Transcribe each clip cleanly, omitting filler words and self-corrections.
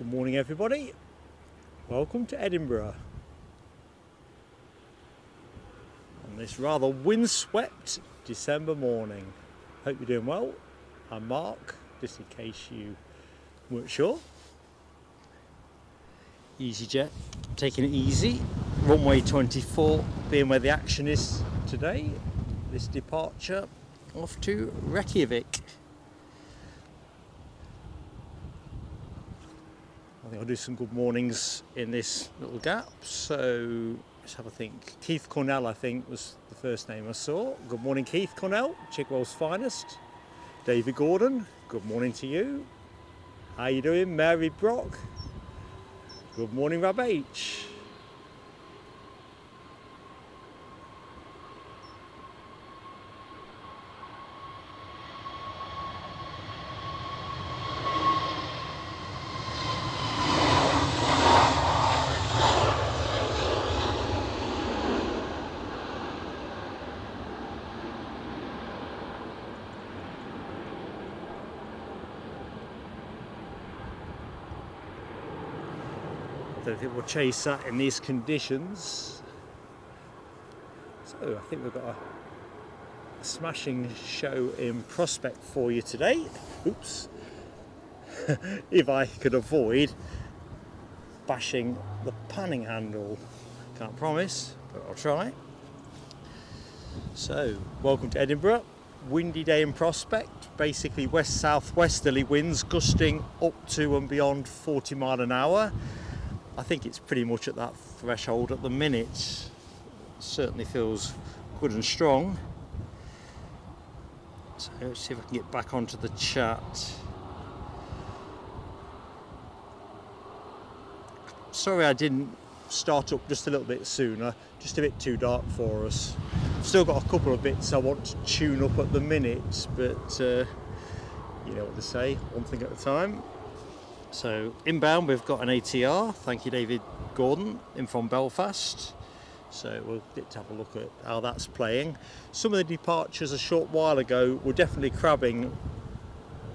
Good morning everybody, welcome to Edinburgh on this rather windswept December morning. Hope you're doing well. I'm Mark, just in case you weren't sure. EasyJet, taking it easy, runway 24 being where the action is today. This departure off to Reykjavik. I think I'll do some good mornings in this little gap, so let's have a think. Keith Cornell, I think, was the first name I saw. Good morning, Keith Cornell, Chigwell's finest. David Gordon, good morning to you. How you doing, Mary Brock? Good morning, Rab H. I don't think we'll chase that in these conditions. So I think we've got a smashing show in prospect for you today. Oops. If I could avoid bashing the panning handle. Can't promise, but I'll try. So, welcome to Edinburgh. Windy day in prospect. Basically west-southwesterly winds gusting up to and beyond 40 miles an hour. I think it's pretty much at that threshold at the minute. It certainly feels good and strong. So let's see if I can get back onto the chat. Sorry I didn't start up just a little bit sooner, just a bit too dark for us. Still got a couple of bits I want to tune up at the minute, but you know what to say, one thing at a time. So inbound we've got an ATR, thank you David Gordon, in from Belfast. So we'll get to have a look at how that's playing. Some of the departures a short while ago were definitely crabbing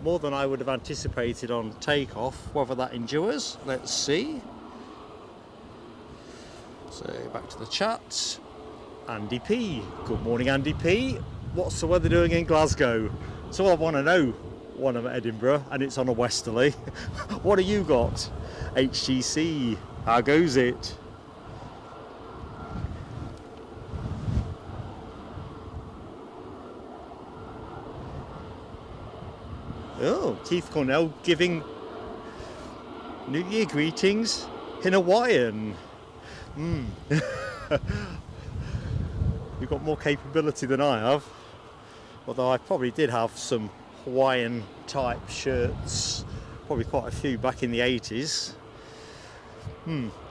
more than I would have anticipated on takeoff. Whether that endures, let's see. So back to the chat. Andy P, good morning Andy P. What's the weather doing in Glasgow? So I want to know when I'm at Edinburgh and it's on a westerly. What have you got? HTC, how goes it? Oh, Keith Cornell giving New Year greetings in Hawaiian. You've got more capability than I have, although I probably did have some Hawaiian type shirts, probably quite a few back in the 80s.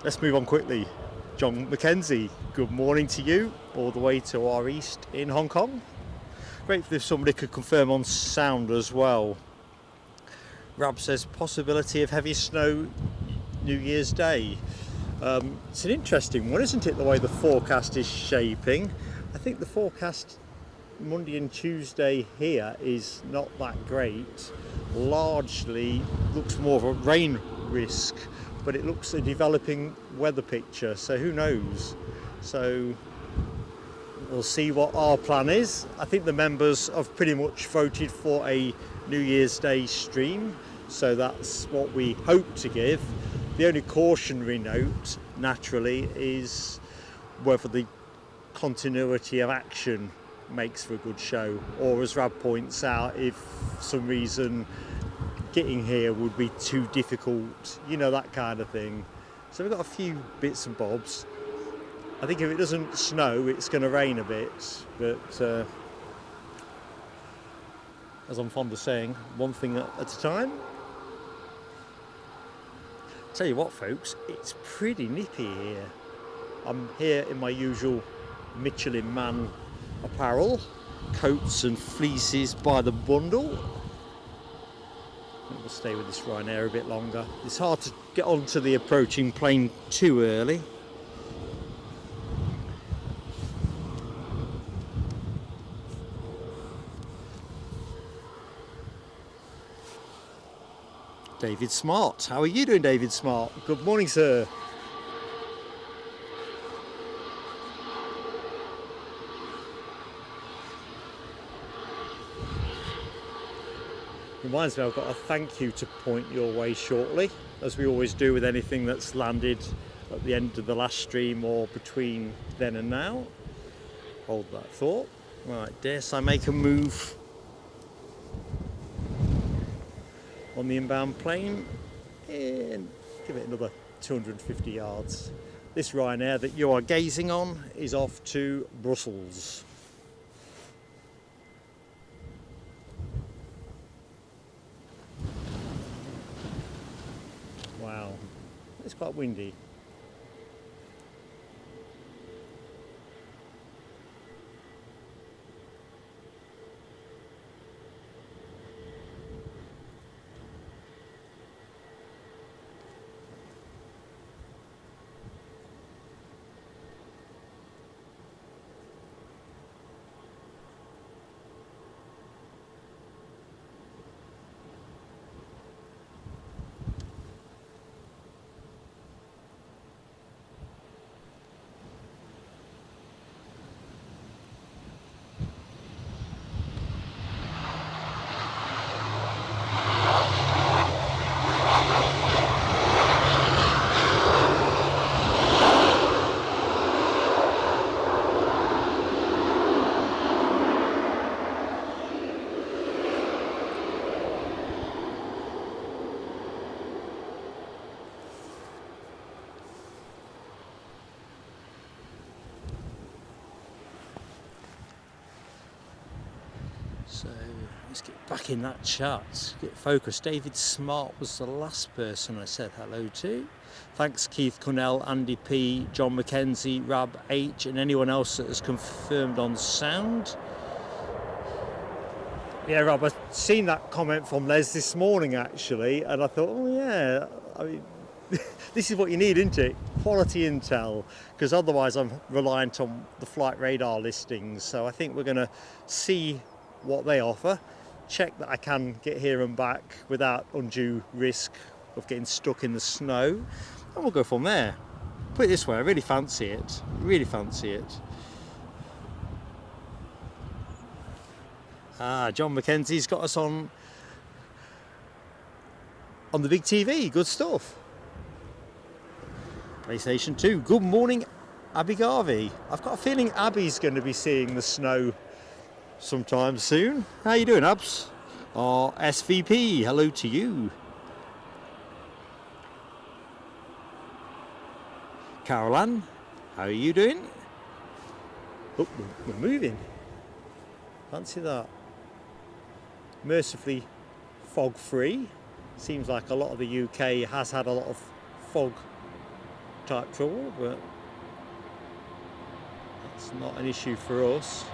Let's move on quickly. John Mackenzie, good morning to you, all the way to our east in Hong Kong. Great if somebody could confirm on sound as well. Rab says possibility of heavy snow New Year's Day. It's an interesting one, isn't it, the way the forecast is shaping. I think the forecast Monday and Tuesday here is not that great. Largely looks more of a rain risk, but it looks a developing weather picture, so who knows. So we'll see what our plan is. I think the members have pretty much voted for a New Year's Day stream, so that's what we hope to give. The only cautionary note naturally is whether the continuity of action makes for a good show, or as Rab points out, if for some reason getting here would be too difficult, you know, that kind of thing. So we've got a few bits and bobs. I think if it doesn't snow it's going to rain a bit, but as I'm fond of saying, one thing at a time. Tell you what folks, it's pretty nippy here. I'm here in my usual Michelin Man apparel, coats and fleeces by the bundle. We'll stay with this Ryanair a bit longer. It's hard to get onto the approaching plane too early. David Smart. How are you doing, David Smart? Good morning, sir. Reminds me, I've got a thank you to point your way shortly, as we always do with anything that's landed at the end of the last stream or between then and now. Hold that thought. Right, dare I make a move on the inbound plane and give it another 250 yards. This Ryanair that you are gazing on is off to Brussels. Wow, it's quite windy. So let's get back in that chat, get focused. David Smart was the last person I said hello to. Thanks Keith Cornell, Andy P, John McKenzie, Rab H and anyone else that has confirmed on sound. Yeah, Rob, I've seen that comment from Les this morning actually, and I thought, oh yeah, I mean, this is what you need, isn't it? Quality intel, because otherwise I'm reliant on the flight radar listings. So I think we're going to see what they offer, check that I can get here and back without undue risk of getting stuck in the snow, and we'll go from there. Put it this way, I really fancy it, really fancy it. John McKenzie's got us on the big TV, good stuff. PlayStation 2, good morning Abby Garvey. I've got a feeling Abby's going to be seeing the snow sometime soon. How you doing, Abs? SVP, hello to you. Caroline, how are you doing? Oh, we're moving. Fancy that. Mercifully fog free. Seems like a lot of the UK has had a lot of fog type trouble, but that's not an issue for us.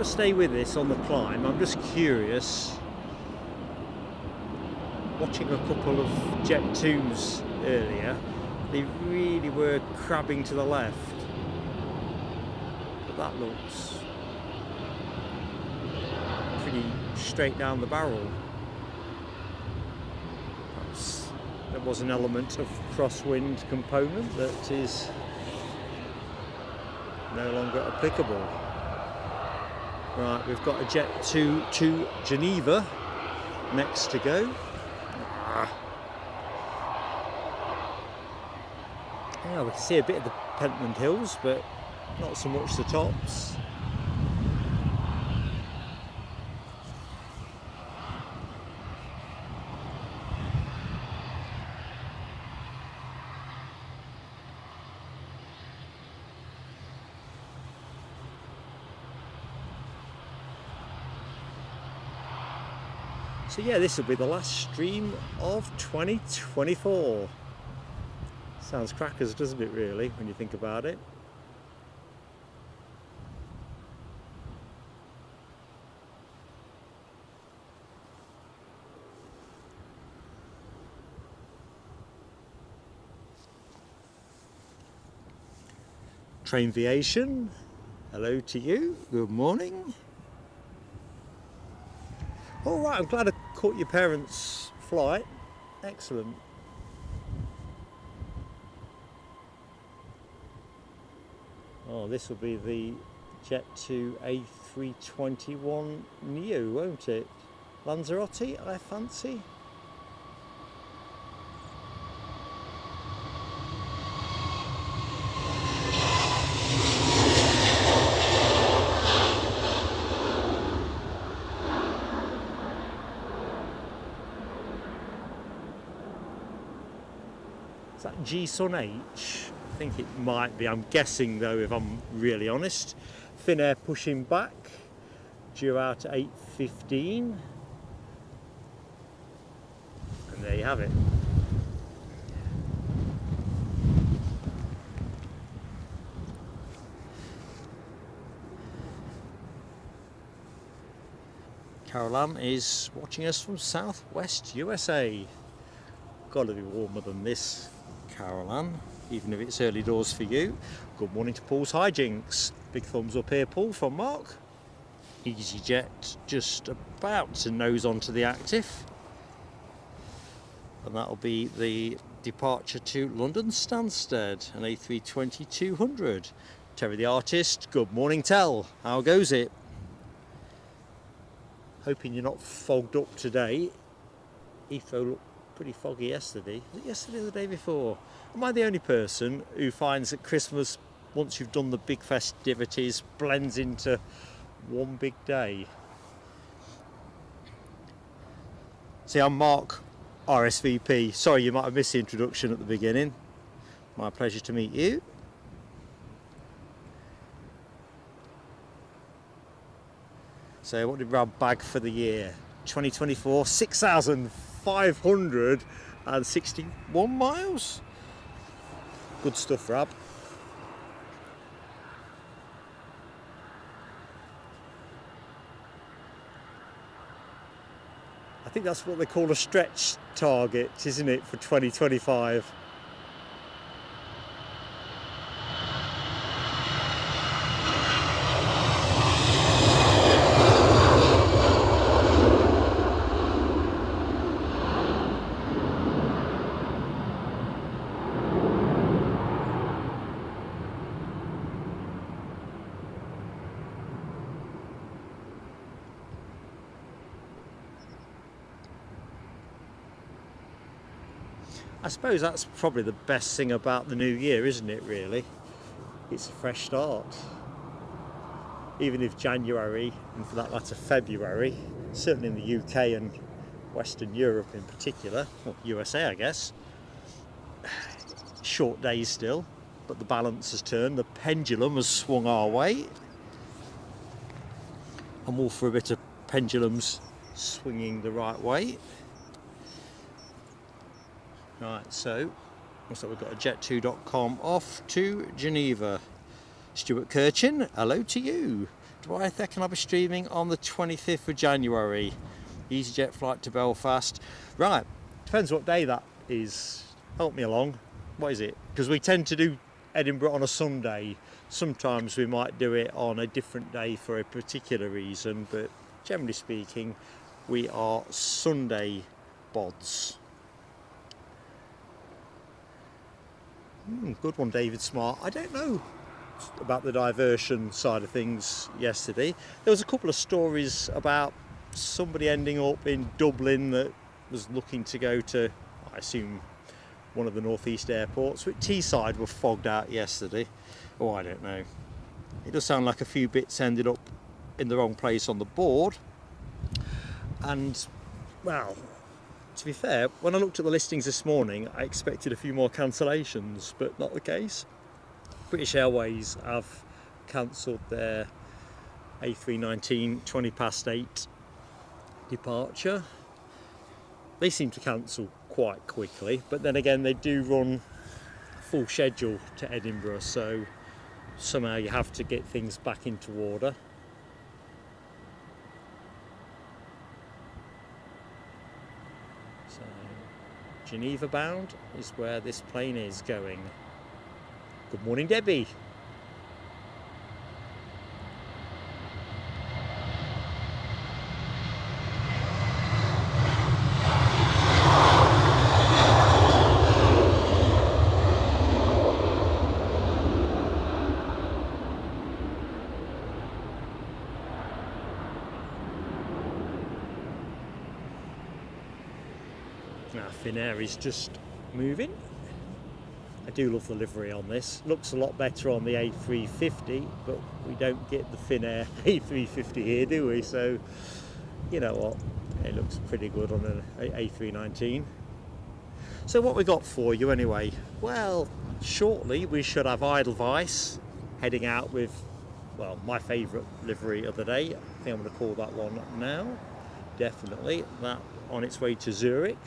Stay with this on the climb. I'm just curious, watching a couple of Jet 2s earlier, they really were crabbing to the left, but that looks pretty straight down the barrel. Perhaps there was an element of crosswind component that is no longer applicable. Right, we've got a Jet 2 to Geneva next to go. Yeah, we can see a bit of the Pentland Hills, but not so much the tops. So yeah, this will be the last stream of 2024. Sounds crackers, doesn't it, really, when you think about it? Aviation, hello to you, good morning. All right, I'm glad I caught your parents' flight, excellent. Oh, this will be the Jet2 A321 Neo, won't it? Lanzarote, I fancy. Is that G-Sun H? I think it might be. I'm guessing though, if I'm really honest. Finnair pushing back, due out at 8:15. And there you have it. Caroline is watching us from Southwest USA. Gotta be warmer than this, Caroline, even if it's early doors for you. Good morning to Paul's Hijinks. Big thumbs up here, Paul, from Mark. EasyJet just about to nose onto the active. And that'll be the departure to London Stansted, an A320-200. Terry the Artist, good morning, Tell. How goes it? Hoping you're not fogged up today. Heathrow looked pretty foggy yesterday. Was it yesterday or the day before? Am I the only person who finds that Christmas, once you've done the big festivities, blends into one big day? See, I'm Mark, RSVP. Sorry, you might have missed the introduction at the beginning. My pleasure to meet you. So what did Rab bag for the year? 2024, 6,561 miles. Good stuff, Rab. I think that's what they call a stretch target, isn't it, for 2025? I suppose that's probably the best thing about the new year, isn't it, really? It's a fresh start. Even if January, and for that matter February, certainly in the UK and Western Europe in particular, or USA I guess, short days still, but the balance has turned, the pendulum has swung our way. I'm all for a bit of pendulums swinging the right way. Right, so looks like we've got a jet2.com off to Geneva. Stuart Kirchin, hello to you. Do I reckon I'll be streaming on the 25th of January? EasyJet flight to Belfast. Right, depends what day that is. Help me along. What is it? Because we tend to do Edinburgh on a Sunday. Sometimes we might do it on a different day for a particular reason, but generally speaking, we are Sunday bods. Good one, David Smart. I don't know about the diversion side of things yesterday. There was a couple of stories about somebody ending up in Dublin that was looking to go to, I assume, one of the northeast airports, but Teesside were fogged out yesterday. Oh, I don't know. It does sound like a few bits ended up in the wrong place on the board. And, well, to be fair, when I looked at the listings this morning, I expected a few more cancellations, but not the case. British Airways have cancelled their A319 20:08 departure. They seem to cancel quite quickly, but then again they do run full schedule to Edinburgh, so somehow you have to get things back into order. So Geneva bound is where this plane is going. Good morning, Debbie. Now Finnair is just moving. I do love the livery on this. Looks a lot better on the A350, but we don't get the Finnair A350 here, do we? So, you know what? It looks pretty good on an A319. So what we got for you anyway? Well, shortly we should have Edelweiss heading out with, well, my favourite livery of the day. I think I'm going to call that one now. Definitely. That on its way to Zurich.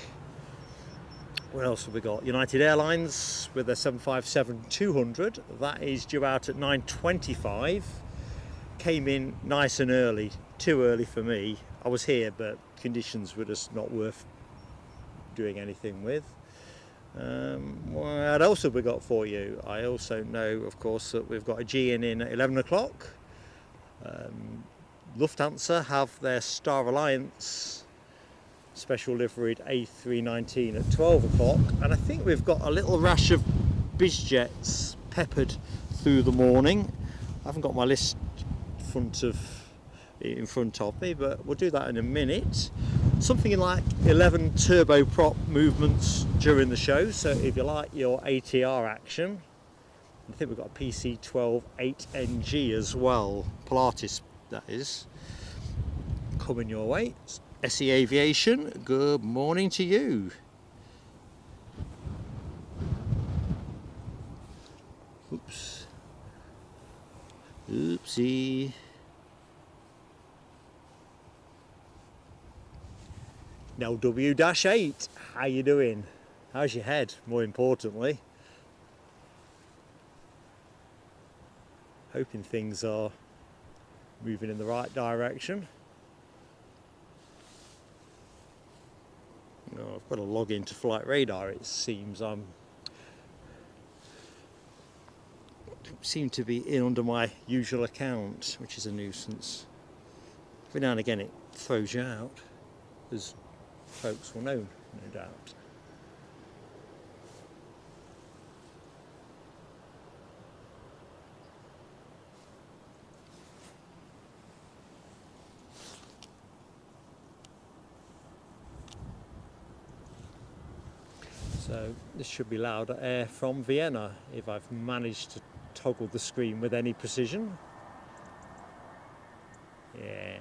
What else have we got? United Airlines with their 757-200. That is due out at 9:25. Came in nice and early. Too early for me. I was here, but conditions were just not worth doing anything with. What else have we got for you? I also know, of course, that we've got a GN in at 11 o'clock. Lufthansa have their Star Alliance special liveried A319 at 12 o'clock, and I think we've got a little rash of bizjets peppered through the morning. I haven't got my list in front of me, but we'll do that in a minute. Something like 11 turboprop movements during the show, so if you like your ATR action, I think we've got a PC-12 8NG as well, Pilatus that is, coming your way. SE Aviation, good morning to you. Oops. Oopsie. Now W-8, how you doing? How's your head, more importantly? Hoping things are moving in the right direction. Oh, I've got to log into Flight Radar. It seems don't seem to be in under my usual account, which is a nuisance. Every now and again it throws you out, as folks will know, no doubt. So this should be louder air from Vienna if I've managed to toggle the screen with any precision. Yeah.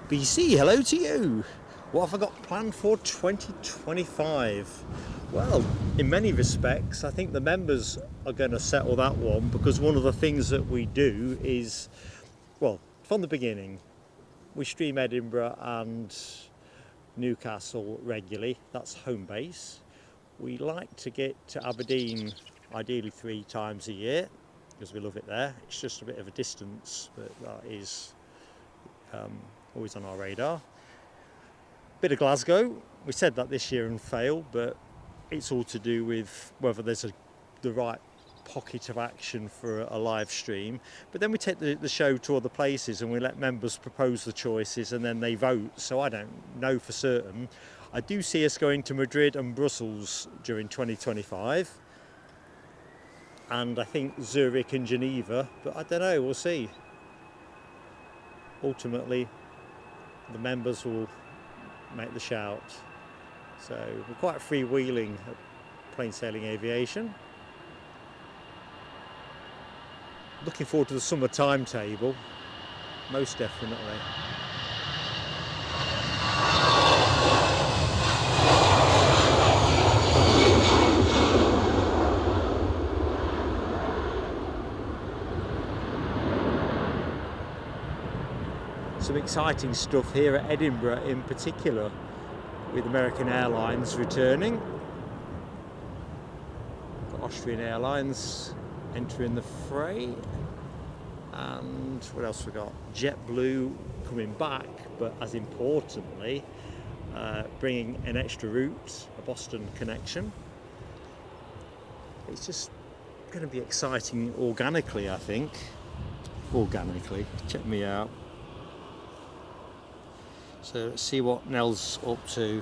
BC, hello to you. What have I got planned for 2025? Well, in many respects, I think the members are going to settle that one, because one of the things that we do is, well, from the beginning, we stream Edinburgh and Newcastle regularly. That's home base. We like to get to Aberdeen ideally 3 times a year, because we love it there. It's just a bit of a distance, but that is always on our radar. Bit of Glasgow. We said that this year and failed, but it's all to do with whether there's the right pocket of action for a live stream. But then we take the show to other places and we let members propose the choices and then they vote. So I don't know for certain. I do see us going to Madrid and Brussels during 2025. And I think Zurich and Geneva, but I don't know, we'll see. Ultimately, the members will make the shout. So we're quite freewheeling at Plain Sailing Aviation. Looking forward to the summer timetable, most definitely. Some exciting stuff here at Edinburgh in particular, with American Airlines returning. Got Austrian Airlines entering the fray. And what else we got? JetBlue coming back, but as importantly, bringing an extra route, a Boston connection. It's just going to be exciting organically, I think. Organically, check me out. So let's see what Nell's up to.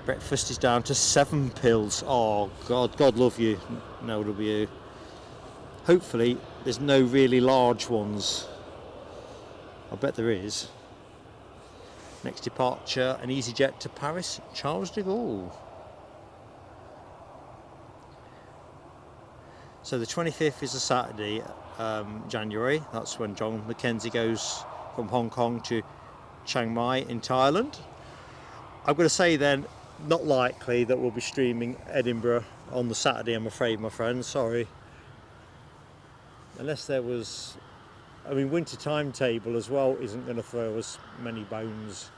Breakfast is down to 7 pills. Oh God, God love you, Nell W. Hopefully there's no really large ones. I bet there is. Next departure, an EasyJet to Paris, Charles de Gaulle. So the 25th is a Saturday, January. That's when John Mackenzie goes from Hong Kong to Chiang Mai in Thailand. I'm going to say then, not likely that we'll be streaming Edinburgh on the Saturday, I'm afraid, my friends. Sorry. Unless there was, I mean, winter timetable as well isn't going to throw us many bones.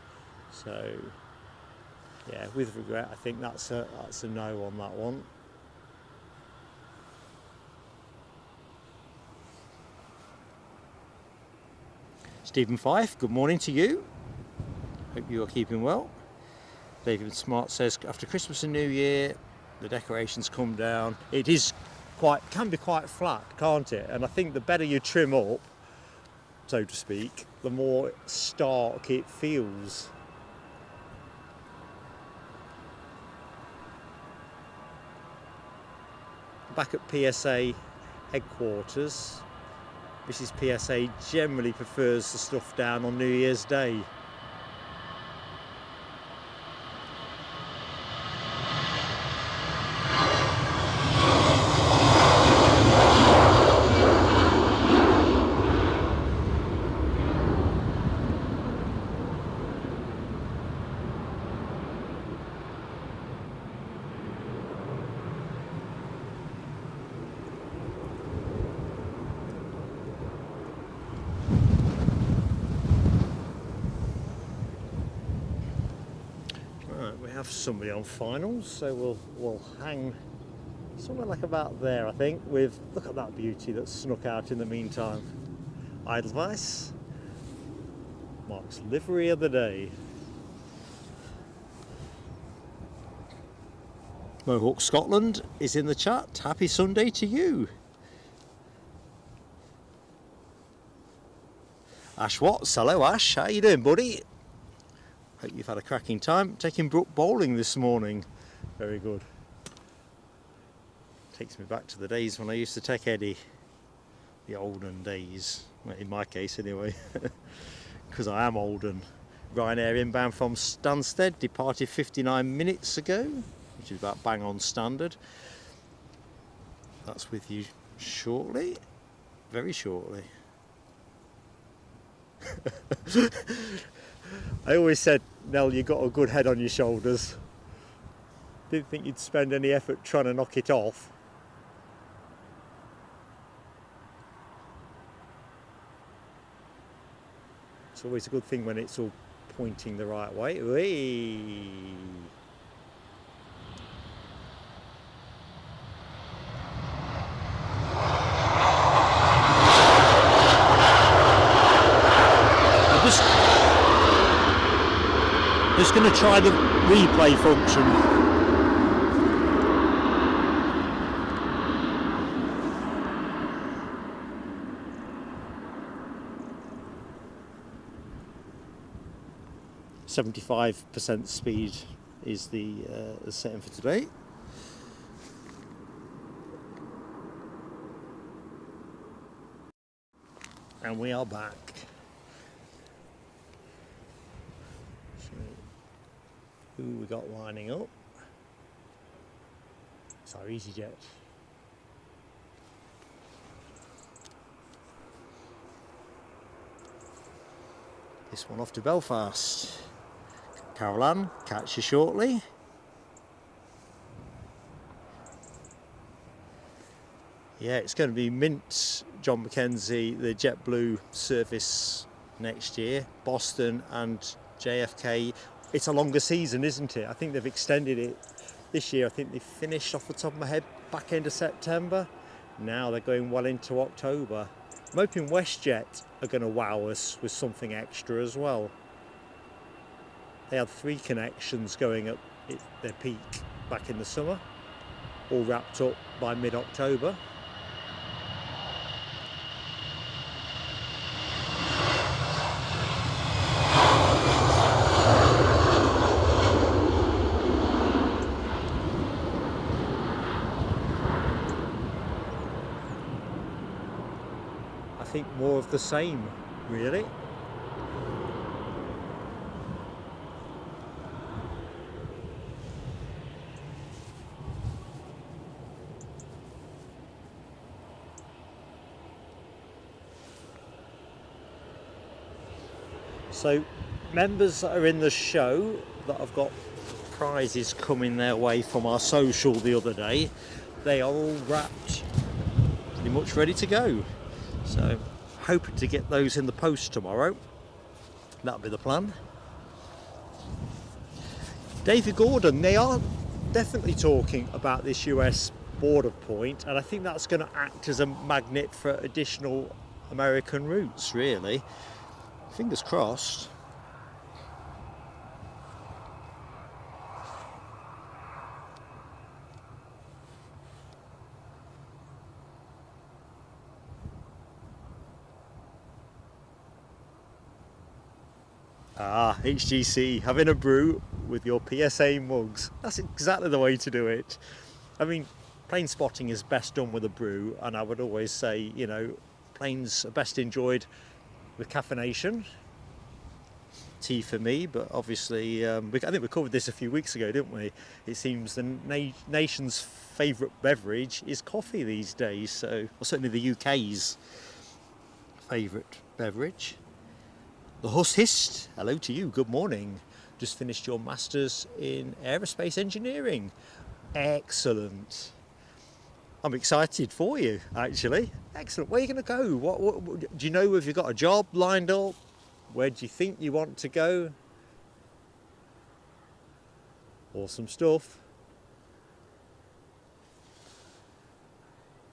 So, yeah, with regret, I think that's a no on that one. Stephen Fife, good morning to you. Hope you are keeping well. David Smart says, after Christmas and New Year, the decorations come down. It is can be quite flat, can't it? And I think the better you trim up, so to speak, the more stark it feels. Back at PSA headquarters, Mrs. PSA generally prefers the stuff down on New Year's Day. Somebody on finals, so we'll hang somewhere like about there, I think, with, look at that beauty that's snuck out in the meantime. Edelweiss, Mark's livery of the day. Mohawk Scotland is in the chat. Happy Sunday to you. Ash Watts, hello Ash, how you doing, buddy? Hope you've had a cracking time. Taking Brooke bowling this morning. Very good. Takes me back to the days when I used to take Eddie. The olden days. Well, in my case anyway. Because I am olden. Ryanair inbound from Stansted. Departed 59 minutes ago. Which is about bang on standard. That's with you shortly. Very shortly. I always said, Nell, you got a good head on your shoulders. Didn't think you'd spend any effort trying to knock it off. It's always a good thing when it's all pointing the right way. Whee! Just going to try the replay function. .75% speed is the setting for today. And we are back. Who we got lining up? It's our EasyJet. This one off to Belfast. Caroline, catch you shortly. Yeah, it's going to be mint, John Mackenzie, the JetBlue service next year. Boston and JFK. It's a longer season, isn't it? I think they've extended it this year. I think they finished, off the top of my head, back end of September. Now they're going well into October. I'm hoping WestJet are going to wow us with something extra as well. They had 3 connections going at their peak back in the summer, all wrapped up by mid-October. I think more of the same, really. So members that are in the show that have got prizes coming their way from our social the other day, they are all wrapped, pretty much ready to go. So hoping to get those in the post tomorrow. That'll be the plan. David Gordon, they are definitely talking about this US border point, and I think that's going to act as a magnet for additional American routes, really. Fingers crossed. Ah, HGC, having a brew with your PSA mugs. That's exactly the way to do it. I mean, plane spotting is best done with a brew, and I would always say, you know, planes are best enjoyed with caffeination. Tea for me, but obviously, I think we covered this a few weeks ago, didn't we? It seems the nation's favourite beverage is coffee these days, so, or certainly the UK's favourite beverage. The Hust, hello to you, good morning. Just finished your Masters in Aerospace Engineering. Excellent. I'm excited for you, actually. Excellent. Where are you going to go? What do you know if you've got a job lined up? Where do you think you want to go? Awesome stuff.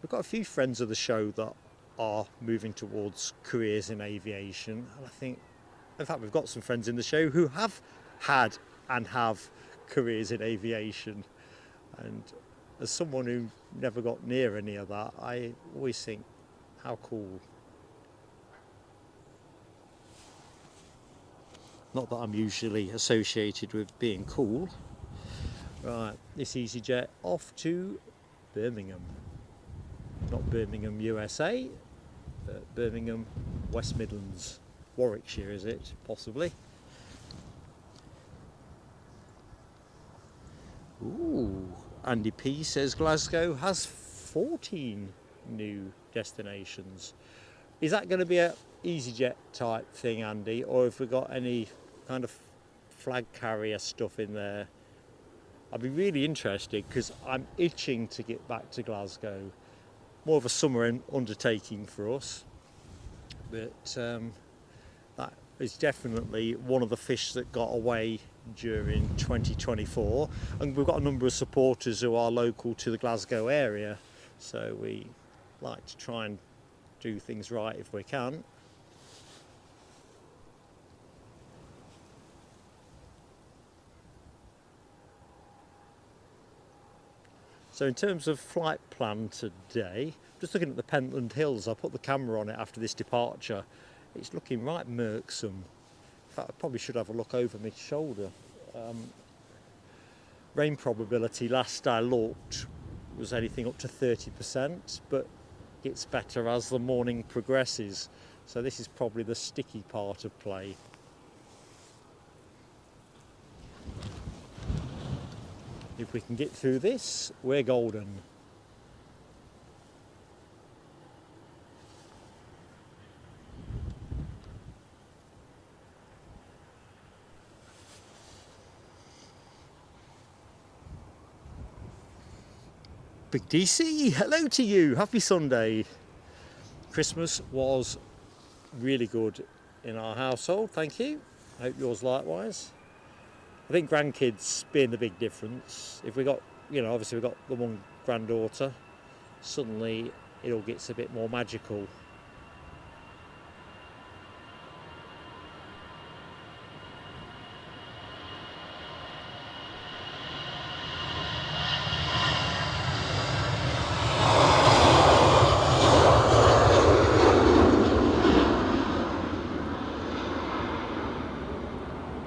We've got a few friends of the show that are moving towards careers in aviation, and I think, in fact, we've got some friends in the show who have had and have careers in aviation, and as someone who never got near any of that, I always think, how cool. Not that I'm usually associated with being cool. Right, this EasyJet off to Birmingham. Not Birmingham, USA, but Birmingham, West Midlands. Warwickshire, is it? Possibly. Ooh, Andy P says Glasgow has 14 new destinations. Is that going to be a EasyJet type thing, Andy, or have we got any kind of flag carrier stuff in there? I'd be really interested because I'm itching to get back to Glasgow. More of a summer undertaking for us, but that is definitely one of the fish that got away during 2024, and we've got a number of supporters who are local to the Glasgow area, so we like to try and do things right if we can. So in terms of flight plan today, just looking at the Pentland Hills, I put the camera on it after this departure. It's looking right murksome. In fact, I probably should have a look over my shoulder. Rain probability last I looked was anything up to 30%, but gets better as the morning progresses. So this is probably the sticky part of play. If we can get through this, we're golden. Big DC, hello to you, happy Sunday. Christmas was really good in our household, thank you. I hope yours likewise. I think grandkids being the big difference. If we got, you know, obviously we've got the one granddaughter, suddenly it all gets a bit more magical.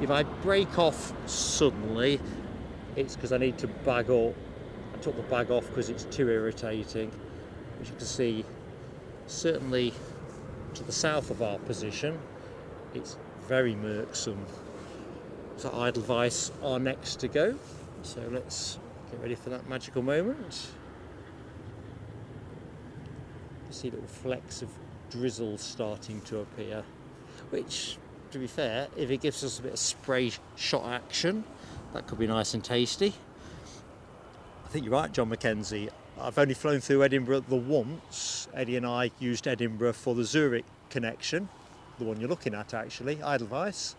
If I break off suddenly, it's because I need to bag up. I took the bag off because it's too irritating. As you can see, certainly to the south of our position, it's very murksome. So Edelweiss are next to go. So let's get ready for that magical moment. You see little flecks of drizzle starting to appear, which, to be fair, if it gives us a bit of spray shot action, that could be nice and tasty. I think you're right, John Mackenzie. I've only flown through Edinburgh the once. Eddie and I used Edinburgh for the Zurich connection, the one you're looking at actually, Edelweiss.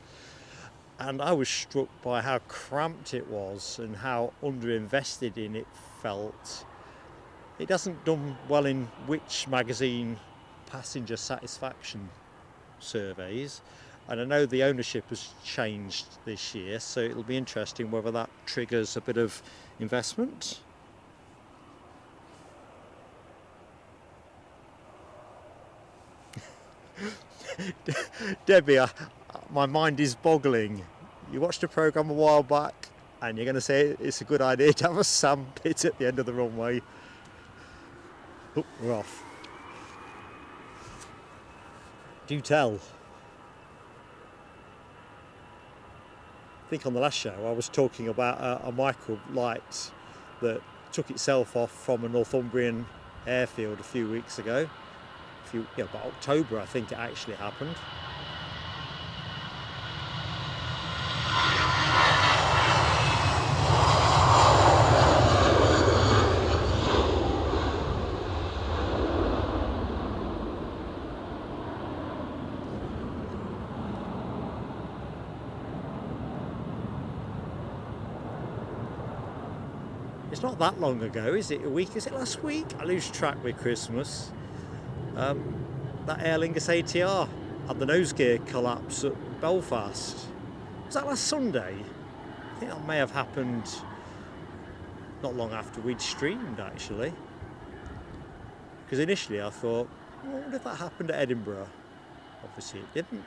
And I was struck by how cramped it was and how underinvested in it felt. It hasn't done well in which magazine passenger satisfaction surveys, and I know the ownership has changed this year, so it'll be interesting whether that triggers a bit of investment. Debbie, my mind is boggling. You watched a programme a while back and you're going to say it's a good idea to have a sand pit at the end of the runway. Oh, we're off. Do tell. I think on the last show I was talking about a micro light that took itself off from a Northumbrian airfield a few weeks ago. About October I think it actually happened. It's not that long ago, is it? A week? Is it last week? I lose track with Christmas. That Aer Lingus ATR had the nose gear collapse at Belfast. Was that last Sunday? I think that may have happened not long after we'd streamed actually. Because initially I thought, well, what if that happened at Edinburgh? Obviously it didn't.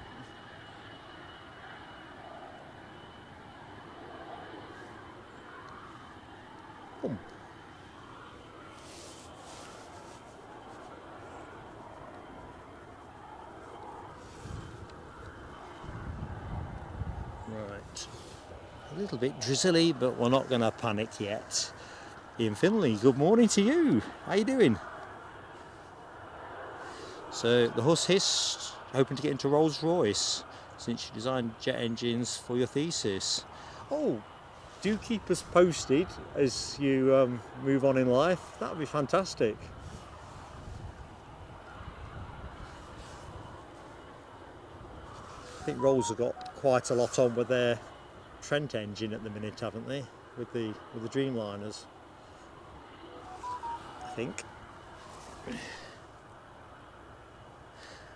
Boom. Right, a little bit drizzly, but we're not going to panic yet. Ian Finley, good morning to you. How you doing? So the Huss hissed, hoping to get into Rolls-Royce since you designed jet engines for your thesis. Oh, do keep us posted as you move on in life. That would be fantastic. I think Rolls have got quite a lot on with their Trent engine at the minute, haven't they? With the Dreamliners, I think.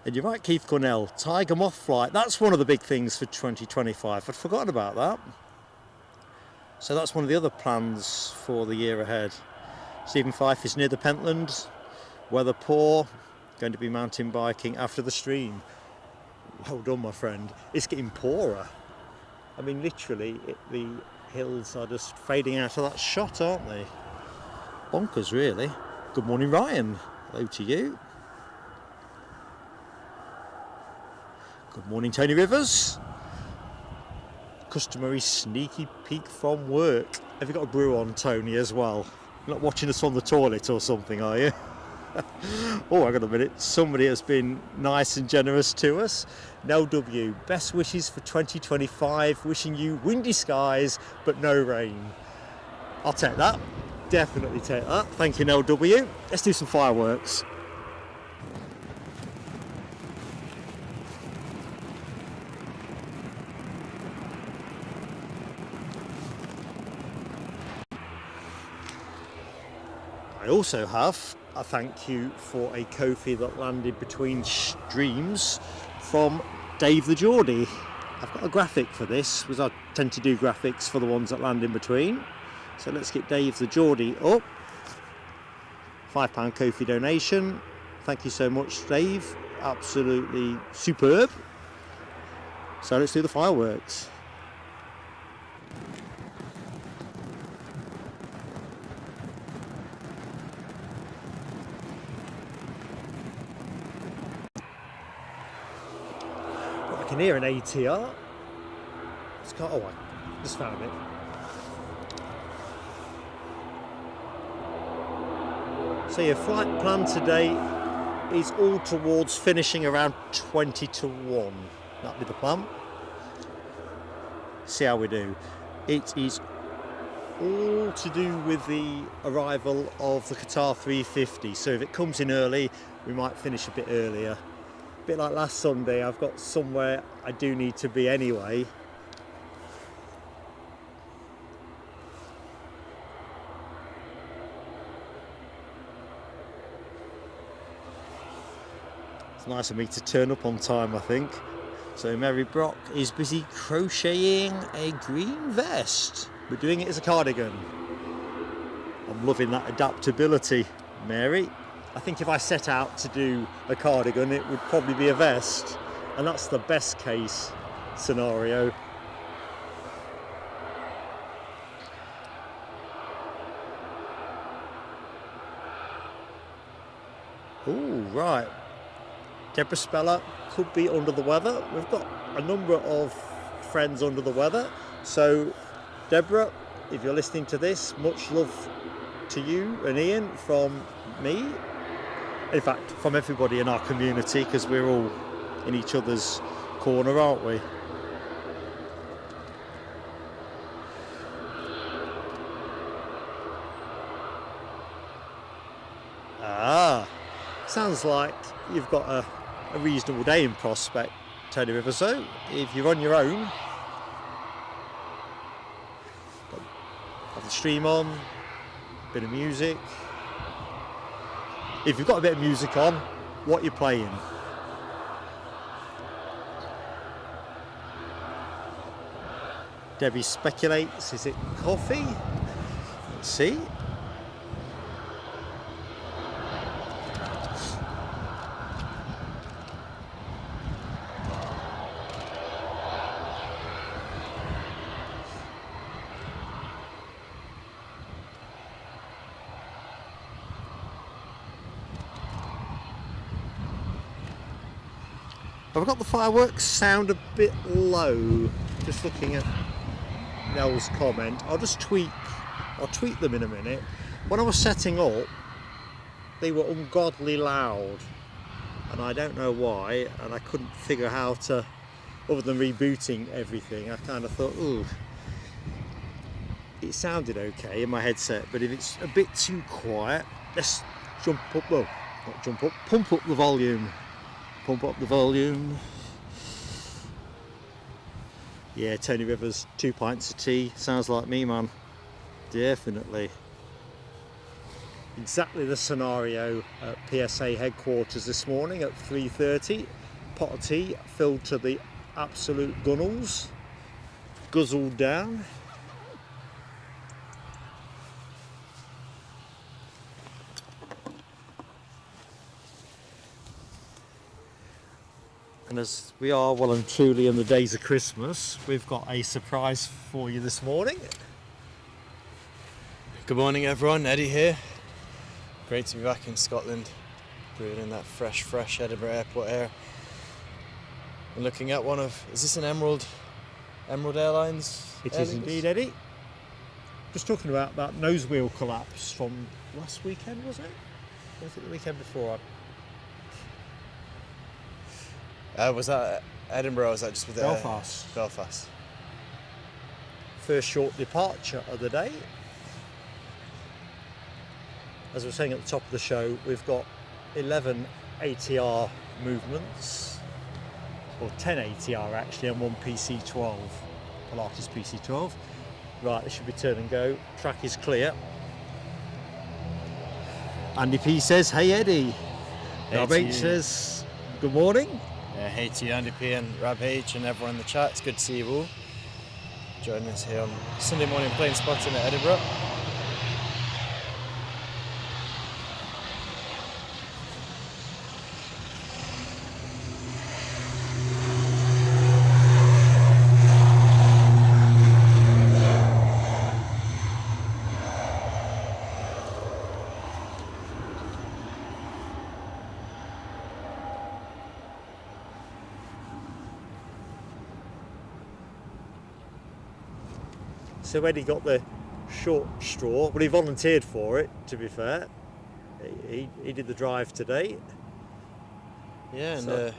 And you're right, Keith Cornell, Tiger Moth flight. That's one of the big things for 2025. I'd forgotten about that. So that's one of the other plans for the year ahead. Stephen Fife is near the Pentland. Weather poor. Going to be mountain biking after the stream. Well done, my friend. It's getting poorer. I mean, literally, the hills are just fading out of that shot, aren't they? Bonkers, really. Good morning, Ryan. Hello to you. Good morning, Tony Rivers. Customary sneaky peek from work. Have you got a brew on, Tony, as well? You're not watching us on the toilet or something, are you? Oh, hang on a minute. Somebody has been nice and generous to us. Nell W, best wishes for 2025. Wishing you windy skies, but no rain. I'll take that. Definitely take that. Thank you, Nell W. Let's do some fireworks. I also have a thank you for a Ko-fi that landed between streams from Dave the Geordie. I've got a graphic for this, because I tend to do graphics for the ones that land in between. So let's get Dave the Geordie up. £5 Ko-fi donation. Thank you so much, Dave. Absolutely superb. So let's do the fireworks. can hear an ATR. It's got, oh, I just found it. So your flight plan today is all towards finishing around 20 to 1. That'll be the plan. See how we do. It is all to do with the arrival of the Qatar 350. So if it comes in early, we might finish a bit earlier. A bit like last Sunday, I've got somewhere I do need to be anyway. It's nice of me to turn up on time, I think. So Mary Brock is busy crocheting a green vest. We're doing it as a cardigan. I'm loving that adaptability, Mary. I think if I set out to do a cardigan, it would probably be a vest. And that's the best case scenario. Ooh, right. Deborah Speller could be under the weather. We've got a number of friends under the weather. So, Deborah, if you're listening to this, much love to you and Ian from me. In fact, from everybody in our community, because we're all in each other's corner, aren't we? Ah, sounds like you've got a reasonable day in prospect, Tony River. So if you're on your own, have the stream on, bit of music. If you've got a bit of music on, what you're playing? Debbie speculates, is it coffee? Let's see. I've got the fireworks sound a bit low. Just looking at Nell's comment. I'll tweet them in a minute. When I was setting up, they were ungodly loud. And I don't know why, and I couldn't figure how to, other than rebooting everything, I kind of thought, ooh, it sounded okay in my headset, but if it's a bit too quiet, let's jump up, well, not jump up, pump up the volume. Pump up the volume. Yeah, Tony Rivers, 2 pints of tea. Sounds like me, man. Definitely. Exactly the scenario at PSA headquarters this morning at 3:30. Pot of tea filled to the absolute gunnels. Guzzled down. And as we are well and truly in the days of Christmas, we've got a surprise for you this morning. Good morning everyone, Eddie here. Great to be back in Scotland, breathing that fresh Edinburgh Airport air. And looking at one of, is this an Emerald Airlines? It is indeed, Eddie. Just talking about that nose wheel collapse from last weekend, was it? Or was it the weekend before? Was that Edinburgh or was that just with Belfast? Belfast. First short departure of the day. As we were saying at the top of the show, we've got 11 ATR movements, or 10 ATR actually, and one PC-12, Pilatus PC-12. Right, this should be turn and go. Track is clear. Andy P says, hey Eddie. Rob H says, good morning. Hey to you, Andy P and Rab H and everyone in the chat. It's good to see you all joining us here on Sunday morning plane spotting at Edinburgh. So Eddie got the short straw, but he volunteered for it, to be fair. He did the drive today. Yeah, and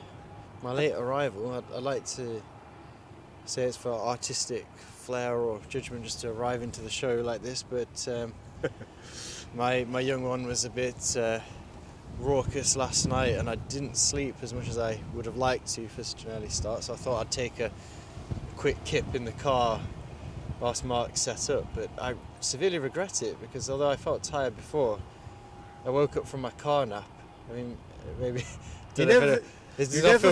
my late arrival, I'd like to say it's for artistic flair or judgment just to arrive into the show like this, but my young one was a bit raucous last night, and I didn't sleep as much as I would have liked to for such an early start, so I thought I'd take a quick kip in the car whilst Mark set up, but I severely regret it because although I felt tired before, I woke up from my car nap. I mean, maybe... You never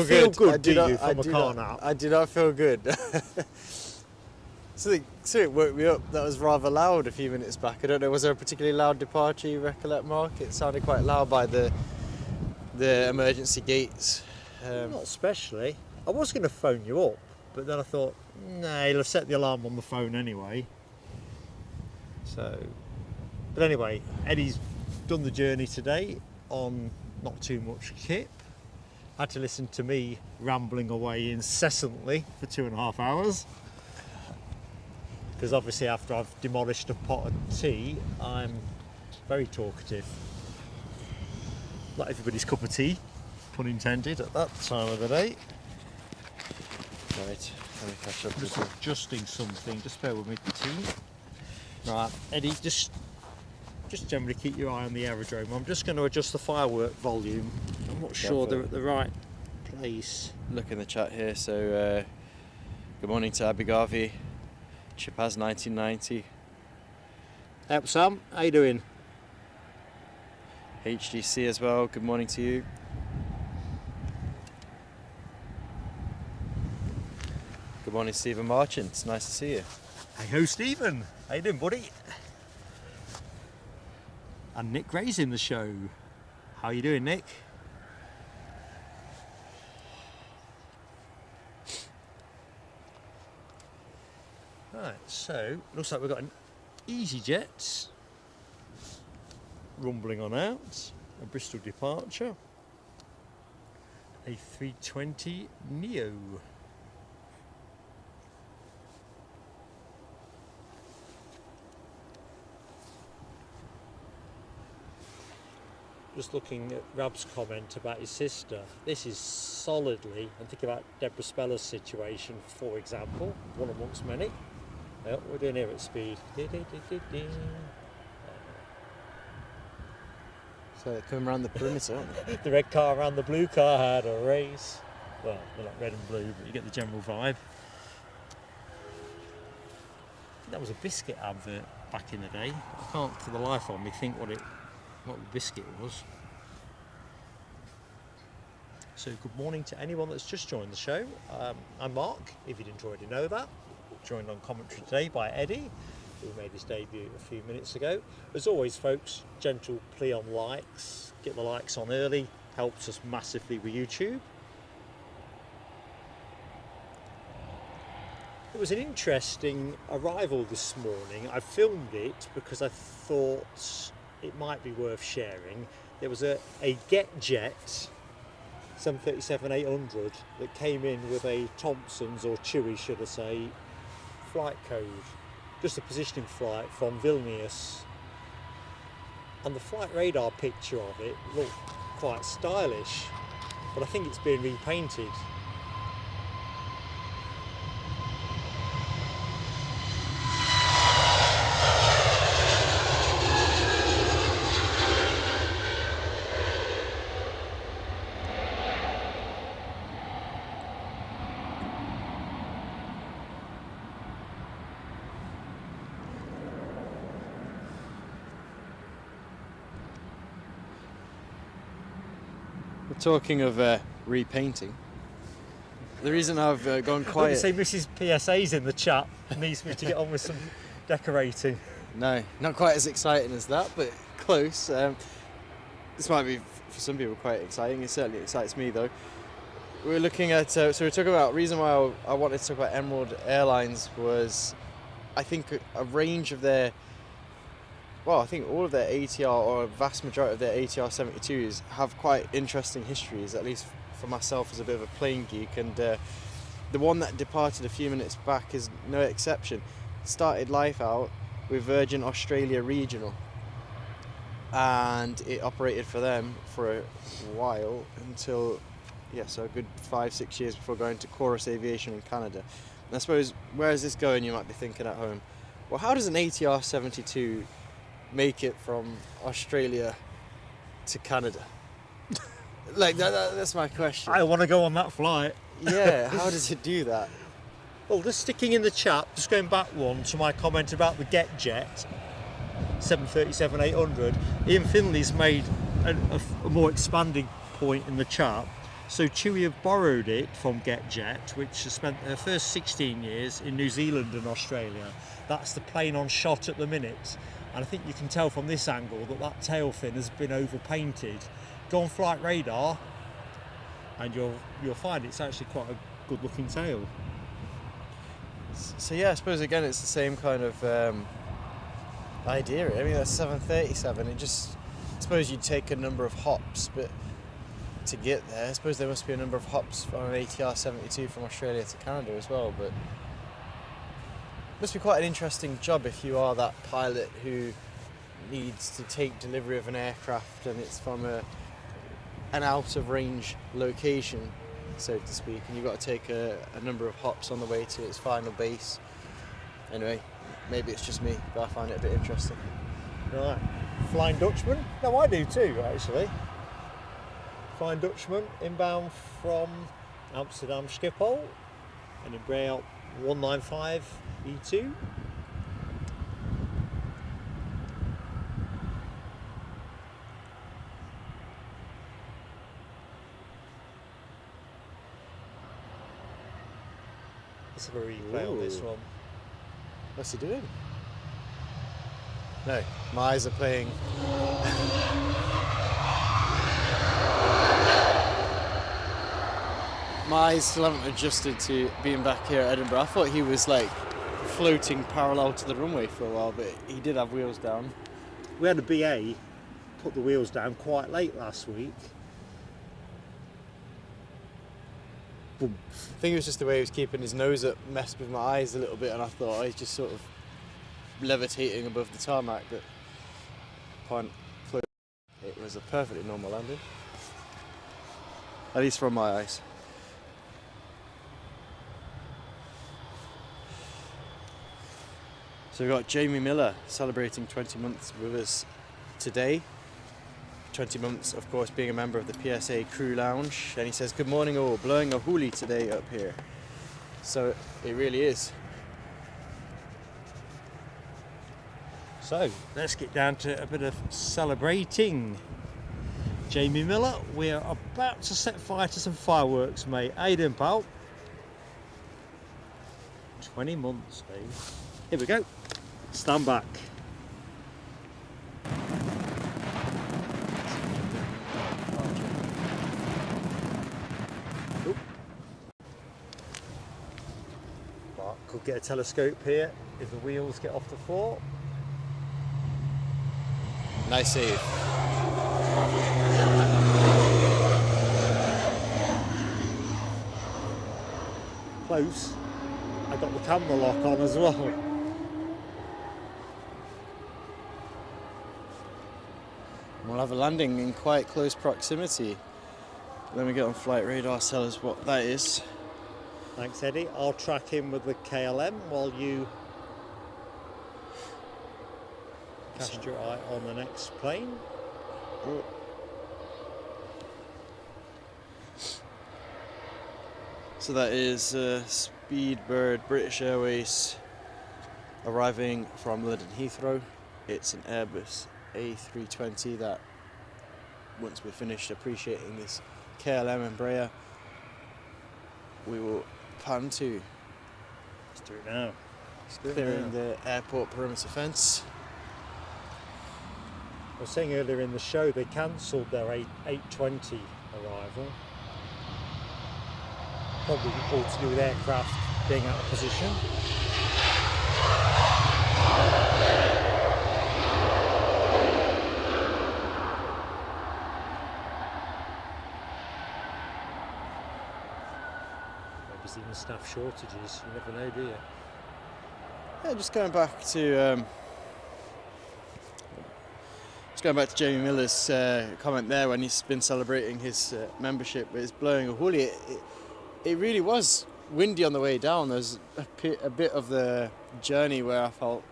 feel good, do you, from a car nap? I do not feel good. So it woke me up. That was rather loud a few minutes back. I don't know, was there a particularly loud departure you recollect, Mark? It sounded quite loud by the emergency gates. Not especially. I was going to phone you up, but then I thought, nah, he'll have set the alarm on the phone anyway. But anyway, Eddie's done the journey today on not too much kip. Had to listen to me rambling away incessantly for 2.5 hours. Because obviously after I've demolished a pot of tea, I'm very talkative. Not everybody's cup of tea, pun intended, at that time of the day. Right, let me catch up. Just adjusting something, just bear with me, the tea. Right, Eddie, just generally keep your eye on the aerodrome. I'm just going to adjust the firework volume. I'm not sure they're at the right place. Look in the chat here, so good morning to Abigavi. Chipaz 1990. Hey, Sam, how you doing? HDC as well, good morning to you. Good morning, Stephen Marchant. It's nice to see you. Hey ho, Stephen. How you doing, buddy? And Nick Gray's in the show. How you doing, Nick? Right, so looks like we've got an EasyJet rumbling on out, a Bristol departure, a 320 Neo. Just looking at Rab's comment about his sister, this is solidly, and think about Deborah Speller's situation, for example, one amongst many. Well, we're doing here at speed. So they're coming around the perimeter, aren't they? The red car and the blue car had a race. Well, they're not red and blue, but you get the general vibe. That was a biscuit advert back in the day. I can't for the life of me think what the biscuit was. So good morning to anyone that's just joined the show. I'm Mark, if you didn't already know that. Joined on commentary today by Eddie, who made his debut a few minutes ago. As always, folks, gentle plea on likes. Get the likes on early, helps us massively with YouTube. It was an interesting arrival this morning. I filmed it because I thought it might be worth sharing. There was a GetJet 737-800 that came in with a Thompson's, or Chewy should I say, flight code, just a positioning flight from Vilnius, and the flight radar picture of it looked quite stylish, but I think it's been repainted. Talking of repainting, the reason I've gone quiet... Say Mrs. PSA's in the chat, needs me to get on with some decorating. No, not quite as exciting as that, but close. This might be, for some people, quite exciting. It certainly excites me, though. We're looking at... so we're talking about... reason why I wanted to talk about Emerald Airlines was, I think, a range of their... Well, I think all of their ATR, or a vast majority of their ATR 72s, have quite interesting histories, at least for myself as a bit of a plane geek, and the one that departed a few minutes back is no exception. started life out with Virgin Australia Regional, and it operated for them for a while until, so a good 5-6 years before going to Chorus Aviation in Canada. And I suppose, where is this going, you might be thinking at home? Well, how does an ATR 72 make it from Australia to Canada? Like, that's my question. I want to go on that flight. Yeah, how does it do that? Well, just sticking in the chat, just going back one to my comment about the GetJet 737-800, Ian Finley's made a more expanding point in the chat. So Chewy have borrowed it from GetJet, which has spent their first 16 years in New Zealand and Australia. That's the plane on shot at the minute. And I think you can tell from this angle that tail fin has been overpainted. Go on Flight Radar and you'll find it's actually quite a good looking tail. So yeah, I suppose again it's the same kind of idea. I mean, that's 737. I suppose you'd take a number of hops, but to get there, I suppose there must be a number of hops on an ATR 72 from Australia to Canada as well. But it must be quite an interesting job if you are that pilot who needs to take delivery of an aircraft and it's from an out of range location, so to speak, and you've got to take a number of hops on the way to its final base. Anyway, maybe it's just me, but I find it a bit interesting. Right, Flying Dutchman? No, I do too, actually. Flying Dutchman, inbound from Amsterdam Schiphol, and Embraer 195 E2. Let's have a replay on this one. What's he doing? No, my eyes are playing. My eyes still haven't adjusted to being back here at Edinburgh. I thought he was like floating parallel to the runway for a while, but he did have wheels down. We had a BA put the wheels down quite late last week. I think it was just the way he was keeping his nose up, messed with my eyes a little bit, and I thought he's just sort of levitating above the tarmac, but it was a perfectly normal landing. At least from my eyes. So we've got Jamie Miller celebrating 20 months with us today. 20 months, of course, being a member of the PSA Crew Lounge. And he says, good morning all, blowing a hoolie today up here. So it really is. So let's get down to a bit of celebrating. Jamie Miller, we're about to set fire to some fireworks, mate. How you doing, pal? 20 months, mate. Here we go. Stand back. Oop. Right, could get a telescope here if the wheels get off the floor. Nice save. Close. I got the camera lock on as well. We'll have a landing in quite close proximity. Let me get on Flight Radar, tell us what that is. Thanks, Eddie. I'll track him with the KLM while you cast your eye on the next plane. So that is Speedbird British Airways arriving from London Heathrow. It's an Airbus A320 that, once we're finished appreciating this KLM Embraer, we will pan to. Let's do it now. Clearing the airport perimeter fence. I was saying earlier in the show they cancelled their 820 arrival. Probably all to do with aircraft being out of position. Maybe it's even staff shortages, you never know, do you? Yeah, just going back to Jamie Miller's comment there when he's been celebrating his membership with his blowing a hoolie. It really was windy on the way down. There's a bit of the journey where I felt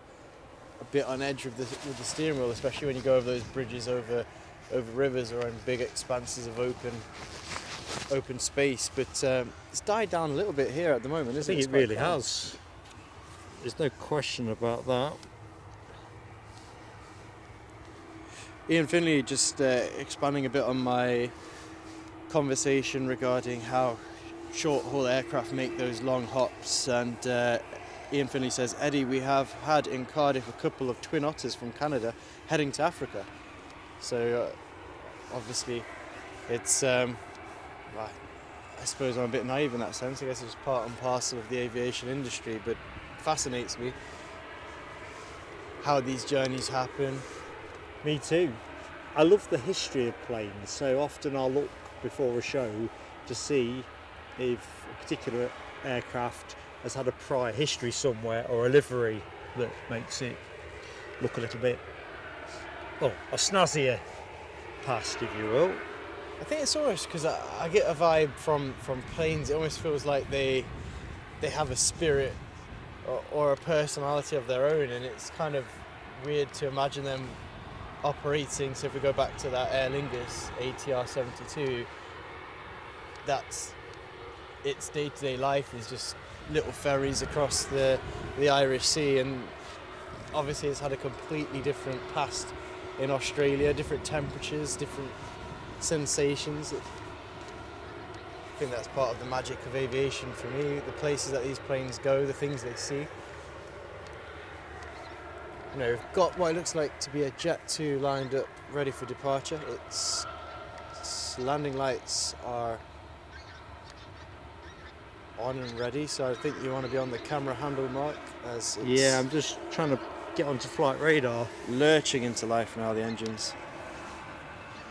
a bit on edge with the steering wheel, especially when you go over those bridges over rivers or in big expanses of open space. But it's died down a little bit here at the moment, isn't it? I think it really has. There's no question about that. Ian Finley just expanding a bit on my conversation regarding how short-haul aircraft make those long hops, and Ian Finley says, Eddie, we have had in Cardiff a couple of twin otters from Canada heading to Africa. So obviously it's, I suppose I'm a bit naive in that sense. I guess it's part and parcel of the aviation industry, but it fascinates me how these journeys happen. Me too. I love the history of planes, so often I'll look before a show to see if a particular aircraft has had a prior history somewhere or a livery that makes it look a little bit, well, a snazzier past, if you will. I think it's almost because I get a vibe from planes. It almost feels like they have a spirit or a personality of their own, and it's kind of weird to imagine them operating. So if we go back to that Aer Lingus ATR 72, that's its day-to-day life is just little ferries across the Irish Sea, and obviously it's had a completely different past in Australia, different temperatures, different sensations. I think that's part of the magic of aviation for me, the places that these planes go, the things they see. You know, we've got what it looks like to be a Jet 2 lined up, ready for departure. Its landing lights are on and ready, so I think you want to be on the camera handle mark as it's Yeah, I'm just trying to get onto flight radar. lurching into life now, the engines.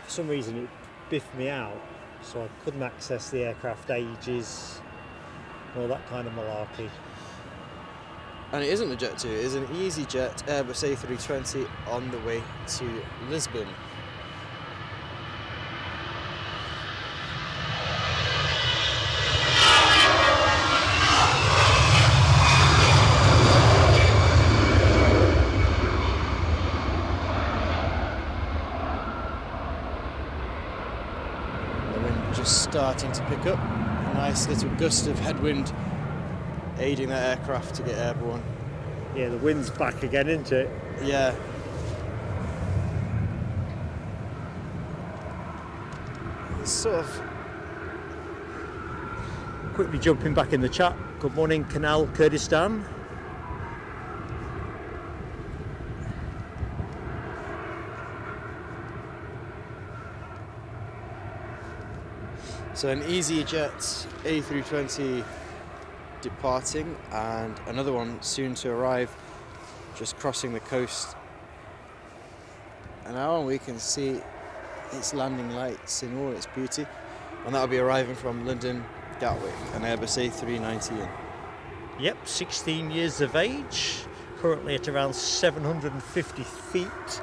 For some reason it biffed me out, so I couldn't access the aircraft ages, all that kind of malarkey. And it isn't a Jet 2, it is an EasyJet Airbus A320 on the way to Lisbon. The wind just starting to pick up. A nice little gust of headwind aiding that aircraft to get airborne. Yeah, the wind's back again, isn't it? Yeah. It's sort of... Quickly jumping back in the chat. Good morning, Canal Kurdistan. So an EasyJet A320 departing, and another one soon to arrive, just crossing the coast. And now we can see its landing lights in all its beauty, and that'll be arriving from London Gatwick, an Airbus A319. Yep, 16 years of age, currently at around 750 feet,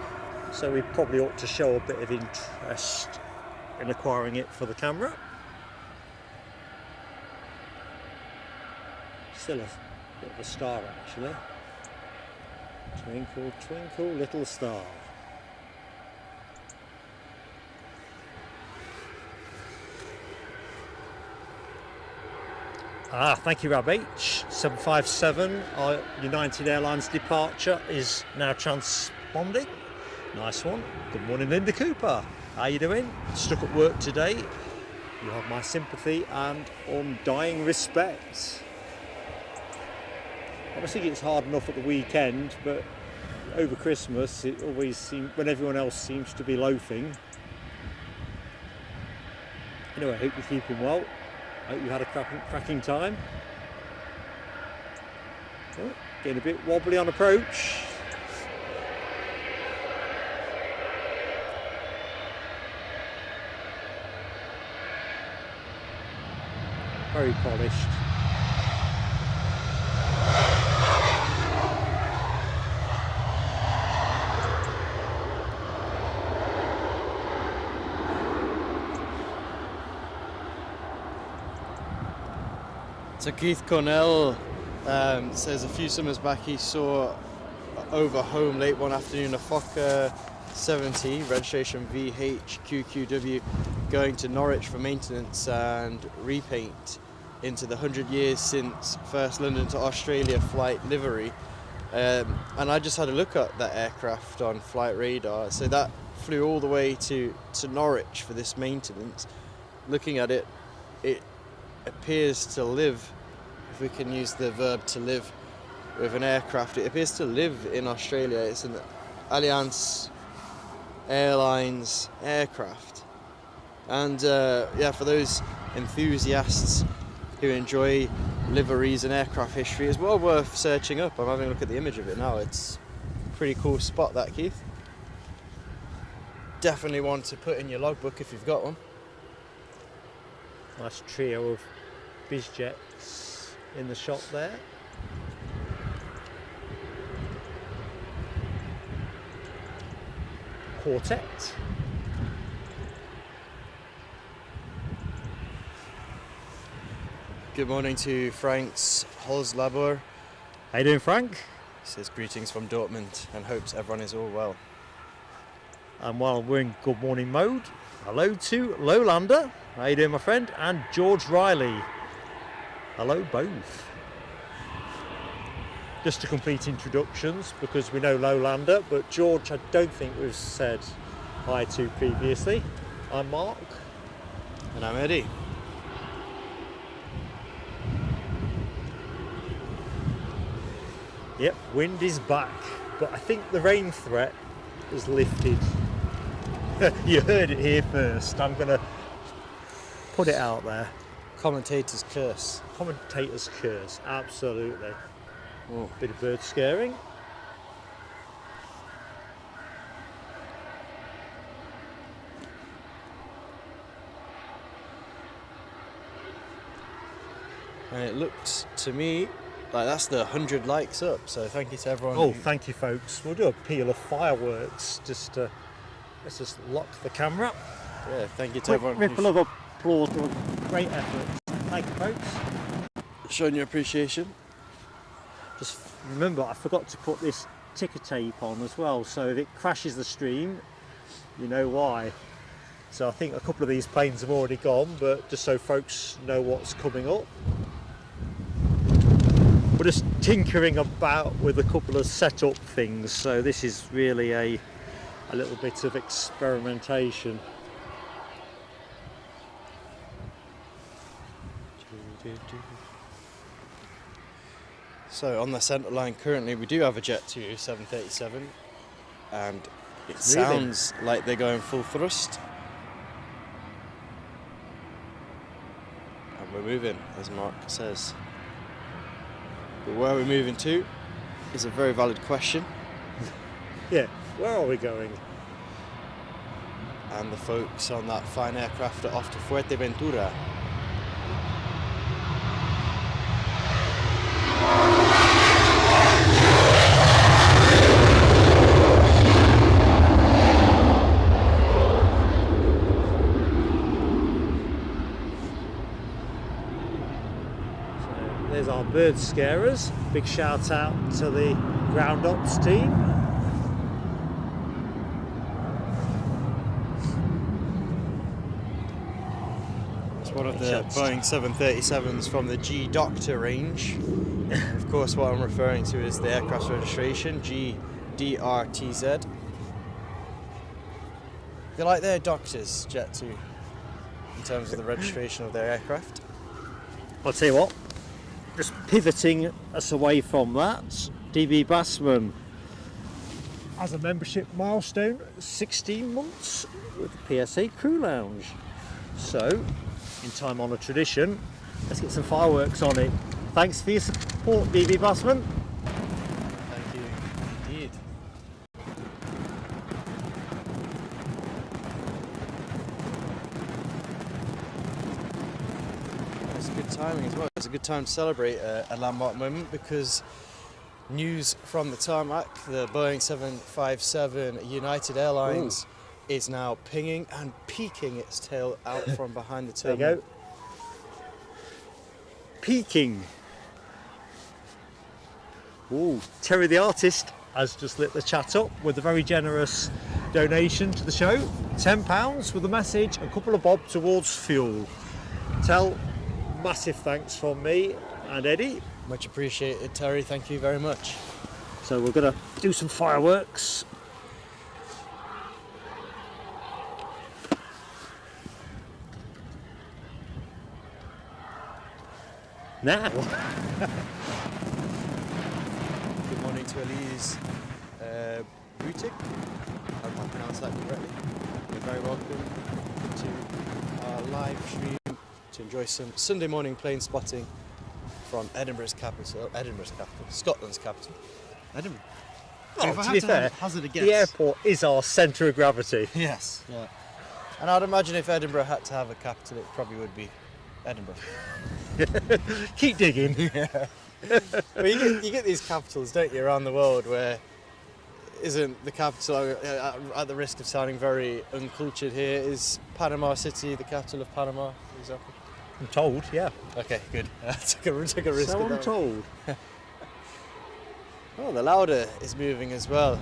so we probably ought to show a bit of interest in acquiring it for the camera. Still a bit of a star, actually. Twinkle, twinkle, little star. Thank you, Rab H. 757, our United Airlines departure is now transponding. Nice one. Good morning, Linda Cooper. How you doing? Stuck at work today. You have my sympathy and undying respect. Obviously it's hard enough at the weekend, but over Christmas it always seems, when everyone else seems to be loafing. Anyway, I hope you're keeping well. I hope you had a cracking time. Oh, getting a bit wobbly on approach. Very polished. So Keith Cornell says a few summers back he saw over home late one afternoon a Fokker 70 registration VHQQW going to Norwich for maintenance and repaint into the 100 years since first London to Australia flight livery. And I just had a look at that aircraft on flight radar. So that flew all the way to Norwich for this maintenance. Looking at it, it appears to live, if we can use the verb to live with an aircraft, it appears to live in Australia. It's an Alliance Airlines aircraft. And yeah, for those enthusiasts who enjoy liveries and aircraft history, it's well worth searching up. I'm having a look at the image of it now. It's a pretty cool spot, that, Keith. Definitely one to put in your logbook if you've got one. Nice trio of BizJets in the shot there. Quartet. Good morning to Frank's Holzlabor. How you doing, Frank? He says greetings from Dortmund and hopes everyone is all well. And while we're in good morning mode, hello to Lowlander. How you doing, my friend? And George Riley. Hello, both. Just to complete introductions, because we know Lowlander, but George I don't think we've said hi to previously. I'm Mark. And I'm Eddie. Yep, wind is back, but I think the rain threat has lifted. You heard it here first. I'm going to put it out there. Commentator's curse. Commentator's curse, absolutely. Oh. Bit of bird scaring. And it looks to me like that's the 100 likes up, so thank you to everyone. Oh, thank you, folks. We'll do a peal of fireworks. Let's just lock the camera. Yeah, thank you to Quick everyone. ripple of applause for a great effort. Thank you, folks. Showing your appreciation. Just remember, I forgot to put this ticker tape on as well, so if it crashes the stream, you know why. So I think a couple of these planes have already gone, but just so folks know what's coming up. We're just tinkering about with a couple of setup things, so this is really a little bit of experimentation. So on the centre line currently we do have a Jet 2 737 and it sounds like they're going full thrust. And we're moving, as Mark says. But where we're moving to is a very valid question. Yeah, where are we going? And the folks on that fine aircraft are off to Fuerteventura. There's our bird scarers. Big shout out to the ground ops team. It's one of the Boeing 737s from the G Doctor range. Of course, what I'm referring to is the aircraft registration, GDRTZ. They like their doctors, Jet 2, in terms of the registration of their aircraft. I'll tell you what, just pivoting us away from that, DB Bassman has a membership milestone, 16 months with the PSA Crew Lounge. So, in time-honoured tradition, let's get some fireworks on it. Thanks for your support, DB Bassman. Thank you indeed. It's good timing as well. It's a good time to celebrate a landmark moment because news from the tarmac, the Boeing 757 United Airlines is now pinging and peeking its tail out from behind the terminal. There you go. peaking. Ooh, Terry the artist has just lit the chat up with a very generous donation to the show. £10 with a message, a couple of bob towards fuel. Tell, massive thanks from me and Eddie. Much appreciated, Terry. Thank you very much. So we're going to do some fireworks. Now. Good morning to Elise Boutique. I hope I pronounced that correctly. You're very welcome to our live stream to enjoy some Sunday morning plane spotting from Scotland's capital, Edinburgh. Oh, to be fair, hazard a guess. the airport is our centre of gravity. Yes. Yeah. And I'd imagine if Edinburgh had to have a capital, it probably would be Edinburgh. Keep digging. Yeah. Well, you get these capitals, don't you, around the world where isn't the capital, at the risk of sounding very uncultured here, is Panama City the capital of Panama, for example? I'm told, yeah. Okay, good. I took a risk. So with I'm that told. Oh, the Lauda is moving as well.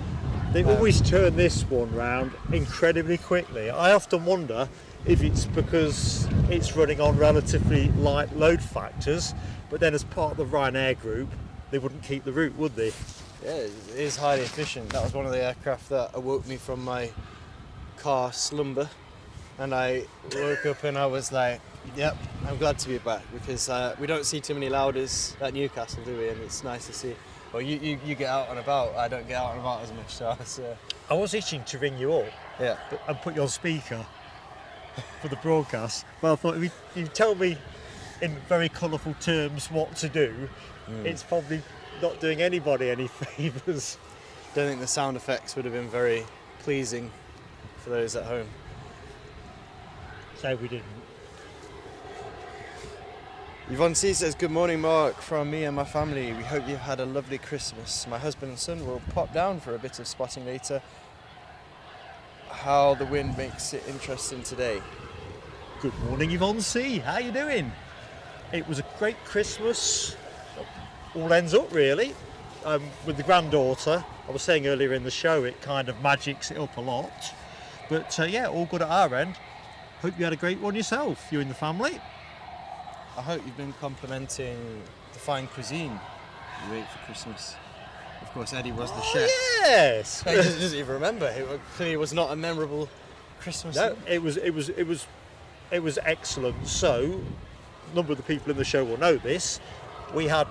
They always turn this one round incredibly quickly. I often wonder if it's because it's running on relatively light load factors, but then as part of the Ryanair group, they wouldn't keep the route, would they? Yeah, it is highly efficient. That was one of the aircraft that awoke me from my car slumber, and I woke up and I was like, yep, I'm glad to be back, because we don't see too many Laudas at Newcastle, do we? And it's nice to see. Well, you get out and about. I don't get out and about as much, so I was itching to ring you up, yeah, and put you on speaker for the broadcast. Well, I thought if you tell me in very colourful terms what to do, it's probably not doing anybody any favours. Don't think the sound effects would have been very pleasing for those at home. So we didn't. Yvonne C says, good morning, Mark, from me and my family. We hope you've had a lovely Christmas. My husband and son will pop down for a bit of spotting later. How the wind makes it interesting today. Good morning, Yvonne C. How you doing? It was a great Christmas. All ends up really. With the granddaughter, I was saying earlier in the show, it kind of magics it up a lot. But yeah, all good at our end. Hope you had a great one yourself, you and the family. I hope you've been complimenting the fine cuisine you ate for Christmas. Of course, Eddie was the chef. Yes. He doesn't even remember. It clearly was not a memorable Christmas. No, it was excellent. So, a number of the people in the show will know this. We had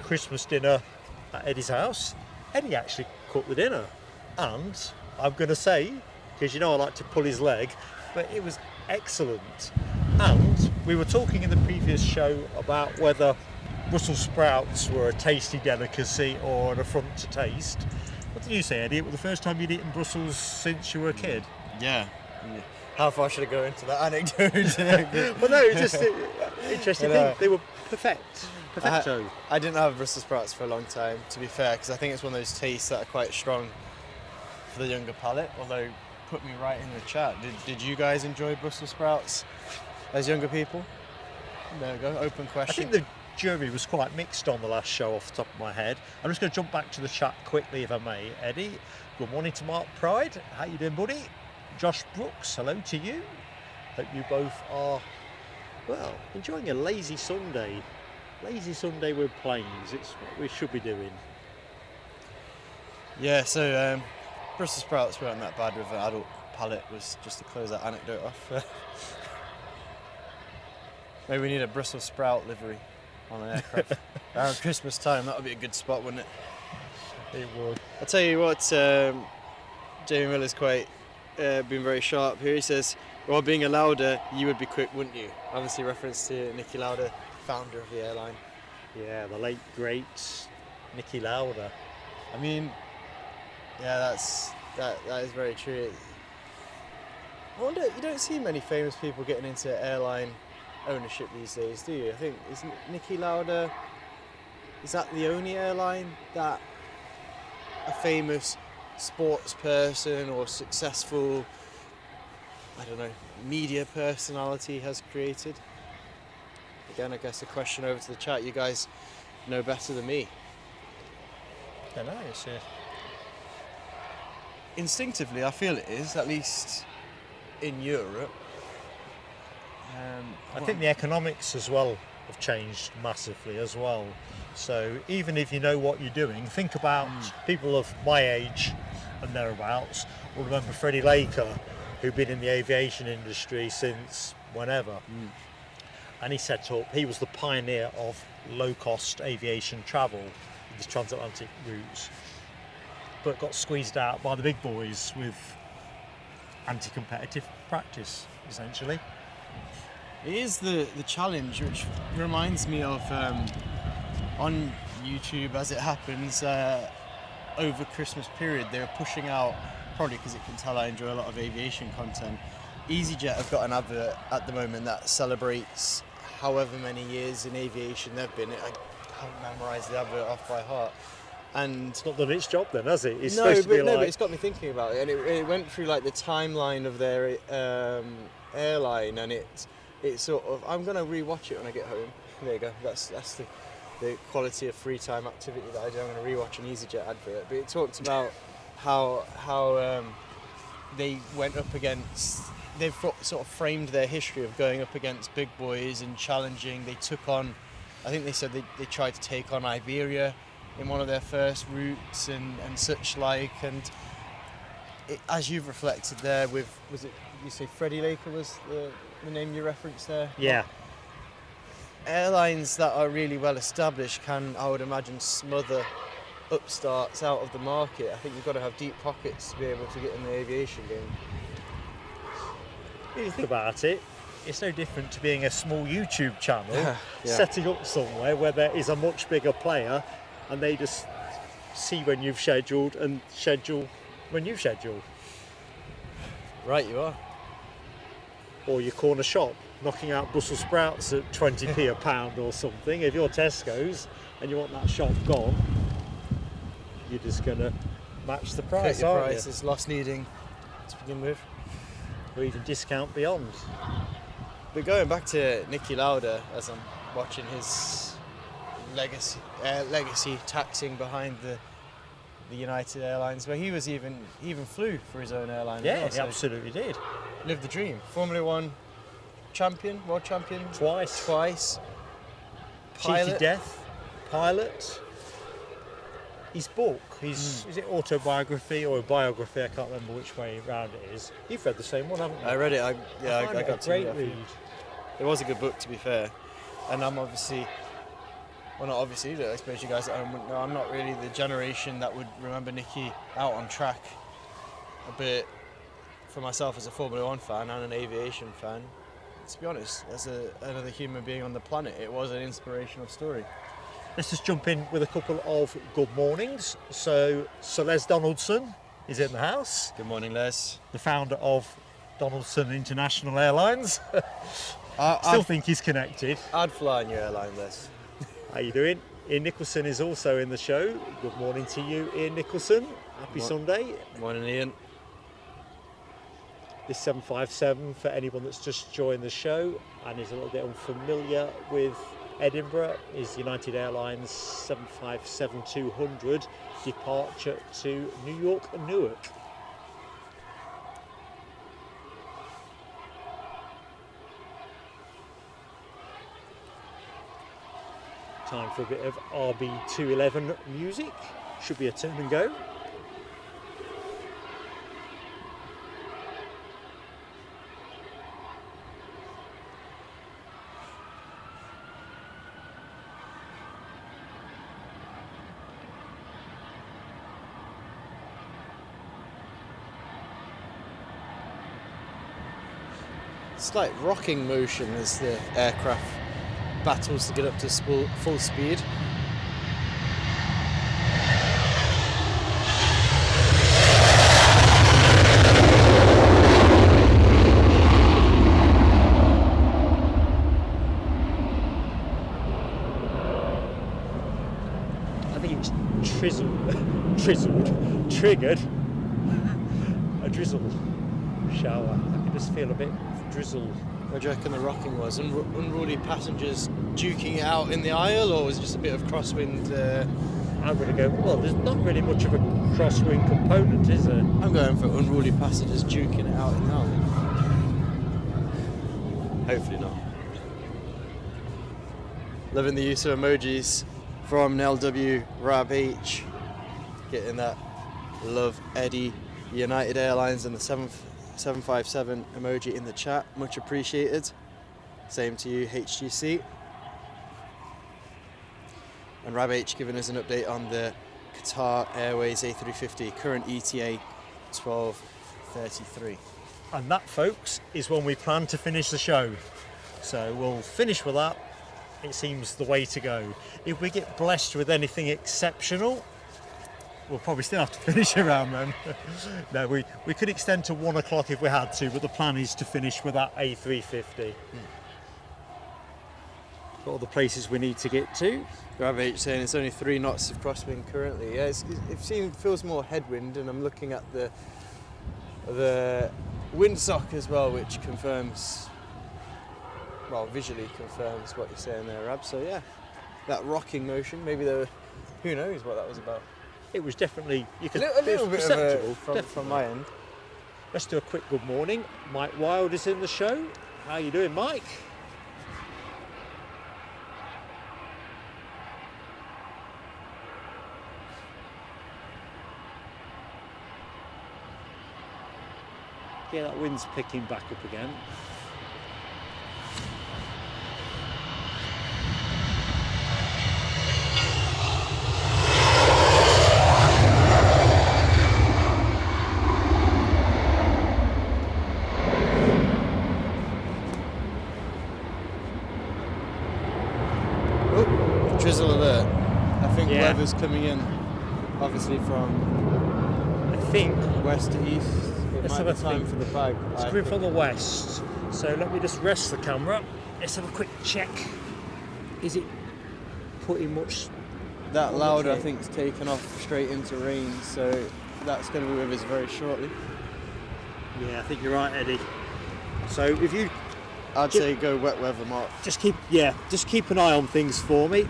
Christmas dinner at Eddie's house. Eddie actually cooked the dinner, and I'm going to say, because you know I like to pull his leg, but it was excellent. And we were talking in the previous show about whether Brussels sprouts were a tasty delicacy or an affront to taste. What did you say, Eddie? It was the first time you'd eaten Brussels since you were a kid? Yeah. How far should I go into that anecdote? Well, no, it's just interesting thing. They were perfecto. I didn't have Brussels sprouts for a long time, to be fair, because I think it's one of those tastes that are quite strong for the younger palate, although put me right in the chat. Did you guys enjoy Brussels sprouts as younger people? There we go, open question. I think the jury was quite mixed on the last show off the top of my head. I'm just going to jump back to the chat quickly if I may. Eddie, good morning to Mark Pride. How you doing, buddy? Josh Brooks, hello to you. Hope you both are, well, enjoying a lazy Sunday. Lazy Sunday with planes. It's what we should be doing. Yeah, so Brussels sprouts weren't that bad with an adult palate, was just to close that anecdote off. Maybe we need a Brussels sprout livery on an aircraft. Around Christmas time, that would be a good spot, wouldn't it? It would. I'll tell you what, Jamie Miller's quite been very sharp here. He says, well, being a Lauda, you would be quick, wouldn't you? Obviously reference to Niki Lauda, founder of the airline. Yeah, the late great Niki Lauda. I mean, yeah, that is very true. I wonder, you don't see many famous people getting into airline ownership these days, do you? I think, is Niki Lauda, is that the only airline that a famous sports person or successful, I don't know, media personality has created? again, I guess a question over to the chat. You guys know better than me. I don't know, it's Instinctively, I feel it is, at least in Europe. I think the economics as well have changed massively as well. So even if you know what you're doing, think about people of my age and thereabouts will remember Freddie Laker, who'd been in the aviation industry since whenever. And he was the pioneer of low-cost aviation travel, these transatlantic routes, but got squeezed out by the big boys with anti-competitive practice, essentially. It is the challenge, which reminds me of on YouTube, as it happens, over Christmas period, they were pushing out, probably because it can tell I enjoy a lot of aviation content. EasyJet have got an advert at the moment that celebrates however many years in aviation they've been. I can't memorise the advert off by heart. And it's not done its job then, has it? It's but it's got me thinking about it, and it went through like the timeline of their airline, and it's sort of, I'm going to rewatch it when I get home. There you go. That's the quality of free time activity that I do. I'm going to rewatch an EasyJet advert. But it talked about how they went up against. They've sort of framed their history of going up against big boys and challenging. They took on, I think they said they tried to take on Iberia in one of their first routes and such like. And as you've reflected there with, was it, you say Freddie Laker was the name you referenced there? Yeah. Airlines that are really well established can, I would imagine, smother upstarts out of the market. I think you've got to have deep pockets to be able to get in the aviation game. If you think about it, it's no different to being a small YouTube channel, setting up somewhere where there is a much bigger player, and they just see when you've scheduled and schedule when you schedule. Right, you are. Or your corner shop, knocking out Brussels sprouts at 20p a pound or something. If you're Tesco's and you want that shop gone, you're just going to match the price, your aren't price you? is loss leading to begin with. Or even discount beyond. But going back to Niki Lauda, as I'm watching his legacy taxing behind the United Airlines, where he even flew for his own airline. Yeah, he absolutely did. Lived the dream. Formula One champion, world champion. Twice. Pilot. Cheated death. Pilot. His book, is it autobiography or a biography? I can't remember which way around it is. You've read the same one, haven't you? I read it. I got got a great to read. It was a good book, to be fair. And I'm obviously, well, not obviously, I suppose you guys at home wouldn't know, I'm not really the generation that would remember Niki out on track. But for myself as a Formula One fan and an aviation fan, to be honest, as another human being on the planet, it was an inspirational story. Let's just jump in with a couple of good mornings. So Les Donaldson is in the house. Good morning, Les. The founder of Donaldson International Airlines. Still think he's connected. I'd fly on your airline, Les. How you doing? Ian Nicholson is also in the show. Good morning to you, Ian Nicholson. Happy Sunday. Morning, Ian. This 757 for anyone that's just joined the show and is a little bit unfamiliar with Edinburgh is United Airlines 757-200 departure to New York and Newark. Time for a bit of RB211 music. Should be a turn and go. Slight rocking motion as the aircraft battles to get up to full speed. I think it's triggered a drizzle shower. I can just feel a bit of drizzle Where do you reckon the rocking was? Unruly passengers duking it out in the aisle, or was it just a bit of crosswind? I'm going to go, well, there's not really much of a crosswind component, is there? I'm going for unruly passengers duking it out in the aisle. Hopefully not. Loving the use of emojis from LW Rab H. Getting that love Eddie, United Airlines and the 757 emoji in the chat. Much appreciated. Same to you, HGC. And Rab H giving us an update on the Qatar Airways A350, current ETA 12:33. And that, folks, is when we plan to finish the show. So we'll finish with that. It seems the way to go. If we get blessed with anything exceptional, we'll probably still have to finish around then. No, we could extend to 1 o'clock if we had to, but the plan is to finish with that A350. Got all the places we need to get to. Rab H saying it's only 3 knots of crosswind currently. Yeah, it feels more headwind, and I'm looking at the windsock as well, which confirms, well, visually confirms what you're saying there, Rab. So yeah, that rocking motion, maybe who knows what that was about. It was definitely, you could, a little bit perceptible from my end. Let's do a quick good morning. Mike Wild is in the show. How you doing, Mike? Yeah, that wind's picking back up again. Oh, drizzle alert. I think weather's coming in, obviously from, I think, west to east. Let's have a time for the bag. It's coming from the west, so let me just rest the camera. Let's have a quick check. Is it putting much? That louder, I think, is taken off straight into rain, so that's going to be with us very shortly. Yeah, I think you're right, Eddie. So if you, I'd say go wet weather, Mark. Just keep an eye on things for me.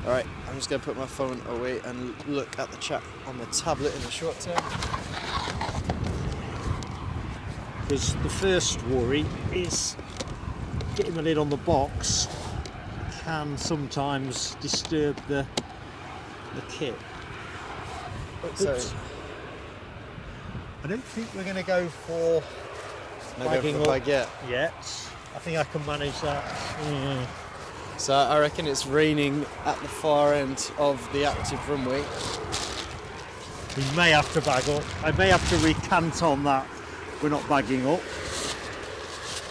All right, I'm just going to put my phone away and look at the chat on the tablet in the short term. Because the first worry is getting the lid on the box can sometimes disturb the kit. So I don't think we're going to go for bagging up yet. I think I can manage that. So I reckon it's raining at the far end of the active runway. We may have to bag up. I may have to recant on that. We're not bagging up.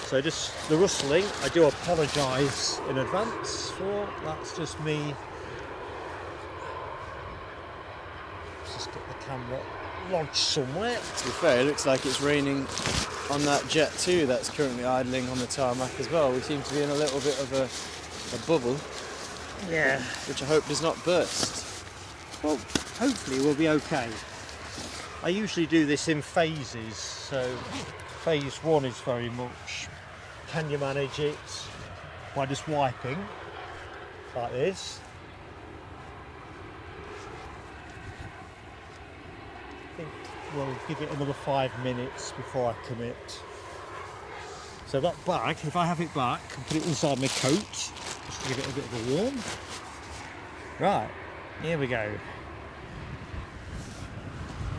So just the rustling, I do apologise in advance for. That's just me. Let's just get the camera lodged somewhere. To be fair, it looks like it's raining on that Jet 2 that's currently idling on the tarmac as well. We seem to be in a little bit of a bubble. Yeah. Which I hope does not burst. Well, hopefully we'll be okay. I usually do this in phases, so phase 1 is very much, can you manage it by just wiping like this? I think we'll give it another 5 minutes before I commit. So that bag, if I have it back and put it inside my coat, just to give it a bit of a warm. Right, here we go.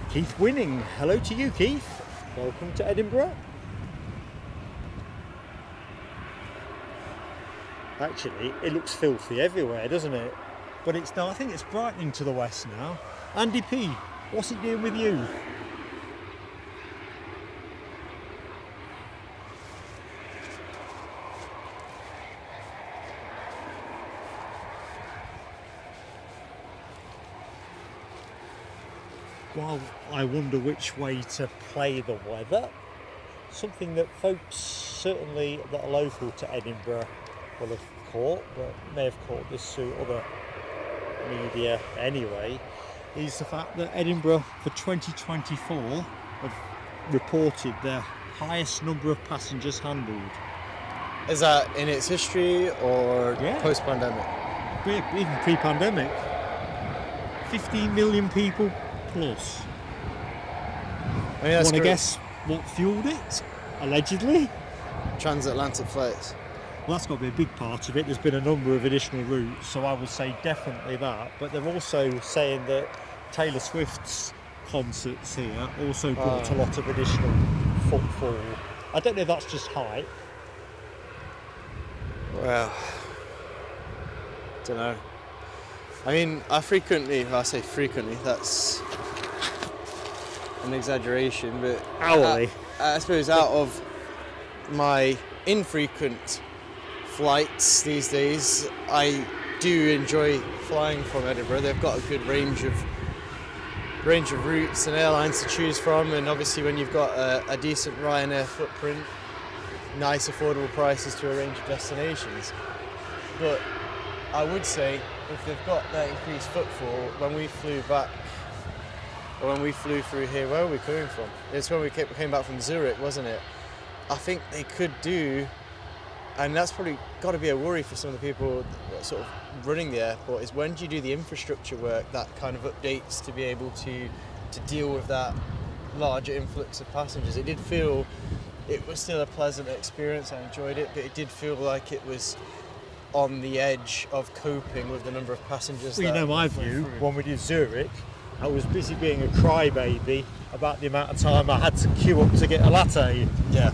Keith Winning. Hello to you, Keith. Welcome to Edinburgh. Actually, it looks filthy everywhere, doesn't it? But it's now, I think it's brightening to the west now. Andy P, what's it doing with you? Well, I wonder which way to play the weather. Something that folks certainly that are local to Edinburgh will have caught, but may have caught this through other media anyway, is the fact that Edinburgh for 2024 have reported their highest number of passengers handled. Is that in its history or Yeah. post-pandemic? Even pre-pandemic. 15 million people plus. I mean, that's Want to great. guess what fueled it? Allegedly. Transatlantic flights. Well, that's got to be a big part of it. There's been a number of additional routes, so I would say definitely that. But they're also saying that Taylor Swift's concerts here also brought a lot of additional footfall. I don't know if that's just hype. Well, don't know. I mean, I say frequently, that's an exaggeration, but Hourly. I suppose out of my infrequent flights these days, I do enjoy flying from Edinburgh. They've got a good range of routes and airlines to choose from, and obviously when you've got a decent Ryanair footprint, nice affordable prices to a range of destinations. But I would say if they've got that increased footfall, when we flew back, or when we flew through here, where were we coming from? It's when we came back from Zurich, wasn't it? I think they could do, and that's probably got to be a worry for some of the people sort of running the airport, is when do you do the infrastructure work, that kind of updates to be able to deal with that larger influx of passengers. It did feel, it was still a pleasant experience, I enjoyed it, but it did feel like it was on the edge of coping with the number of passengers. Well, you know my view, when we did Zurich, I was busy being a crybaby about the amount of time I had to queue up to get a latte. Yeah.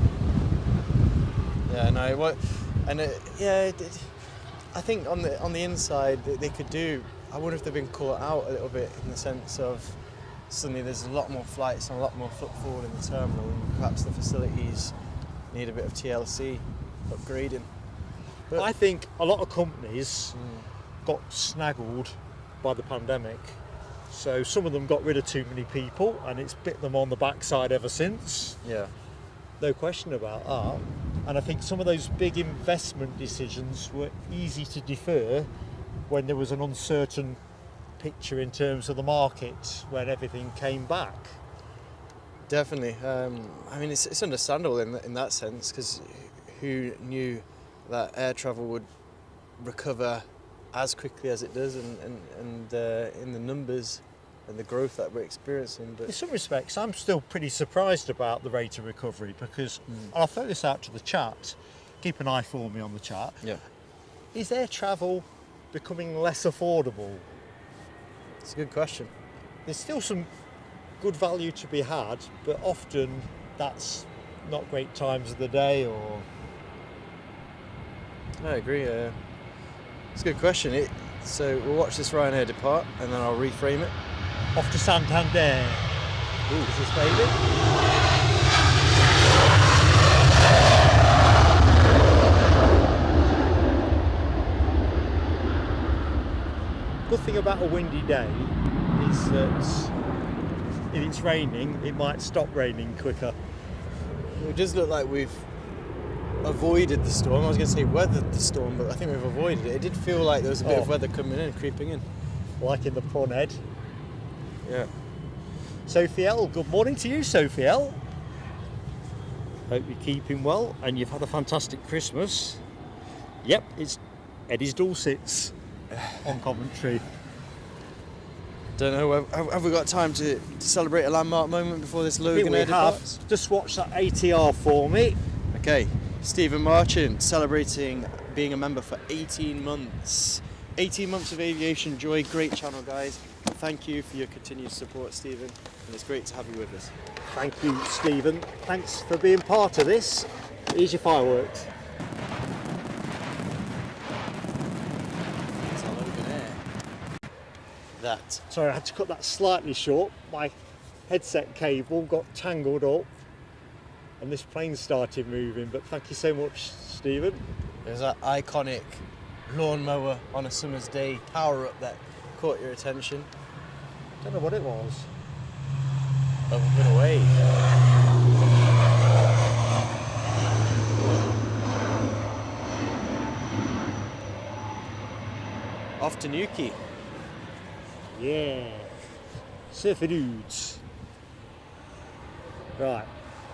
Yeah, no, what, and I think on the inside they could do. I wonder if they've been caught out a little bit in the sense of suddenly there's a lot more flights and a lot more footfall in the terminal, and perhaps the facilities need a bit of TLC upgrading. But I think a lot of companies got snaggled by the pandemic. So some of them got rid of too many people and it's bit them on the backside ever since. yeah, No question about that. And I think some of those big investment decisions were easy to defer when there was an uncertain picture in terms of the market when everything came back. definitely. I mean, it's understandable in that sense, because who knew that air travel would recover as quickly as it does, and in the numbers and the growth that we're experiencing. But In some respects, I'm still pretty surprised about the rate of recovery because, and I'll throw this out to the chat, keep an eye for me on the chat. yeah, Is air travel becoming less affordable? it's a good question. There's still some good value to be had, but often that's not great times of the day or... I agree. It's a good question. So we'll watch this Ryanair depart, and then I'll reframe it. Off to Santander. Ooh, is this baby? Good thing about a windy day is that if it's raining, it might stop raining quicker. It does look like we've avoided the storm. I was going to say weathered the storm, but I think we've avoided it. It did feel like there was a bit of weather coming in, creeping in. Like in the prawn head. Yeah. Sophie L, good morning to you, Sophie L. Hope you're keeping well and you've had a fantastic Christmas. Yep, it's Eddie's Dulcets on Coventry. Don't know, have we got time to celebrate a landmark moment before this Logan Air departs? Just watch that ATR for me. Okay, Stephen Marchant celebrating being a member for 18 months. 18 months of aviation joy, great channel guys. Thank you for your continued support, Stephen, and it's great to have you with us. Thank you, Stephen. Thanks for being part of this. Here's your fireworks. It's a Logan Air. That. Sorry, I had to cut that slightly short. My headset cable got tangled up and this plane started moving, but thank you so much, Stephen. There's that iconic lawnmower on a summer's day power-up that caught your attention. Don't know what it was. Up and away. Off to Newquay. Yeah. Surfer dudes. Right.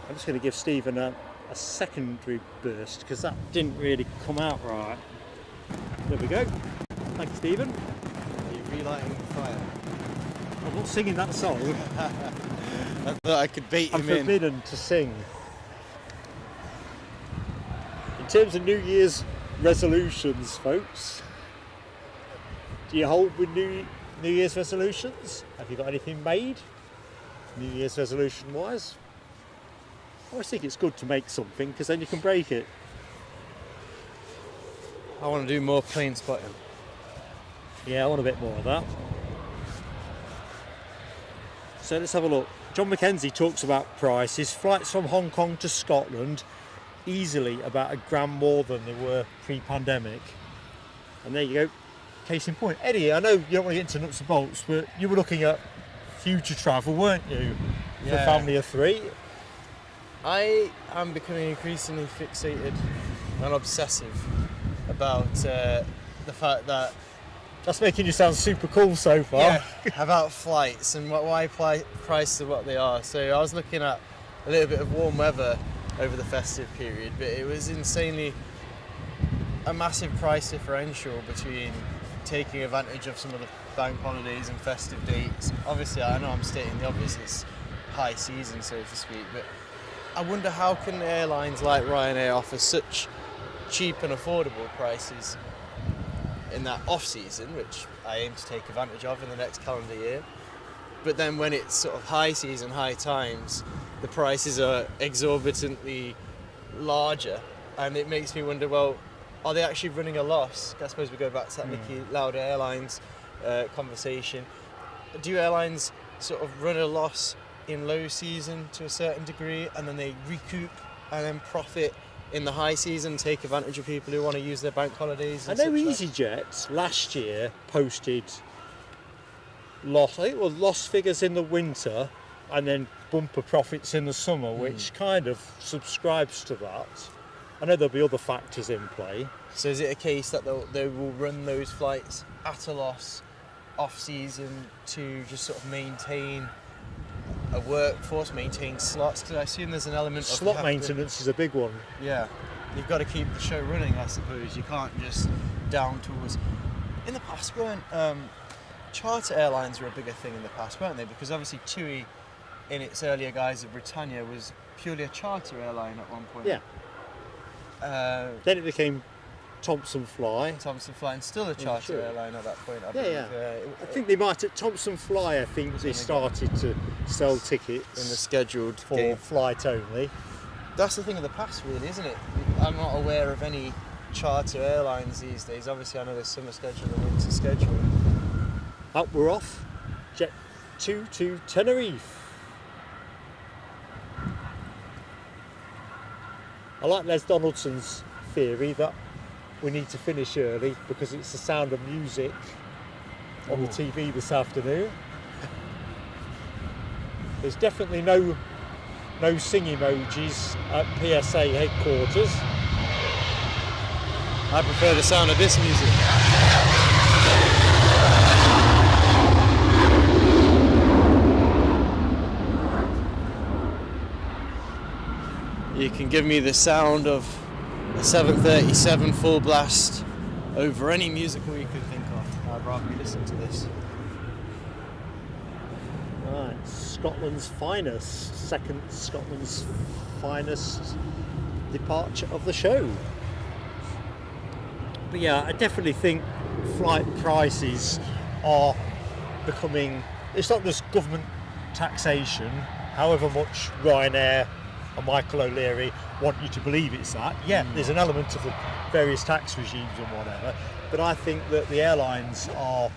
I'm just going to give Stephen a a secondary burst because that didn't really come out right. There we go. Thank you, Stephen. Are you relighting the fire? I'm not singing that song. I thought I could bait I'm him in. forbidden to sing. In terms of New Year's resolutions, folks, do you hold with New Year's resolutions? Have you got anything made, New Year's resolution wise? I always think it's good to make something because then you can break it. I want to do more plane spotting. Yeah, I want a bit more of that. So let's have a look. John Mackenzie talks about prices. Flights from Hong Kong to Scotland easily about £1,000 more than they were pre-pandemic. And there you go. Case in point. Eddie, I know you don't want to get into nuts and bolts, but you were looking at future travel, weren't you? For a family of 3. I am becoming increasingly fixated and obsessive about the fact that... That's making you sound super cool so far. Yeah, about flights and why prices are what they are. So I was looking at a little bit of warm weather over the festive period, but it was insanely a massive price differential between taking advantage of some of the bank holidays and festive dates. Obviously, I know I'm stating the obvious, it's high season, so to speak, but I wonder how can airlines like Ryanair offer such cheap and affordable prices in that off-season, which I aim to take advantage of in the next calendar year. But then when it's sort of high season, high times, the prices are exorbitantly larger, and it makes me wonder, well, are they actually running a loss? I suppose we go back to that Nicky Lauda Airlines conversation. Do airlines sort of run a loss in low season to a certain degree, and then they recoup and then profit in the high season, take advantage of people who want to use their bank holidays? I know EasyJet last year posted loss figures in the winter and then bumper profits in the summer, which kind of subscribes to that. I know there'll be other factors in play. So is it a case that they will run those flights at a loss off season to just sort of maintain a workforce, maintain slots? Because I assume there's an element of slot maintenance is a big one. Yeah, you've got to keep the show running, I suppose. You can't just down tools. In the past, weren't charter airlines were a bigger thing in the past, weren't they? Because obviously TUI, in its earlier guise of Britannia, was purely a charter airline at one point. Yeah. Then it became Thomson Fly. Thomson Fly, and still a charter airline at that point, I believe. I think they might at Thomson Fly. I think they started to sell tickets in the scheduled for game. flight only. That's the thing of the past, really, isn't it? I'm not aware of any charter airlines these days. Obviously, I know there's summer schedule and winter schedule. Up we're off. Jet 2 to Tenerife. I like Les Donaldson's theory that we need to finish early because it's the sound of music on the TV this afternoon. There's definitely no sing emojis at PSA headquarters. I prefer the sound of this music. You can give me the sound of a 737 full blast over any musical you could think of. I'd rather you listen to this. Right, Scotland's finest, second Scotland's finest departure of the show. But yeah, I definitely think flight prices are becoming, it's not just government taxation, however much Ryanair and Michael O'Leary want you to believe it's that. Yeah, there's an element of the various tax regimes and whatever, but I think that the airlines are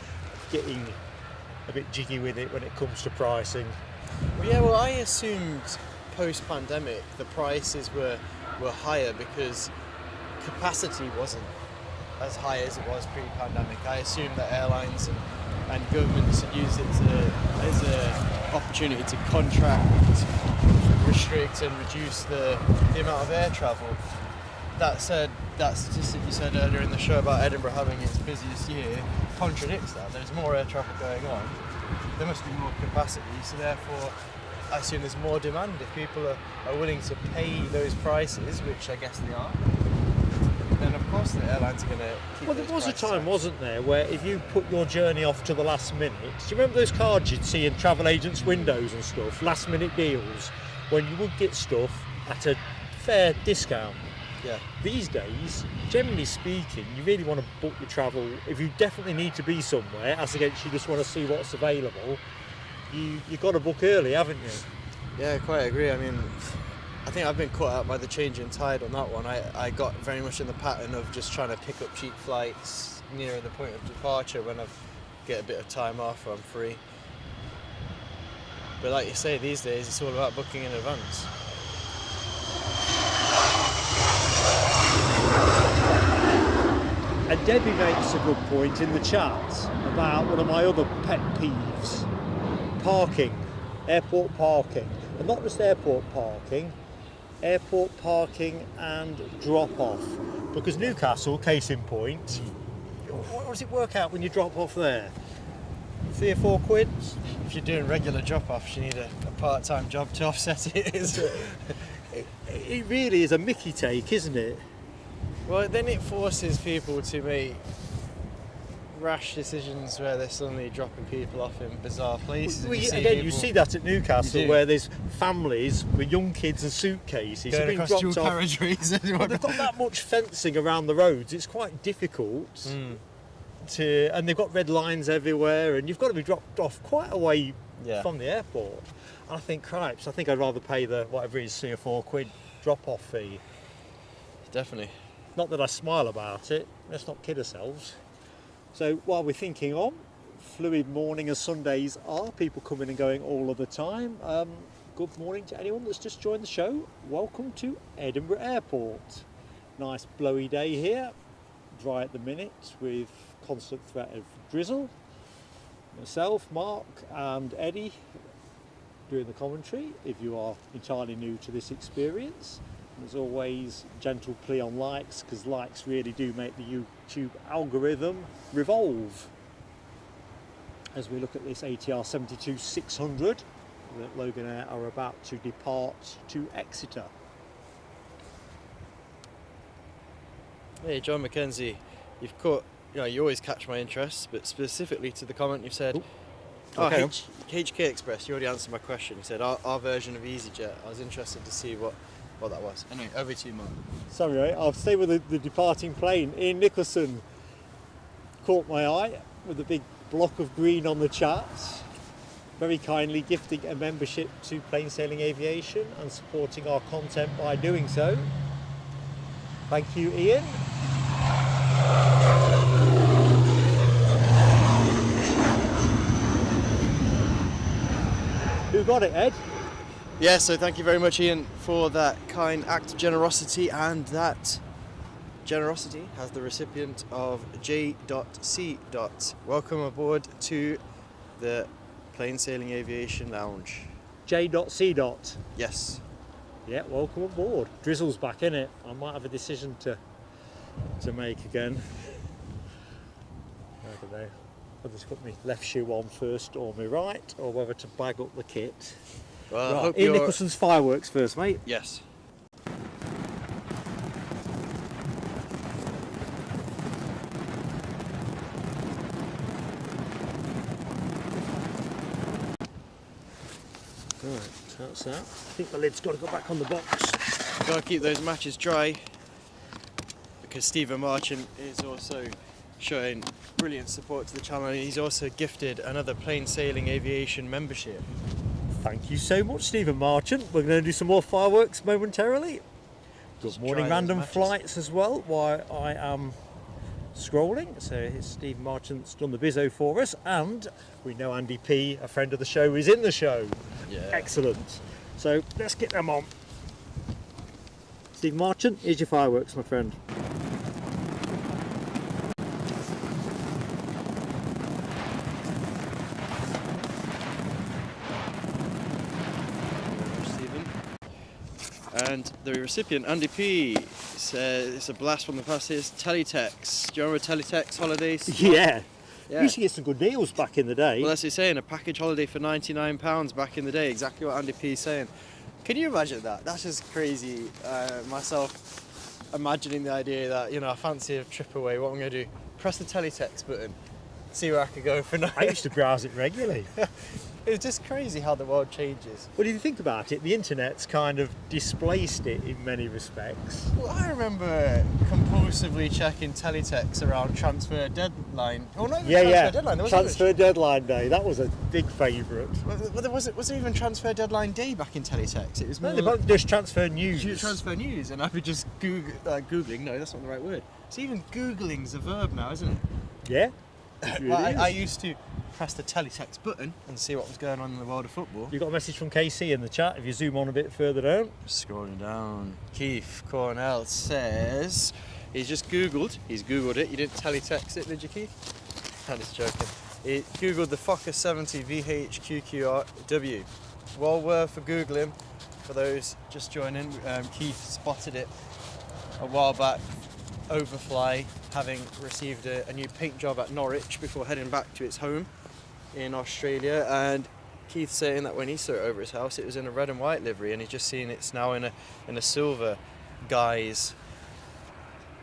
getting a bit jiggy with it when it comes to pricing. Well, I assumed post-pandemic the prices were higher because capacity wasn't as high as it was pre-pandemic. I assumed that airlines and governments had used it as an opportunity to contract, restrict and reduce the amount of air travel. That said, that statistic you said earlier in the show about Edinburgh having its busiest year contradicts that. There's more air traffic going on. There must be more capacity, so therefore I assume there's more demand if people are willing to pay those prices, which I guess they are. Then of course the airlines are going to keep. Well, there was a time, wasn't there, where if you put your journey off to the last minute, do you remember those cards you'd see in travel agents' windows and stuff, last minute deals, when you would get stuff at a fair discount? Yeah. These days, generally speaking, you really want to book your travel. If you definitely need to be somewhere, as against you just want to see what's available, you've got to book early, haven't you? Yeah, I quite agree. I mean, I think I've been caught out by the change in tide on that one. I got very much in the pattern of just trying to pick up cheap flights nearer the point of departure when I get a bit of time off or I'm free. But like you say, these days it's all about booking in advance. And Debbie makes a good point in the chat about one of my other pet peeves: parking, airport parking. And not just airport parking and drop off. Because Newcastle, case in point, what does it work out when you drop off there? 3 or 4 quid? If you're doing regular drop-offs, you need a part-time job to offset it. It really is a Mickey take, isn't it? Well, then it forces people to make rash decisions where they're suddenly dropping people off in bizarre places. Well, you see that at Newcastle, where there's families with young kids and suitcases going across dual carriageways. Well, they've got that much fencing around the roads, it's quite difficult and they've got red lines everywhere, and you've got to be dropped off quite a way from the airport. And I think, cripes, I think I'd rather pay the whatever it is, 3 or 4 quid drop-off fee. Definitely. Not that I smile about it, let's not kid ourselves. So while we're thinking on, fluid morning as Sundays are, people coming and going all of the time. Good morning to anyone that's just joined the show. Welcome to Edinburgh Airport. Nice blowy day here, dry at the minute with constant threat of drizzle. Myself, Mark and Eddie doing the commentary if you are entirely new to this experience. As always, gentle plea on likes, because likes really do make the YouTube algorithm revolve. As we look at this ATR 72-600 that Logan Air are about to depart to Exeter. Hey, John Mackenzie, you've caught, you always catch my interest, but specifically to the comment you've said, HK Express, you already answered my question. You said our version of EasyJet. I was interested to see what that was. Anyway, over to you, Mark. Sorry, mate, I'll stay with the departing plane. Ian Nicholson caught my eye with a big block of green on the chat, very kindly gifting a membership to Plain Sailing Aviation and supporting our content by doing so. Thank you, Ian. Who got it, Ed? Yeah, so thank you very much, Ian, for that kind act of generosity, and that generosity has the recipient of J.C. Welcome aboard to the Plain Sailing Aviation Lounge. J.C. Yes. Yeah, welcome aboard. Drizzle's back, innit? I might have a decision to make again. I don't know whether to put my left shoe on first or my right, or whether to bag up the kit. Well, right, Ian Nicholson's fireworks first, mate. Yes. Right, that's that. I think the lid's got to go back on the box. Got to keep those matches dry, because Stephen Marchant is also showing brilliant support to the channel, and he's also gifted another Plain Sailing Aviation membership. Thank you so much, Stephen Marchant. We're going to do some more fireworks momentarily. Good morning, random flights as well while I am scrolling. So here's Stephen Marchant's done the bizzo for us, and we know Andy P, a friend of the show, is in the show. Yeah. Excellent. So let's get them on. Stephen Marchant, here's your fireworks, my friend. And the recipient, Andy P, says it's a blast from the past. It's Teletext. Do you remember Teletext holidays? Yeah. We used to get some good deals back in the day. Well, that's what he's saying, a package holiday for £99 back in the day, exactly what Andy P is saying. Can you imagine that? That's just crazy. Myself imagining the idea that, you know, I fancy a trip away, what I'm going to do, press the teletext button, see where I could go for night. I used to browse it regularly. It's just crazy how the world changes. What do you think about it? The internet's kind of displaced it in many respects. Well, I remember compulsively checking teletext around transfer deadline. Oh, not even transfer deadline. There Transfer deadline day. That was a big favourite. Well, was it even transfer deadline day back in teletext? It was more no, just transfer news. Transfer news, and I'd be just googling. No, that's not the right word. It's even googling's a verb now, isn't it? Yeah. Well, I used to press the teletext button and see what was going on in the world of football. You got a message from KC in the chat. If you zoom on a bit further down. Scrolling down. Keith Cornell says he's googled it. You didn't teletext it, did you, Keith? I'm just joking. He googled the Fokker 70 VHQQRW. Well worth for googling. For those just joining, Keith spotted it a while back. Overfly, having received a new paint job at Norwich before heading back to its home in Australia, and Keith saying that when he saw it over his house it was in a red and white livery, and he's just seen it's now in a silver guise.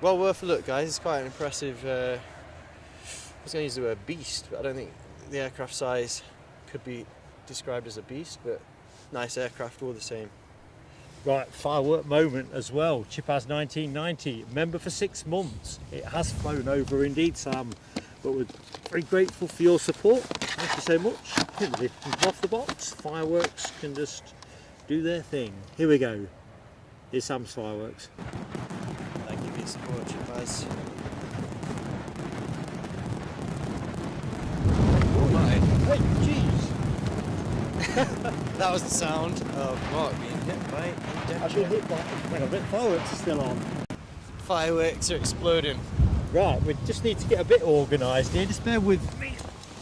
Well worth a look, guys. It's quite an impressive I was going to use the word beast, but I don't think the aircraft size could be described as a beast, but nice aircraft all the same. Right, firework moment as well. Chipaz 1990, member for 6 months. It has flown over indeed, Sam, but we're very grateful for your support. Thank you so much. Lift off the box. Fireworks can just do their thing. Here we go. Here's Sam's fireworks. Thank you for your support, Chipaz. Oh my! Hey, jeez! That was the sound of Mark being hit by a I've been hit by. Hang on a bit. Fireworks are still on. Fireworks are exploding. Right, we just need to get a bit organised here. Just bear with me.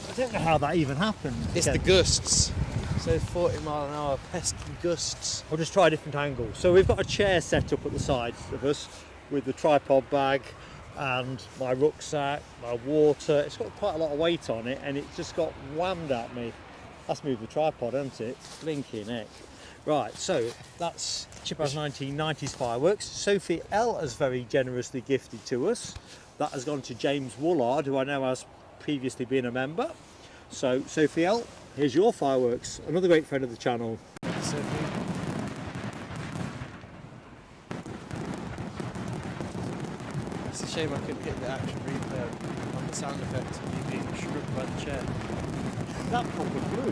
I don't know how that even happened. It's the gusts. So 40 mile an hour pesky gusts. I'll just try a different angle. So we've got a chair set up at the side of us with the tripod bag and my rucksack, my water. It's got quite a lot of weight on it, and it just got whammed at me. That's moved the tripod, hasn't it? Blinking heck. Right, so that's Chipaz 1990s fireworks. Sophie L has very generously gifted to us. That has gone to James Woolard, who I know has previously been a member. So Sophie L, here's your fireworks. Another great friend of the channel. Sophie. It's a shame I couldn't get the actual replay on the sound effects of you being struck by the chair. That proper flew.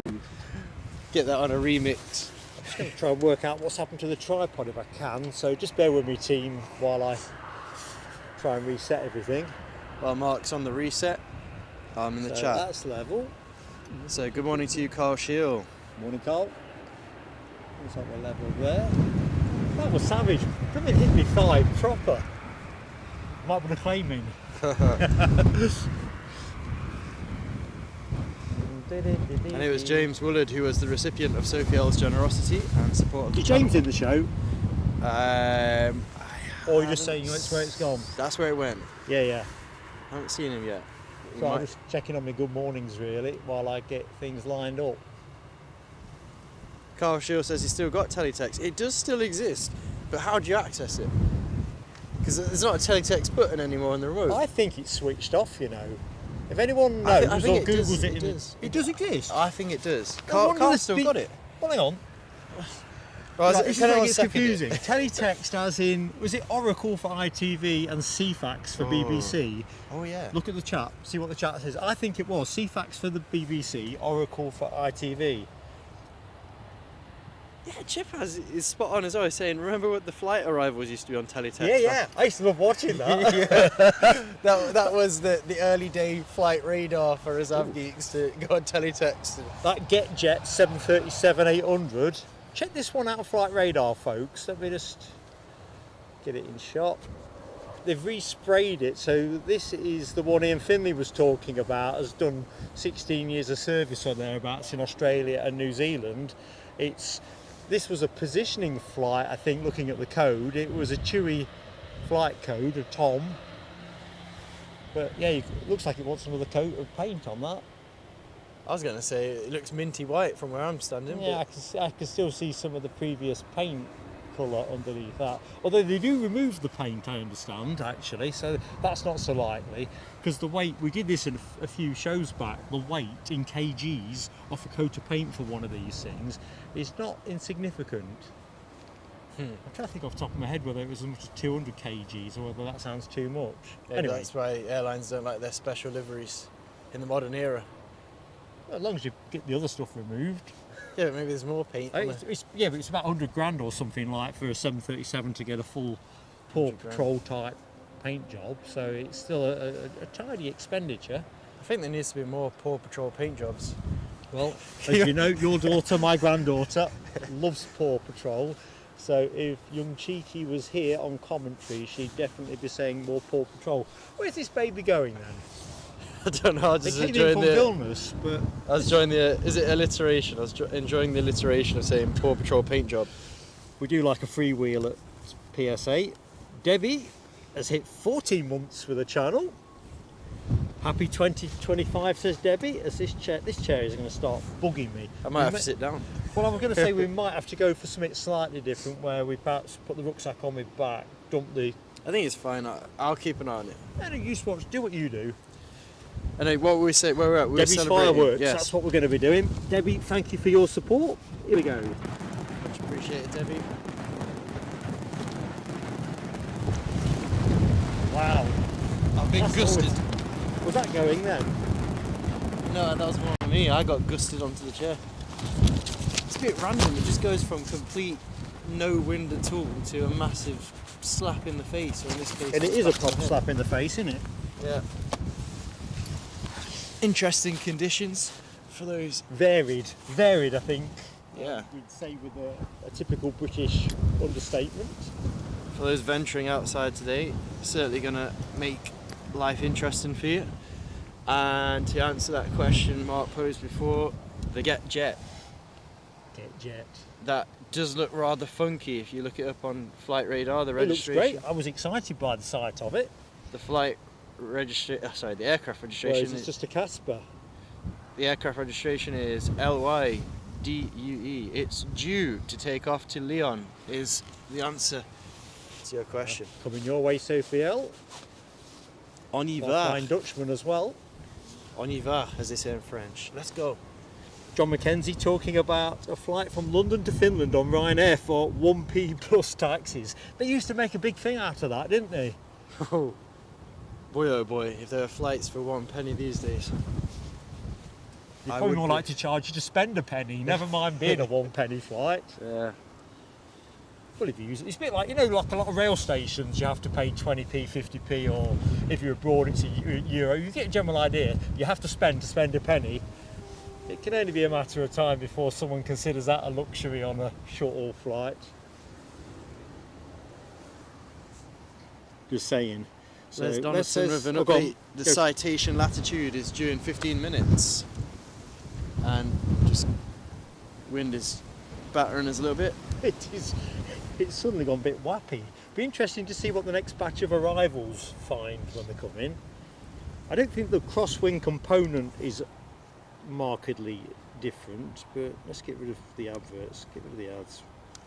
Get that on a remix. I'm just going to try and work out what's happened to the tripod if I can, so just bear with me, team, while I try and reset everything. Well, Mark's on the reset. I'm in the chat. That's level. So good morning to you, Carl Shield. Morning, Carl. Looks like we're level there. That was savage. Couldn't it hit me 5 proper? Might be the claiming. And it was James Woolard who was the recipient of Sophie L's generosity and support. Is James in the show? Or you're just saying that's where it's gone? That's where it went. Yeah. I haven't seen him yet. So I'm just checking on my good mornings really while I get things lined up. Carl Shield says he's still got teletext. It does still exist, but how do you access it? Because there's not a teletext button anymore on the remote. I think it's switched off, you know. If anyone knows I or think Googles it does. It does exist? I think it does. No Carl still got it. Well, hang on. Right, This is where it gets confusing. Teletext as in, was it Oracle for ITV and CFAX for BBC? Oh yeah. Look at the chat, see what the chat says. I think it was CFAX for the BBC, Oracle for ITV. Yeah, Chip is spot on as always saying, remember what the flight arrivals used to be on teletext? Yeah. I used to love watching that. that was the early day flight radar for us Av geeks to go on teletext. That GetJet 737-800. Check this one out of flight radar, folks. Let me just get it in shot. They've resprayed it, so this is the one Ian Finley was talking about, has done 16 years of service or thereabouts in Australia and New Zealand. This was a positioning flight, I think, looking at the code. It was a Chewy flight code, a Tom. But yeah, it looks like it wants another coat of paint on that. I was going to say it looks minty white from where I'm standing. Yeah, I can still see some of the previous paint colour underneath that. Although they do remove the paint, I understand, actually, so that's not so likely. Because the weight, we did this in a few shows back, the weight in kgs off a coat of paint for one of these things is not insignificant. I'm trying to think off the top of my head whether it was as much as 200 kgs or whether that sounds too much. Yeah, anyway, that's why airlines don't like their special liveries in the modern era. as long as you get the other stuff removed. Yeah, but maybe there's more paint. Yeah, but it's about 100 grand or something like for a 737 to get a full Paw Patrol type paint job, so it's still a tidy expenditure. I think there needs to be more Paw Patrol paint jobs. Well, as you know, your daughter, my granddaughter, loves Paw Patrol, so if young Cheeky was here on commentary, she'd definitely be saying more Paw Patrol. Where's this baby going then? I don't know. I was just enjoying the Vilnius, but I was enjoying the. Is it alliteration? I was enjoying the alliteration of saying Paw Patrol paint job. we do like a freewheel at PSA. Debbie has hit 14 months for the channel. Happy 2025, says Debbie, as this chair is going to start bugging me. I might have to sit down. Well, I was going to say we might have to go for something slightly different, where we perhaps put the rucksack on my back, dump the... I think it's fine. I'll keep an eye on it. No, you just watch, do what you do. And what were we saying? Where we're at? We're Debbie's celebrating. fireworks, Yes. that's what we're going to be doing. Debbie, thank you for your support. Here we go. Much appreciated, Debbie. Wow. I've been That's gusted. Was that going then? No, that was more than me. I got gusted onto the chair. It's a bit random. It just goes from complete no wind at all to a massive slap in the face, or in this case. And it is a proper slap in the face, isn't it? Yeah. Interesting conditions for those. Varied, I think. Yeah. We'd say with a typical British understatement. For those venturing outside today, certainly going to make life interesting for you. And to answer that question Mark posed before, the Get Jet. Get Jet. That does look rather funky if you look it up on Flight Radar, the It looks registration. great. I was excited by the sight of it. The the aircraft registration. Whereas it's just a Casper. The aircraft registration is LYDUE. It's due to take off to Lyon, is the answer to your question. Coming your way, Sophie L. On y Our va. fine Dutchman as well. On y va, as they say in French. Let's go. John Mackenzie talking about a flight from London to Finland on Ryanair for 1p plus taxis. They used to make a big thing out of that, didn't they? Oh boy, if there are flights for 1 penny these days. You'd I probably would more be. like to charge you to spend a penny, never mind being a 1 penny flight. Yeah. Well, if you use it, it's a bit like, you know, like a lot of rail stations, you have to pay 20p, 50p, or if you're abroad, it's a euro. You get a general idea. You have to spend a penny. It can only be a matter of time before someone considers that a luxury on a short-haul flight. Just saying. So There's Donaldson with an update. The citation latitude is due in 15 minutes. And just wind is battering us a little bit. It's suddenly gone a bit wappy. Be interesting to see what the next batch of arrivals find when they come in. I don't think the crosswind component is markedly different, but let's get rid of the adverts, get rid of the ads.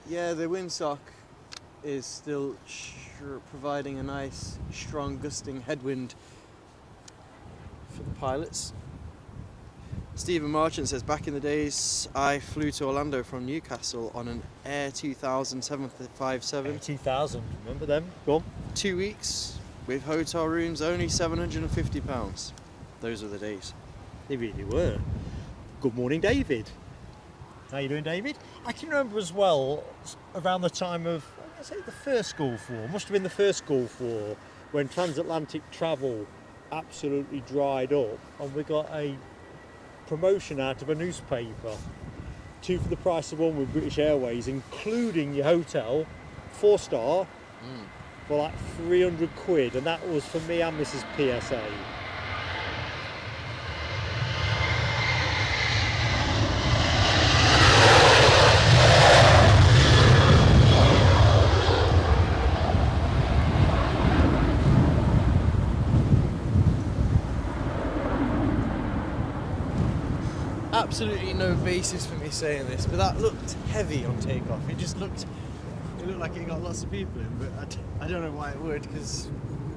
Yeah, the windsock is still providing a nice, strong, gusting headwind for the pilots. Stephen Marchant says, back in the days, I flew to Orlando from Newcastle on an Air 2000 757. Air 2000, remember them? Go on. 2 weeks with hotel rooms, only £750. Those were the days. They really were. Good morning, David. How you doing, David? I can remember as well, around the time of, I say the first Gulf War, must have been the first Gulf War, when transatlantic travel absolutely dried up, and we got a promotion out of a newspaper, 2 for the price of 1 with British Airways, including your hotel, 4-star, for like 300 quid, and that was for me and Mrs. PSA. absolutely no basis for me saying this, but that looked heavy on takeoff. It looked like it got lots of people in, but I don't know why it would, because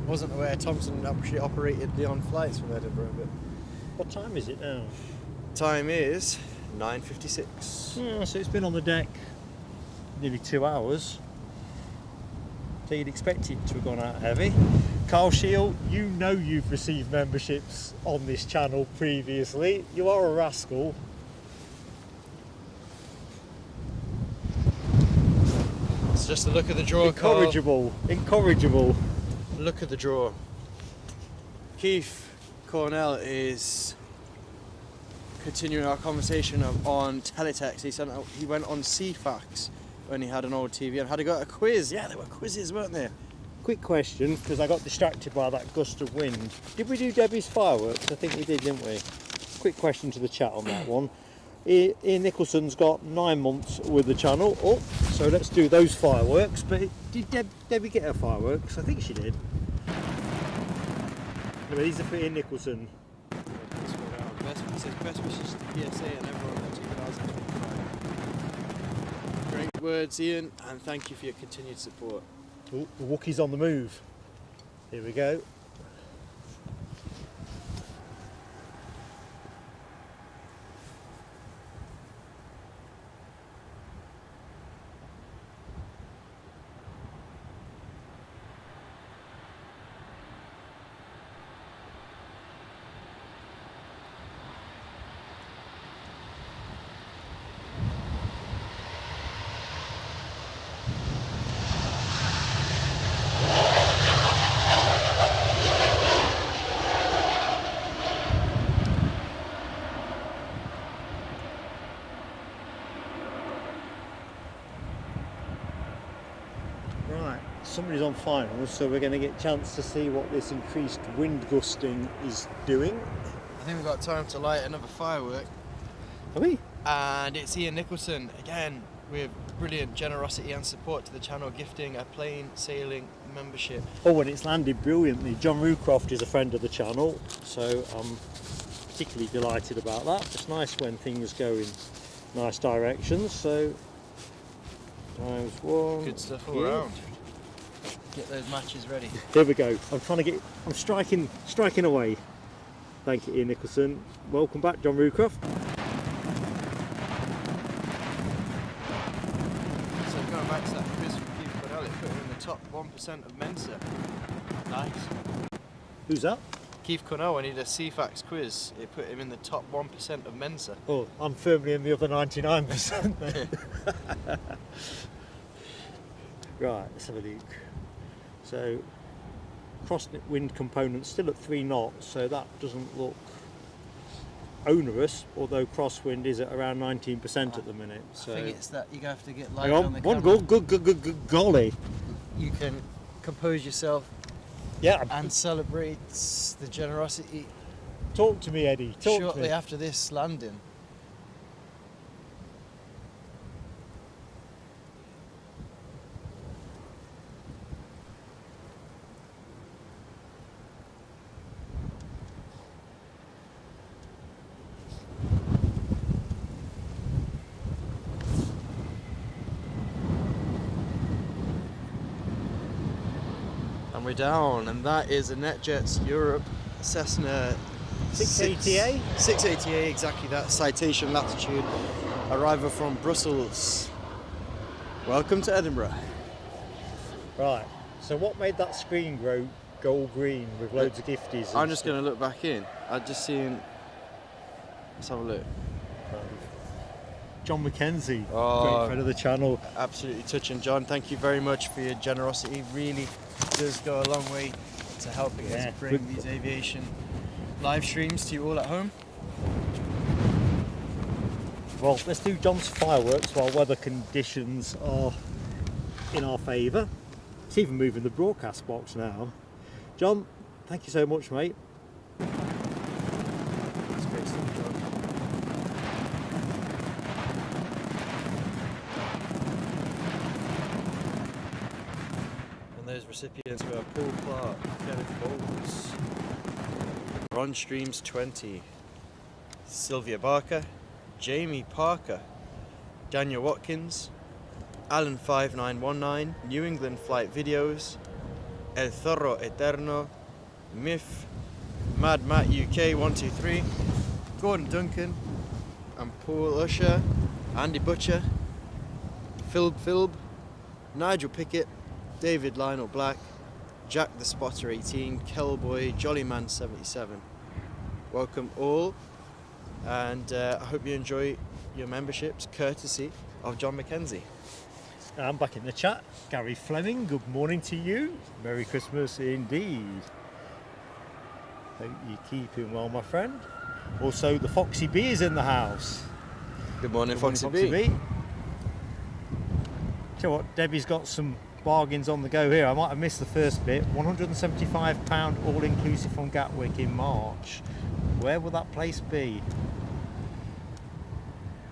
I wasn't aware Thomson actually operated beyond flights from Edinburgh. But What time is it now? time is 9:56. Yeah, so it's been on the deck nearly 2 hours. So you'd expect it to have gone out heavy. Carl Shield, you know you've received memberships on this channel previously. You are a rascal. It's just a look at the draw, Carl. Incorrigible. Look at the draw. Keith Cornell is continuing our conversation on teletext. He went on CFAX when he had an old TV and had to go to a quiz. Yeah, there were quizzes, weren't there? Quick question, because I got distracted by that gust of wind. Did we do Debbie's fireworks? I think we did, didn't we? Quick question to the chat on that one. Ian Nicholson's got 9 months with the channel. Oh, so let's do those fireworks. But did Debbie get her fireworks? I think she did. Anyway, these are for Ian Nicholson. He says best wishes to PSA and everyone in 2025. Great words, Ian, and thank you for your continued support. Oh, the Wookiee's on the move. Here we go. Somebody's on finals, so we're going to get a chance to see what this increased wind gusting is doing. I think we've got time to light another firework. Are we? And it's Ian Nicholson, again, with brilliant generosity and support to the channel, gifting a plain sailing membership. Oh, and it's landed brilliantly. John Rucroft is a friend of the channel, so I'm particularly delighted about that. It's nice when things go in nice directions, so times one. Good stuff all around. Get those matches ready. Here we go. I'm striking away. Thank you, Ian Nicholson. Welcome back, John Rucroft. So going back to that quiz from Keith Cornell, it put him in the top 1% of Mensa. Nice. Who's that? Keith Cornell, when he did a CFAX quiz, it put him in the top 1% of Mensa. Oh, I'm firmly in the other 99% then. Right, let's have a look. So, crosswind component still at 3 knots, so that doesn't look onerous, although crosswind is at around 19% at the minute. So I think it's that you have to get light hang on the one camera. good golly. You can compose yourself, Yeah, and celebrate the generosity. Talk to me, Eddie. Talk to shortly me. after this landing. And we're down, and that is a NetJets Europe Cessna 680A? 680A, exactly that, citation latitude, arrival from Brussels. Welcome to Edinburgh. Right, so what made that screen go green with loads of gifties? I'm just going to look back in. I've just seen. Let's have a look. John Mackenzie, Oh. great friend of the channel. Absolutely touching, John. Thank you very much for your generosity. Really does go a long way to helping Yeah. us bring these aviation live streams to you all at home. Well, let's do John's fireworks while weather conditions are in our favour. It's even moving the broadcast box now. John, thank you so much, mate. That's great stuff, John. And those recipients were Paul Clark, Kenneth Bowles, Ron Streams 20, Sylvia Barker, Jamie Parker, Daniel Watkins, Alan5919, New England Flight Videos, El Zorro Eterno, Miff, Mad Matt UK 123, Gordon Duncan, and Paul Usher, Andy Butcher, Philb, Nigel Pickett, David Lionel Black, Jack the Spotter 18, Kelboy, Jollyman 77. Welcome all, and I hope you enjoy your memberships courtesy of John Mackenzie. I'm back in the chat. Gary Fleming, good morning to you. Merry Christmas indeed. Hope you're keeping well, my friend. Also, the Foxy B is in the house. Good morning, Foxy B. Tell you what, Debbie's got some bargains on the go here. I might have missed the first bit. £175 all-inclusive from Gatwick in March. Where will that place be?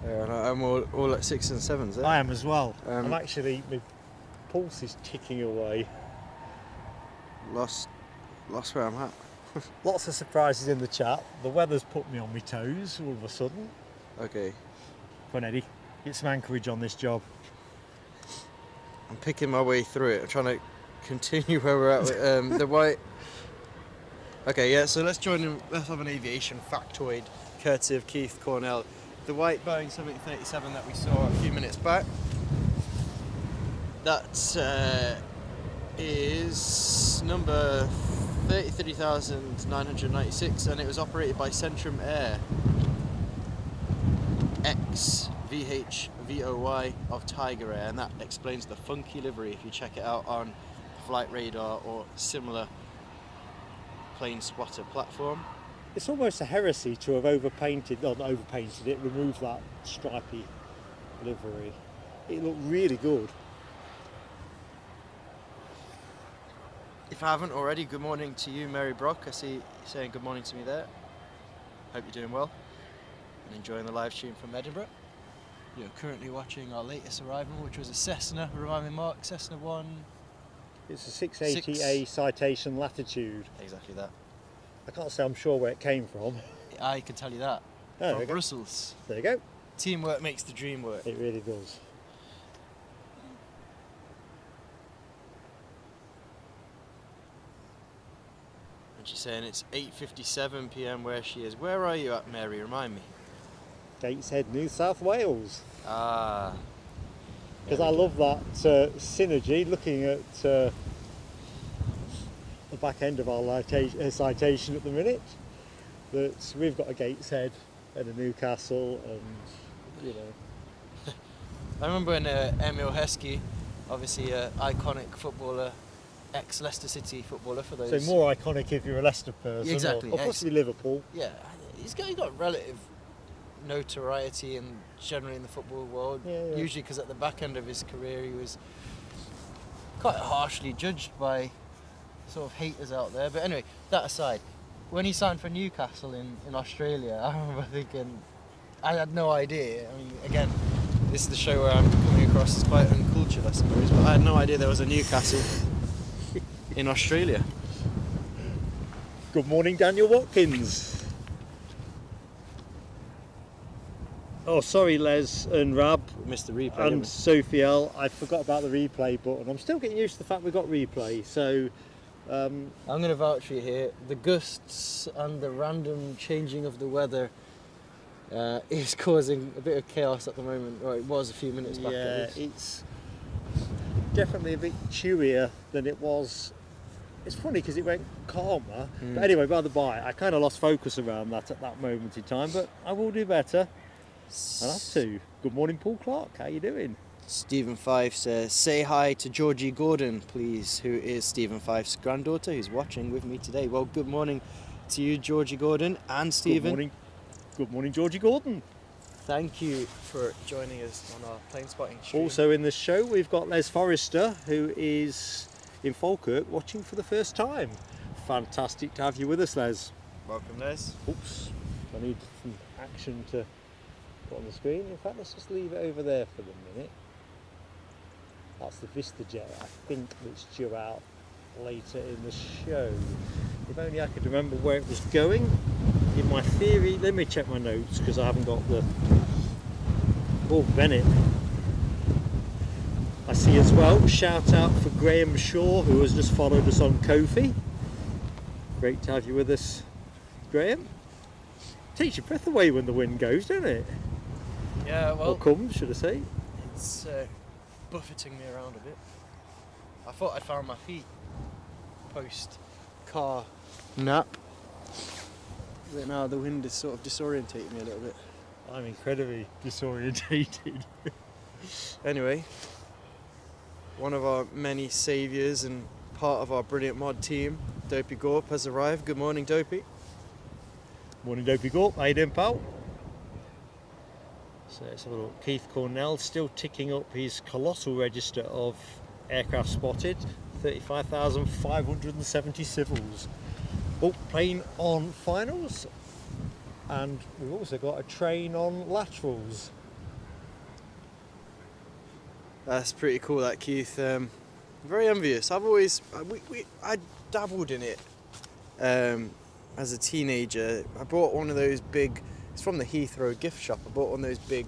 I'm all at 6 and 7s. I am as well. I'm actually, my pulse is ticking away. Lost where I'm at. Lots of surprises in the chat. The weather's put me on my toes all of a sudden. Okay. Come on, Eddie, get some anchorage on this job. I'm picking my way through it. I'm trying to continue where we're at with the white. Okay, yeah, so let's have an aviation factoid courtesy of Keith Cornell. The white Boeing 737 that we saw a few minutes back, that is number 33,996, and it was operated by Centrum Air X VHVOY of Tiger Air, and that explains the funky livery if you check it out on Flight Radar or similar plane spotter platform. It's almost a heresy to have removed that stripy livery. It looked really good. If I haven't already, good morning to you, Mary Brock. I see you saying good morning to me there. Hope you're doing well and enjoying the live stream from Edinburgh. You're currently watching our latest arrival, which was a Cessna. Remind me, Mark, Cessna 1... It's a 680A Citation Latitude. Exactly that. I can't say I'm sure where it came from. I can tell you that. Oh, from Brussels. There you go. Teamwork makes the dream work. It really does. And she's saying it's 8:57 p.m. where she is. Where are you at, Mary? Remind me. Gateshead, New South Wales. Ah. Because I love that synergy, looking at the back end of our citation at the minute, that we've got a Gateshead and a Newcastle, and you know. I remember when Emil Heskey, obviously an iconic footballer, ex-Leicester City footballer for those. So more iconic if you're a Leicester person, exactly, or possibly Liverpool. Yeah, he's got relative notoriety and generally in the football world. Yeah. Usually because at the back end of his career he was quite harshly judged by sort of haters out there. But anyway, that aside, when he signed for Newcastle in Australia, I remember thinking, I had no idea. I mean, again, this is the show where I'm coming across as quite uncultured, I suppose, but I had no idea there was a Newcastle in Australia. Good morning, Daniel Watkins. Oh, sorry, Les and Rab. We missed the replay. And Sophie L. I forgot about the replay button. I'm still getting used to the fact we've got replay, so... I'm going to vouch for you here. The gusts and the random changing of the weather is causing a bit of chaos at the moment. Or it was a few minutes back. Yeah, it's definitely a bit chewier than it was. It's funny because it went calmer. But anyway, by the by, I kind of lost focus around that at that moment in time, but I will do better. I'll have to. Good morning, Paul Clark. How you doing? Stephen Fife says, say hi to Georgie Gordon, please, who is Stephen Fife's granddaughter, who's watching with me today. Well, good morning to you, Georgie Gordon, and Stephen. Good morning, Georgie Gordon. Thank you for joining us on our plane spotting stream. Also in the show, we've got Les Forrester, who is in Falkirk watching for the first time. Fantastic to have you with us, Les. Welcome, Les. Oops, I need some action to put on the screen. In fact, let's just leave it over there for the minute. That's the VistaJet, I think, that's due out later in the show. If only I could remember where it was going. In my theory, let me check my notes because I haven't got the... Oh, Bennett. I see as well, shout out for Graham Shaw, who has just followed us on Ko-fi. Great to have you with us, Graham. Takes your breath away when the wind goes, doesn't it? Yeah, well... Or comes, should I say. It's buffeting me around a bit. I thought I found my feet post-car nap. But now the wind is sort of disorientating me a little bit. I'm incredibly disorientated. Anyway, one of our many saviours and part of our brilliant mod team, Dopey Gorp, has arrived. Good morning, Dopey. Morning, Dopey Gorp. How you doing, pal? So let's have a look. Keith Cornell still ticking up his colossal register of aircraft spotted. 35,570 civils. Oh, plane on finals. And we've also got a train on laterals. That's pretty cool, that, Keith. Very envious. I've always... I dabbled in it as a teenager. I bought one of those big... It's from the Heathrow gift shop. I bought one of those big...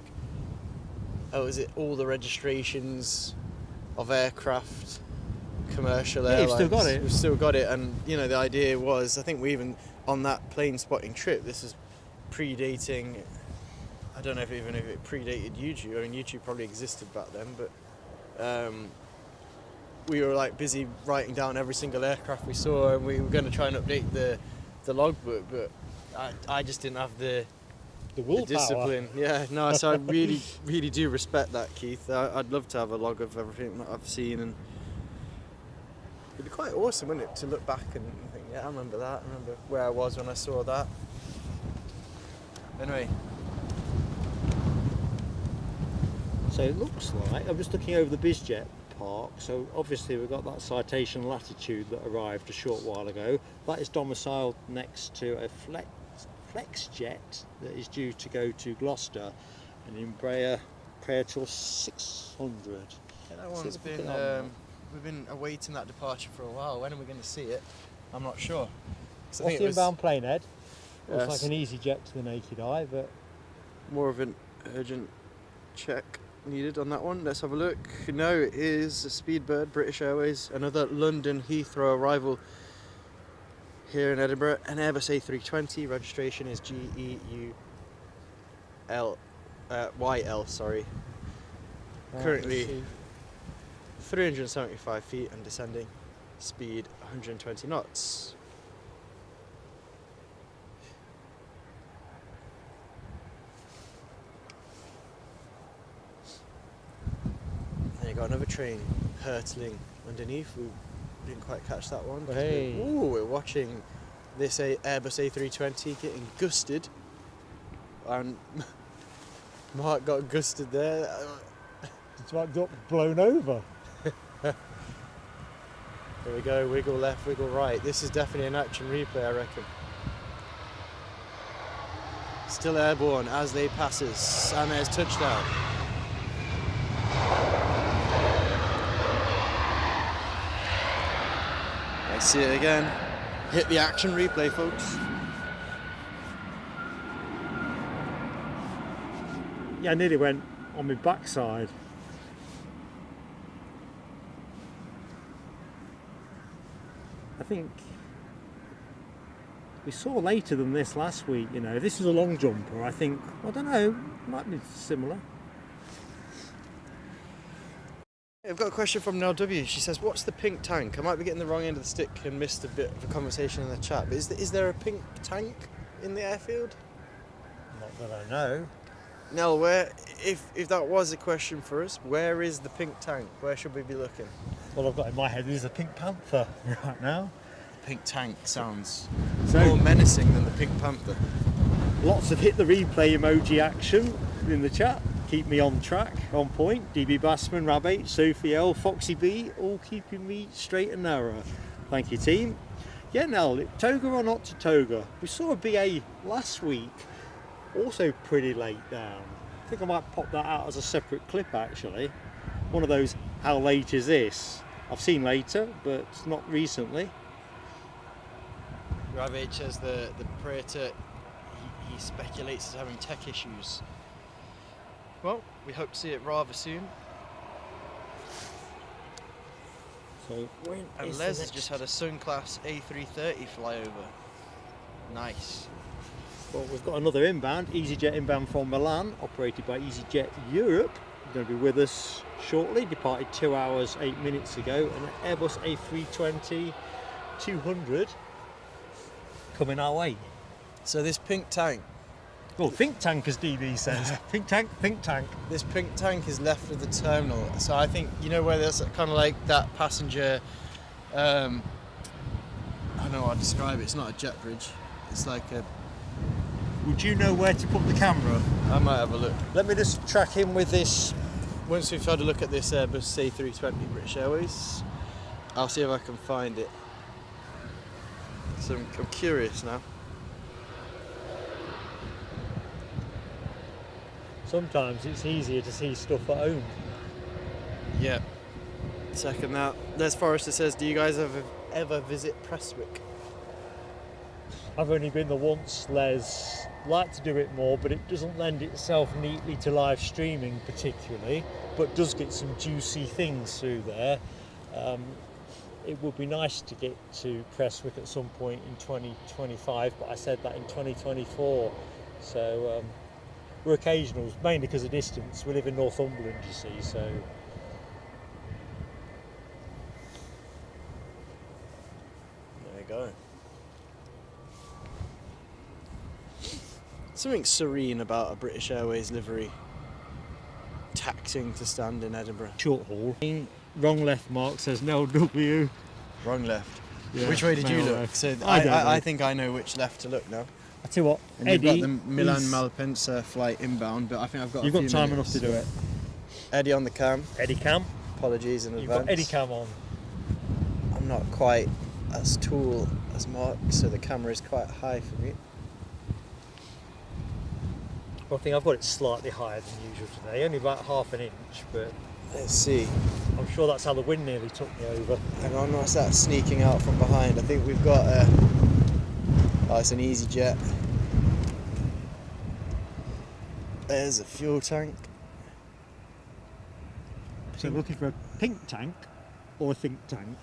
Oh, is it all the registrations of aircraft, commercial airlines? Yeah, you've still got it. We've still got it. And, you know, the idea was... I think we even... On that plane spotting trip, this is predating... I don't know if it predated YouTube. I mean, YouTube probably existed back then, but... we were like busy writing down every single aircraft we saw, and we were going to try and update the logbook, but I just didn't have the willpower. discipline. Yeah, no, so I really do respect that, Keith. I'd love to have a log of everything that I've seen, and it'd be quite awesome, wouldn't it, to look back and think, yeah, I remember that, I remember where I was when I saw that. Anyway. So it looks like, I'm just looking over the BizJet park, so obviously we've got that Citation Latitude that arrived a short while ago. That is domiciled next to a FlexJet that is due to go to Gloucester, an Embraer Praetor 600. Yeah, that one's been, we've been awaiting that departure for a while. When are we going to see it? I'm not sure. What's the inbound plane, Ed? Looks Yes. like an EasyJet to the naked eye, but... More of an urgent check needed on that one. Let's have a look. No, it is a Speedbird, British Airways, another London Heathrow arrival here in Edinburgh. An Airbus A320, registration is YL, sorry. Currently 375 feet and descending, speed 120 knots. Got another train hurtling underneath. We didn't quite catch that one. Hey. We're watching this Airbus A320 getting gusted, and Mark got gusted there. It's like got blown over. There we go, wiggle left, wiggle right. This is definitely an action replay, I reckon. Still airborne as they passes, and there's touchdown. See it again. Hit the action replay, folks. Yeah, I nearly went on my backside. I think we saw later than this last week, you know. If this was a long jumper, I think, I don't know, might be similar. I've got a question from Nell W. She says, what's the pink tank? I might be getting the wrong end of the stick and missed a bit of a conversation in the chat, but is there a pink tank in the airfield? Not that I know. Nell, where, if that was a question for us, where is the pink tank? Where should we be looking? Well, I've got in my head, there's a Pink Panther right now. Pink tank sounds So- more menacing than the Pink Panther. Lots of hit the replay emoji action in the chat. Keep me on track, on point. DB Bassman, Rab8, Sophie L, Foxy B, all keeping me straight and narrow. Thank you, team. Yeah, Nell, toga or not to toga? We saw a BA last week, also pretty late down. I think I might pop that out as a separate clip, actually. One of those, how late is this? I've seen later, but not recently. Ravage says the Praetor, he speculates is having tech issues. Well, we hope to see it rather soon. So when And Les has just had a Sun Class A330 flyover. Nice. Well, we've got another inbound, EasyJet inbound from Milan, operated by EasyJet Europe. Going to be with us shortly. Departed 2 hours 8 minutes ago. An Airbus A320-200 coming our way. So this pink tank. Well, think tank, as DB says. Think tank, think tank. This pink tank is left of the terminal. So I think, you know where there's kind of like that passenger, I don't know how to describe it. It's not a jet bridge. It's like a... Would you know where to put the camera? I might have a look. Let me just track in with this. Once we've had a look at this Airbus A320 British Airways, I'll see if I can find it. So I'm curious now. Sometimes it's easier to see stuff at home. Yeah. Second that. Les Forrester says, do you guys ever visit Prestwick? I've only been there once, Les. Like to do it more, but it doesn't lend itself neatly to live streaming particularly, but does get some juicy things through there. It would be nice to get to Prestwick at some point in 2025, but I said that in 2024. So we're occasionals, mainly because of distance. We live in Northumberland, you see, so. There you go. Something serene about a British Airways livery taxing to stand in Edinburgh. Short haul. Wrong left mark says no W. Wrong left. Yeah, which way did you look? left. So I don't know. I think I know which left to look now. I tell you what, And Eddie, you've got the Milan Malpensa flight inbound, but I think I've got. you've a got few time minutes. enough to do it. Eddie on the cam. Eddie cam. Apologies in You've advance. got Eddie cam on. I'm not quite as tall as Mark, so the camera is quite high for me. Well, I think I've got it slightly higher than usual today, only about half an inch, but Let's see. I'm sure that's how the wind nearly took me over. Hang on, what's that sneaking out from behind? I think we've got a... Oh, it's an EasyJet. There's a fuel tank. So looking for a pink tank or a think tank,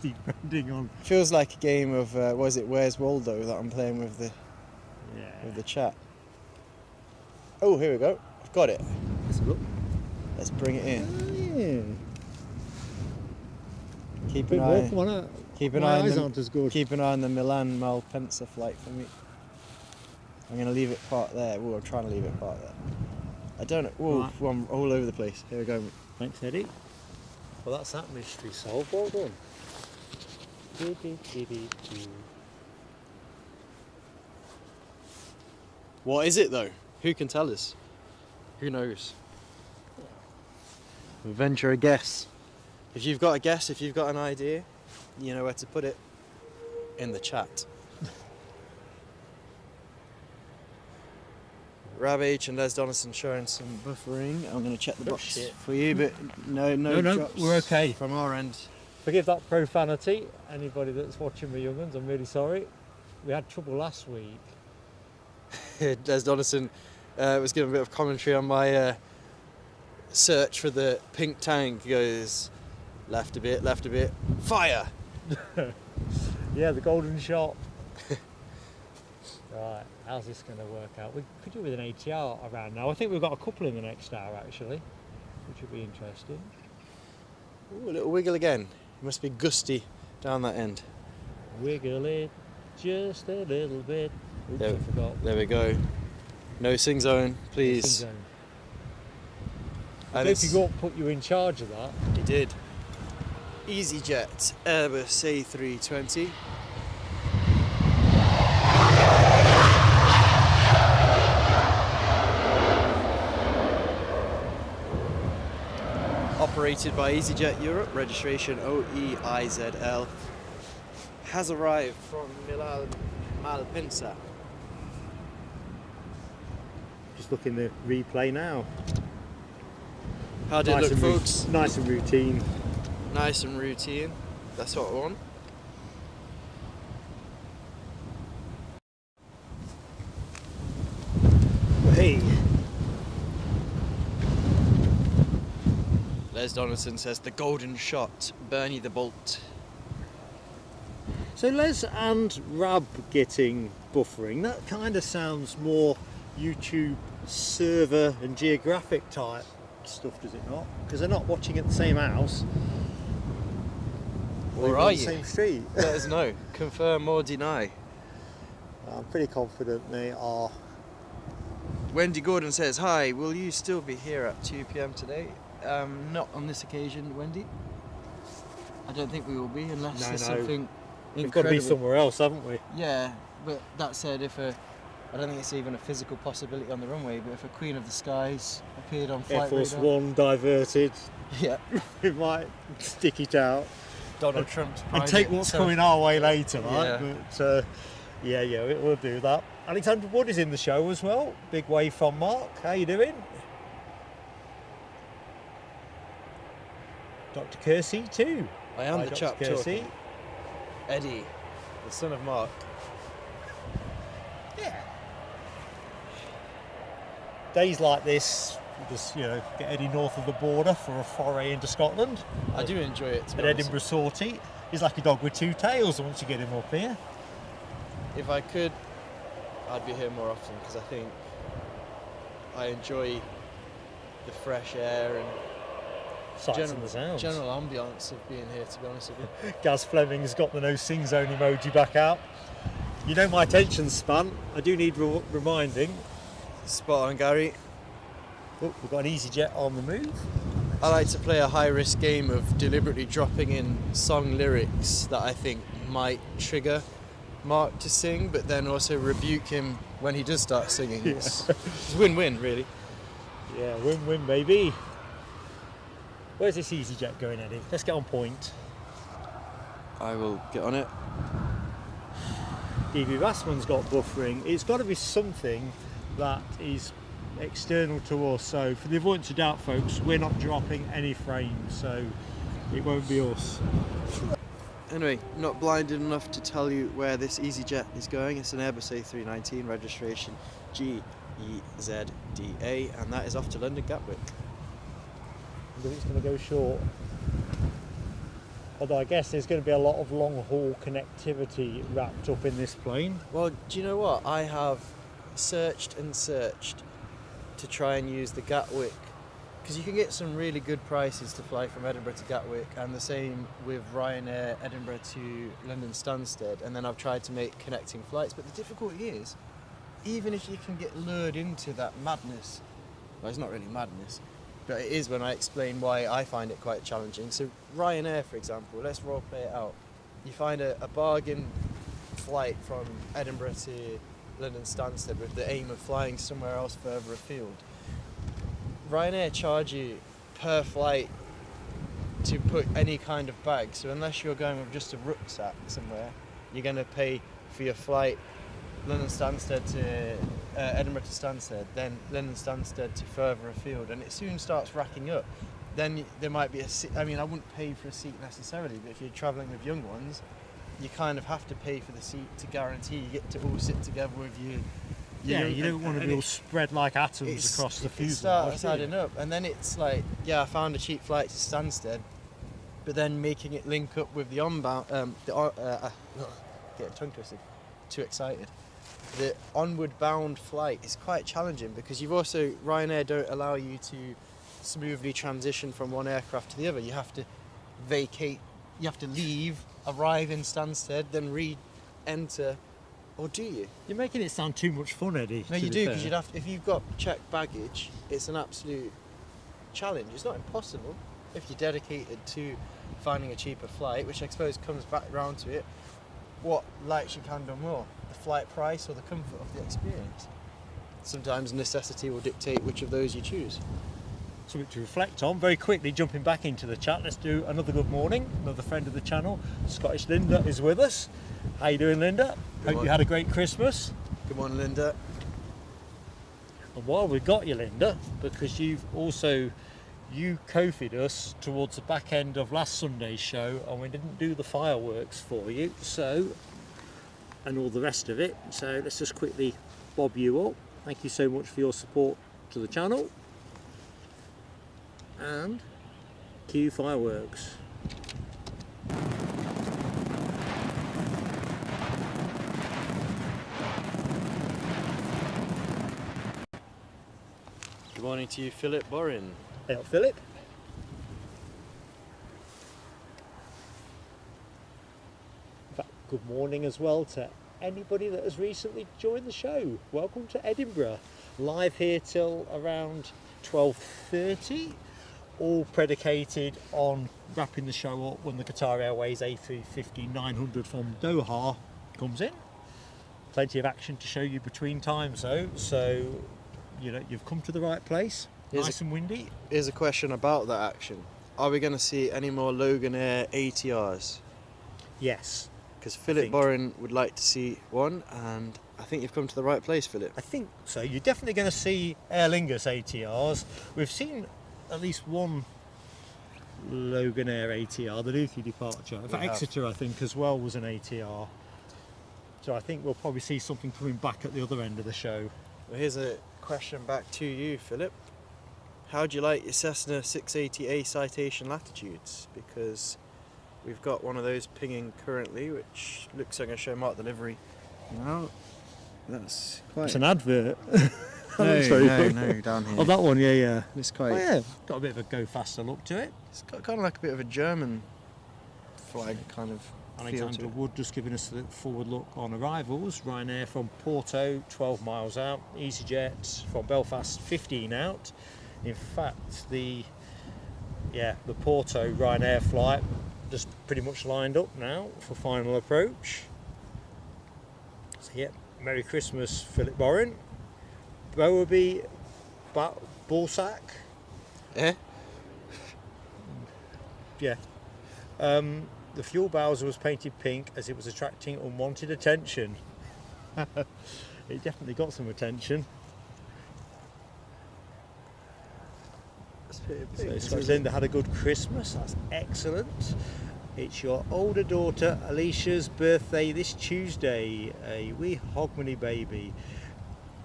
depending on. Feels like a game of, was it Where's Waldo that I'm playing with the chat. Oh, here we go. I've got it. Let's look. Let's bring it in. Oh, yeah. Keep Bit an more, eye. come on out. Keep an My eye on eyes the, aren't as good. Keep an eye on the Milan Malpensa flight for me. I'm going to leave it parked there. Oh, I'm trying to leave it parked there. I don't know. Oh, Right. I'm all over the place. Here we go. Thanks, Eddie. Well, that's that mystery solved. Well done. What is it though? Who can tell us? Who knows? We'll venture a guess. If you've got a guess, if you've got an idea, you know where to put it. In the chat. Ravage and Les Donaldson showing some buffering. I'm going to check the box shit. for you, but no drops we're okay. from our end. Forgive that profanity, anybody that's watching my young ones, I'm really sorry. We had trouble last week. Les Donaldson was giving a bit of commentary on my search for the pink tank. He goes, left a bit, fire! Yeah, the golden shot. Right, how's this going to work out? We could do with an ATR around now. I think we've got a couple in the next hour actually, which would be interesting. Ooh, a little wiggle again. It must be gusty down that end. Wiggle it just a little bit. Oops, There- I forgot. There we go. No sing zone, please. Zone. And If you got put you in charge of that. He did. EasyJet Airbus A320. Operated by EasyJet Europe, registration OEIZL, has arrived from Milan Malpensa. Just looking the replay now. How did it look, and folks? Nice and routine. Nice and routine. That's what I want. see. Les Donaldson says the golden shot, Bernie the Bolt. So Les and Rab getting buffering, that kind of sounds more YouTube server and geographic type stuff, does it not? Because they're not watching at the same house. Or on are the you? same street. Let us know. Confirm or deny. I'm pretty confident they are. Wendy Gordon says, hi, will you still be here at 2 p.m. today? Not on this occasion, Wendy. I don't think we will be unless there's something We've incredible. got to be somewhere else, haven't we? Yeah, but that said, I don't think it's even a physical possibility on the runway, but if a Queen of the Skies appeared on Air flight Force radar, One diverted, yeah, we might stick it out Donald Trump's and private, take what's coming our way later, right? Yeah. But we'll do that. Alexander Wood is in the show as well. Big wave from Mark. How you doing? Dr. Kersey too. I am Hi, the Dr. chap Kersey. talking. Eddie, the son of Mark. Yeah. Days like this, just get Eddie north of the border for a foray into Scotland. I do enjoy it, to be At honest. Edinburgh Sortie. He's like a dog with two tails once you get him up here. If I could, I'd be here more often because I think I enjoy the fresh air and Sights and the sounds. general ambience of being here, to be honest with you. Gaz Fleming's got the no sing zone emoji back out. You know my attention span. I do need reminding. Spot on, Gary. Oh, we've got an EasyJet on the move. I like to play a high-risk game of deliberately dropping in song lyrics that I think might trigger Mark to sing, but then also rebuke him when he does start singing. It's win-win, really. Yeah, win-win, baby. Where's this EasyJet going, Eddie? Let's get on point. I will get on it. DB Bassman's got buffering. It's got to be something that is external to us. So for the avoidance of doubt, folks, we're not dropping any frames, so it won't be us. Anyway, not blinded enough to tell you where this EasyJet is going. It's an Airbus A319, registration GEZDA, and that is off to London Gatwick. I think it's going to go short. Although I guess there's going to be a lot of long-haul connectivity wrapped up in this plane. Well, do you know what? I have searched and searched to try and use the Gatwick, because you can get some really good prices to fly from Edinburgh to Gatwick, and the same with Ryanair Edinburgh to London Stansted, and then I've tried to make connecting flights, but the difficulty is, even if you can get lured into that madness, well, it's not really madness, but it is when I explain why I find it quite challenging. So Ryanair, for example, let's role play it out. You find a bargain flight from Edinburgh to London Stansted with the aim of flying somewhere else further afield. Ryanair charge you per flight to put any kind of bag, so unless you're going with just a rucksack somewhere, you're going to pay for your flight London Stansted to Edinburgh to Stansted, then London Stansted to further afield, and it soon starts racking up. Then there might be a seat. I mean, I wouldn't pay for a seat necessarily, but if you're travelling with young ones, you kind of have to pay for the seat to guarantee you get to all sit together with you. You don't want to be all spread like atoms across the fuselage. It starts adding up, and then it's like, yeah, I found a cheap flight to Stansted, but then making it link up with the onbound, getting tongue twisted, too excited. The onward bound flight is quite challenging because you've also, Ryanair don't allow you to smoothly transition from one aircraft to the other. You have to vacate, you have to leave, arrive in Stansted, then re-enter, or do you? You're making it sound too much fun, Eddie. No, you do, because you'd have to, if you've got checked baggage, it's an absolute challenge. It's not impossible if you're dedicated to finding a cheaper flight, which I suppose comes back round to it. What likes your candle more, the flight price or the comfort of the experience? Sometimes necessity will dictate which of those you choose. Something to reflect on. Very quickly, jumping back into the chat, let's do another good morning. Another friend of the channel, Scottish Linda, is with us. How you doing, Linda? Hope you had a great Christmas. Good morning, Linda. And while we've got you, Linda, because you COVID us towards the back end of last Sunday's show, and we didn't do the fireworks for you, and all the rest of it. So let's just quickly bob you up. Thank you so much for your support to the channel. And cue fireworks. Good morning to you, Philip Borin. Hey, Philip. In fact, good morning as well to anybody that has recently joined the show. Welcome to Edinburgh. Live here till around 12:30. All predicated on wrapping the show up when the Qatar Airways A350-900 from Doha comes in. Plenty of action to show you between times though, so you know you've come to the right place. Nice and windy. Here's a question about that action. Are we going to see any more Loganair ATRs? Yes. Because Philip Borin would like to see one, and I think you've come to the right place, Philip. I think so. You're definitely going to see Aer Lingus ATRs. We've seen at least one Loganair ATR, the Newquay departure. In fact, Exeter, I think, as well was an ATR. So I think we'll probably see something coming back at the other end of the show. Well, here's a question back to you, Philip. How do you like your Cessna 680A citation latitudes? Because we've got one of those pinging currently, which looks like I'm going to show Mark the livery. No, that's quite... It's an advert. No, down here. Oh, that one, yeah. It's quite... Oh, yeah, got a bit of a go faster look to it. It's got kind of like a bit of a German flag kind of feel to Alexander it. Wood just giving us a forward look on arrivals. Ryanair from Porto, 12 miles out. EasyJet from Belfast, 15 out. In fact, the Porto Ryanair flight just pretty much lined up now for final approach. So yeah, Merry Christmas, Philip Borin. Bowerby, Ballsack. Eh? Yeah. The fuel bowser was painted pink as it was attracting unwanted attention. It definitely got some attention. So it's saying they had a good Christmas. That's excellent. It's your older daughter Alicia's birthday this Tuesday. A wee Hogmanay baby.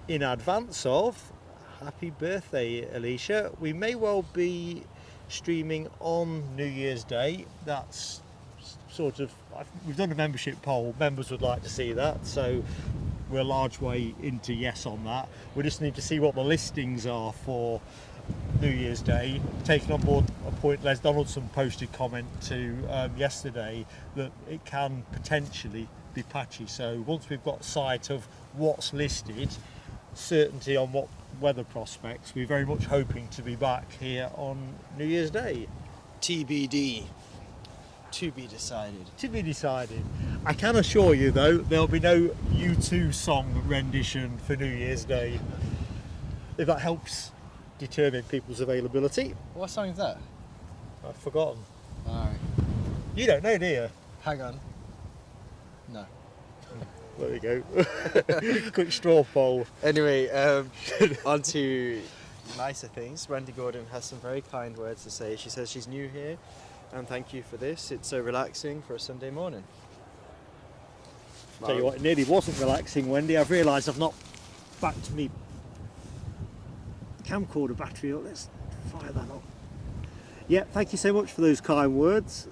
In advance of happy birthday, Alicia. We may well be streaming on New Year's Day. That's sort of, we've done a membership poll. Members would like to see that, so we're a large way into yes on that. We just need to see what the listings are for New Year's Day. Taking on board a point Les Donaldson posted comment to yesterday that it can potentially be patchy. So once we've got sight of what's listed, certainty on what weather prospects, we're very much hoping to be back here on New Year's Day. TBD. To be decided. To be decided. I can assure you though, there'll be no U2 song rendition for New Year's Day, if that helps determine people's availability. What song is that? I've forgotten. Alright. You don't know, do you? Hang on. No. There you go. Quick straw poll. Anyway, on to nicer things. Randy Gordon has some very kind words to say. She says she's new here and thank you for this. It's so relaxing for a Sunday morning. Tell you what, it nearly wasn't relaxing, Wendy. I've realised I've not backed me camcorder battery up. Let's fire that up. Yeah, thank you so much for those kind words.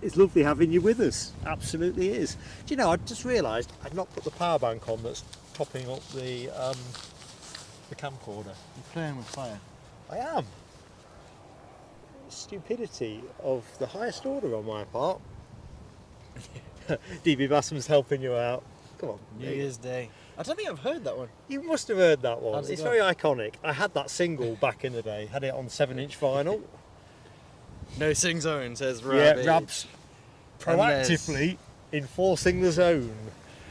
It's lovely having you with us. Absolutely is. Do you know, I just realised I'd not put the power bank on that's topping up the camcorder. You're playing with fire. I am. Stupidity of the highest order on my part. DB Bassum's helping you out. Come on. New Year's Day. I don't think I've heard that one. You must have heard that one. How's it It's go? very iconic. I had that single back in the day. Had it on 7-inch vinyl. No sing zone, says Yeah, Rabbit. Rab's proactively enforcing the zone.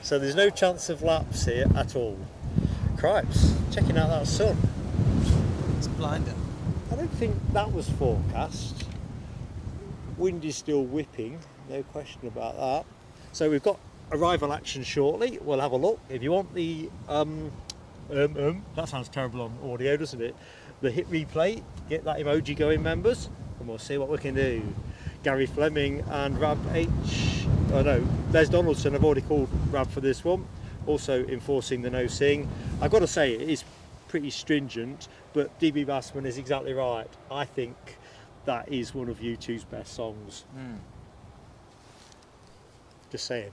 So there's no chance of lapse here at all. Cripes, checking out that sun. It's blinding. I don't think that was forecast. Wind is still whipping, no question about that. So we've got arrival action shortly. We'll have a look. If you want the that sounds terrible on audio, doesn't it? The hit replay, get that emoji going, members, and we'll see what we can do. Gary Fleming and Les Donaldson, I've already called Rab for this one. Also enforcing the no sing. I've got to say it is pretty stringent, but DB Bassman is exactly right. I think that is one of U2's best songs. Just saying.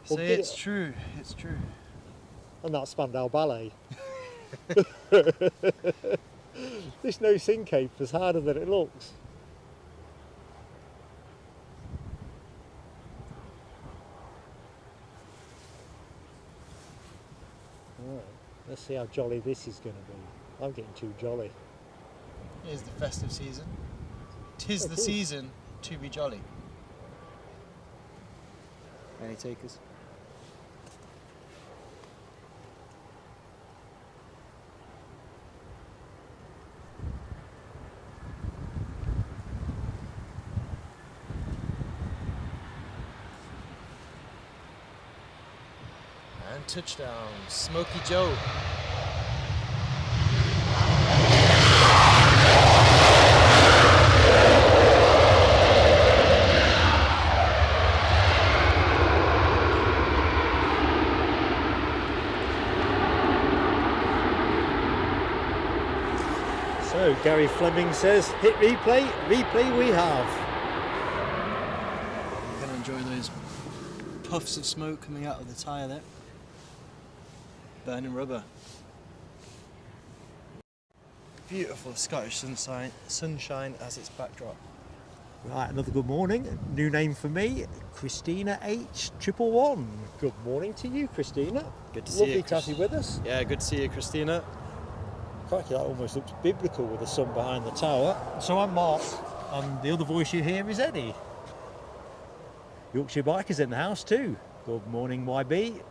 Say it's true, it's true. And that's Spandau Ballet. This no sing caper's harder than it looks. Right, let's see how jolly this is going to be. I'm getting too jolly. Here's the festive season. 'Tis the cool. season to be jolly. Any takers? And touchdown, Smokey Joe. So Gary Fleming says, hit replay, replay we have. I'm going to enjoy those puffs of smoke coming out of the tyre there. Burning rubber. Beautiful Scottish sunshine as its backdrop. Right, another good morning. New name for me, Christina H111. Good morning to you, Christina. Good to see you. Lovely to have you with us. Yeah, good to see you, Christina. Crikey, that almost looks biblical with the sun behind the tower. So I'm Mark, and the other voice you hear is Eddie. Yorkshire Biker's in the house too. Good morning, YB.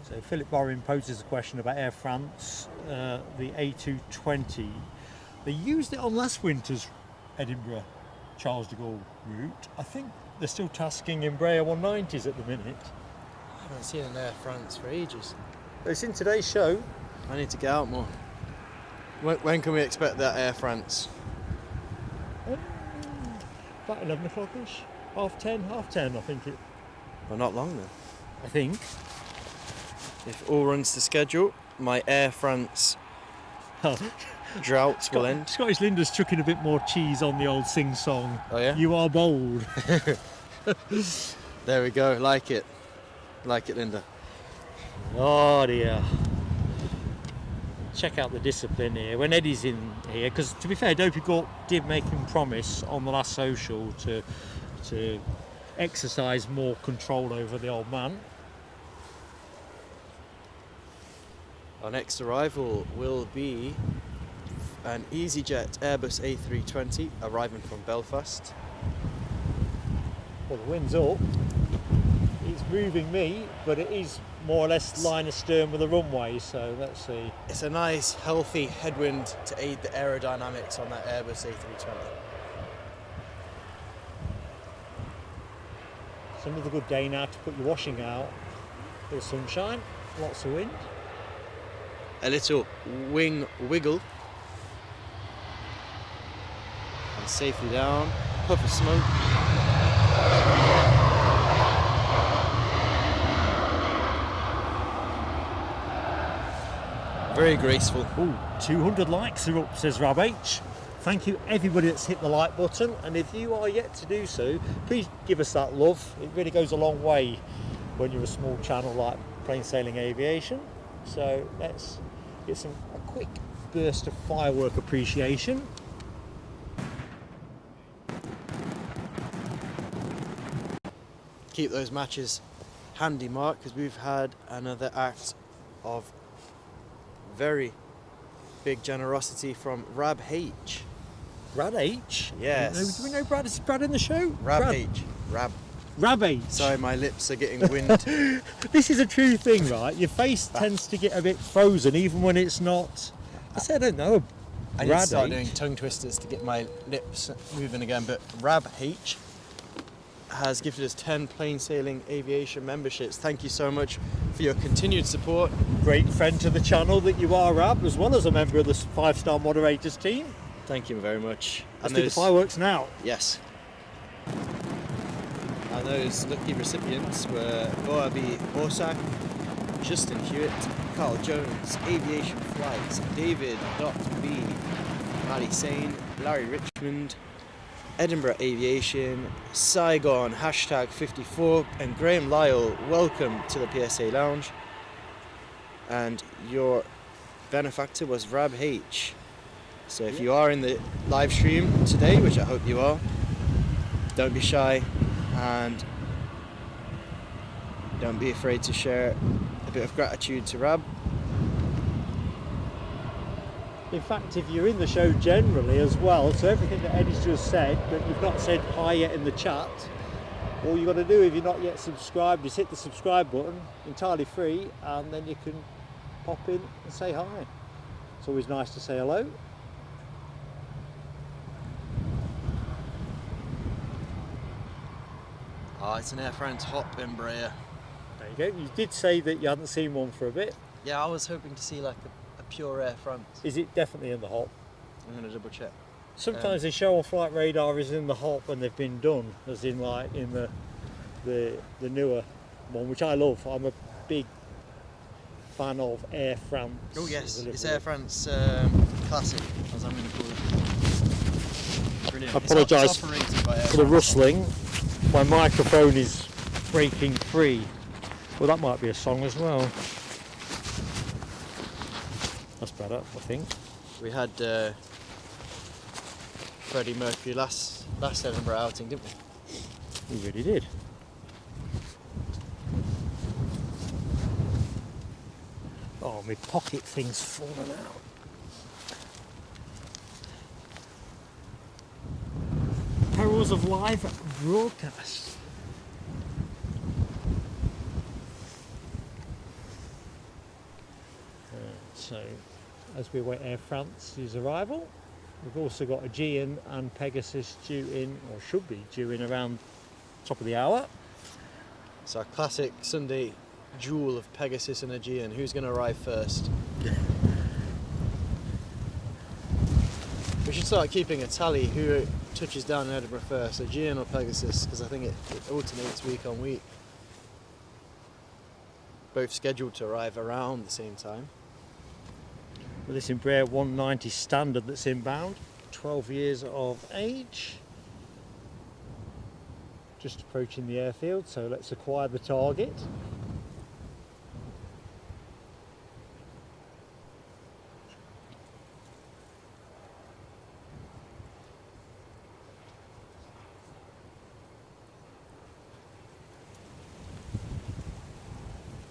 So Philip Borin poses a question about Air France, the A220. They used it on last winter's Edinburgh Charles de Gaulle route. I think they're still tasking Embraer 190s at the minute. I haven't seen an Air France for ages. It's in today's show. I need to get out more. When can we expect that Air France? About 11 o'clock-ish. Half 10, I think it. Well, not long then. I think. If all runs to schedule, my Air France drought will end. Scottish Linda's chucking a bit more cheese on the old sing-song. Oh yeah? You are bold. There we go, like it. Like it, Linda. Oh dear. Check out the discipline here. When Eddie's in here, because to be fair, Dopey Gorp did make him promise on the last social to exercise more control over the old man. Our next arrival will be an EasyJet Airbus A320 arriving from Belfast. Well, the wind's up. It's moving me, but it is more or less line astern with the runway, so let's see. It's a nice, healthy headwind to aid the aerodynamics on that Airbus A320. It's another good day now to put your washing out. Bit of sunshine, lots of wind. A little wing wiggle. And safely down. Puff of smoke. Very graceful. Ooh, 200 likes are up, says Rob H. Thank you everybody that's hit the like button, and if you are yet to do so, please give us that love. It really goes a long way when you're a small channel like Plain Sailing Aviation. So let's get a quick burst of firework appreciation. Keep those matches handy, Mark, because we've had another act of very big generosity from Rab H. Rab H? Yes. Do we know Brad? Is Brad in the show? Rab H. Rab. Rab H. Sorry, my lips are getting wind. This is a true thing, right? Your face tends to get a bit frozen even when it's not. I don't know. I need to start H. doing tongue twisters to get my lips moving again, but Rab H. has gifted us 10 plain sailing aviation memberships. Thank you so much for your continued support. Great friend to the channel that you are, Rab, as well as a member of the 5-star moderators team. Thank you very much. Let's do the fireworks now. Yes. And those lucky recipients were Boabi Orsak, Justin Hewitt, Carl Jones, Aviation Flights, David B, Ali Sane, Larry Richmond, Edinburgh Aviation, Saigon, #54, and Graham Lyle. Welcome to the PSA Lounge. And your benefactor was Rab H. So if you are in the live stream today, which I hope you are, don't be shy and don't be afraid to share a bit of gratitude to Rab. In fact, if you're in the show generally as well, so everything that Eddie's just said, but you've not said hi yet in the chat, all you've got to do if you're not yet subscribed is hit the subscribe button, entirely free, and then you can pop in and say hi. It's always nice to say hello. Oh, it's an Air France hop Embraer. There you go. You did say that you hadn't seen one for a bit. Yeah, I was hoping to see like a pure Air France. Is it definitely in the hop? I'm going to double check. Sometimes they show on flight radar is in the hop when they've been done, as in like in the newer one, which I love. I'm a big fan of Air France. Oh yes, it's Air France Classic, as I'm going to call it. Brilliant. I apologise for the rustling. My microphone is breaking free. Well, that might be a song as well. That's better, I think. We had Freddie Mercury last Edinburgh outing, didn't we? We really did. Oh, my pocket thing's fallen out. Perils of live broadcast. So, as we await Air France's arrival, we've also got Aegean and Pegasus due in, or should be due in around top of the hour. It's our classic Sunday duel of Pegasus and Aegean. Who's going to arrive first? We should start keeping a tally who touches down in Edinburgh first, Aegean or Pegasus, because I think it alternates week on week. Both scheduled to arrive around the same time. With this Embraer 190 standard that's inbound, 12 years of age. Just approaching the airfield, so let's acquire the target.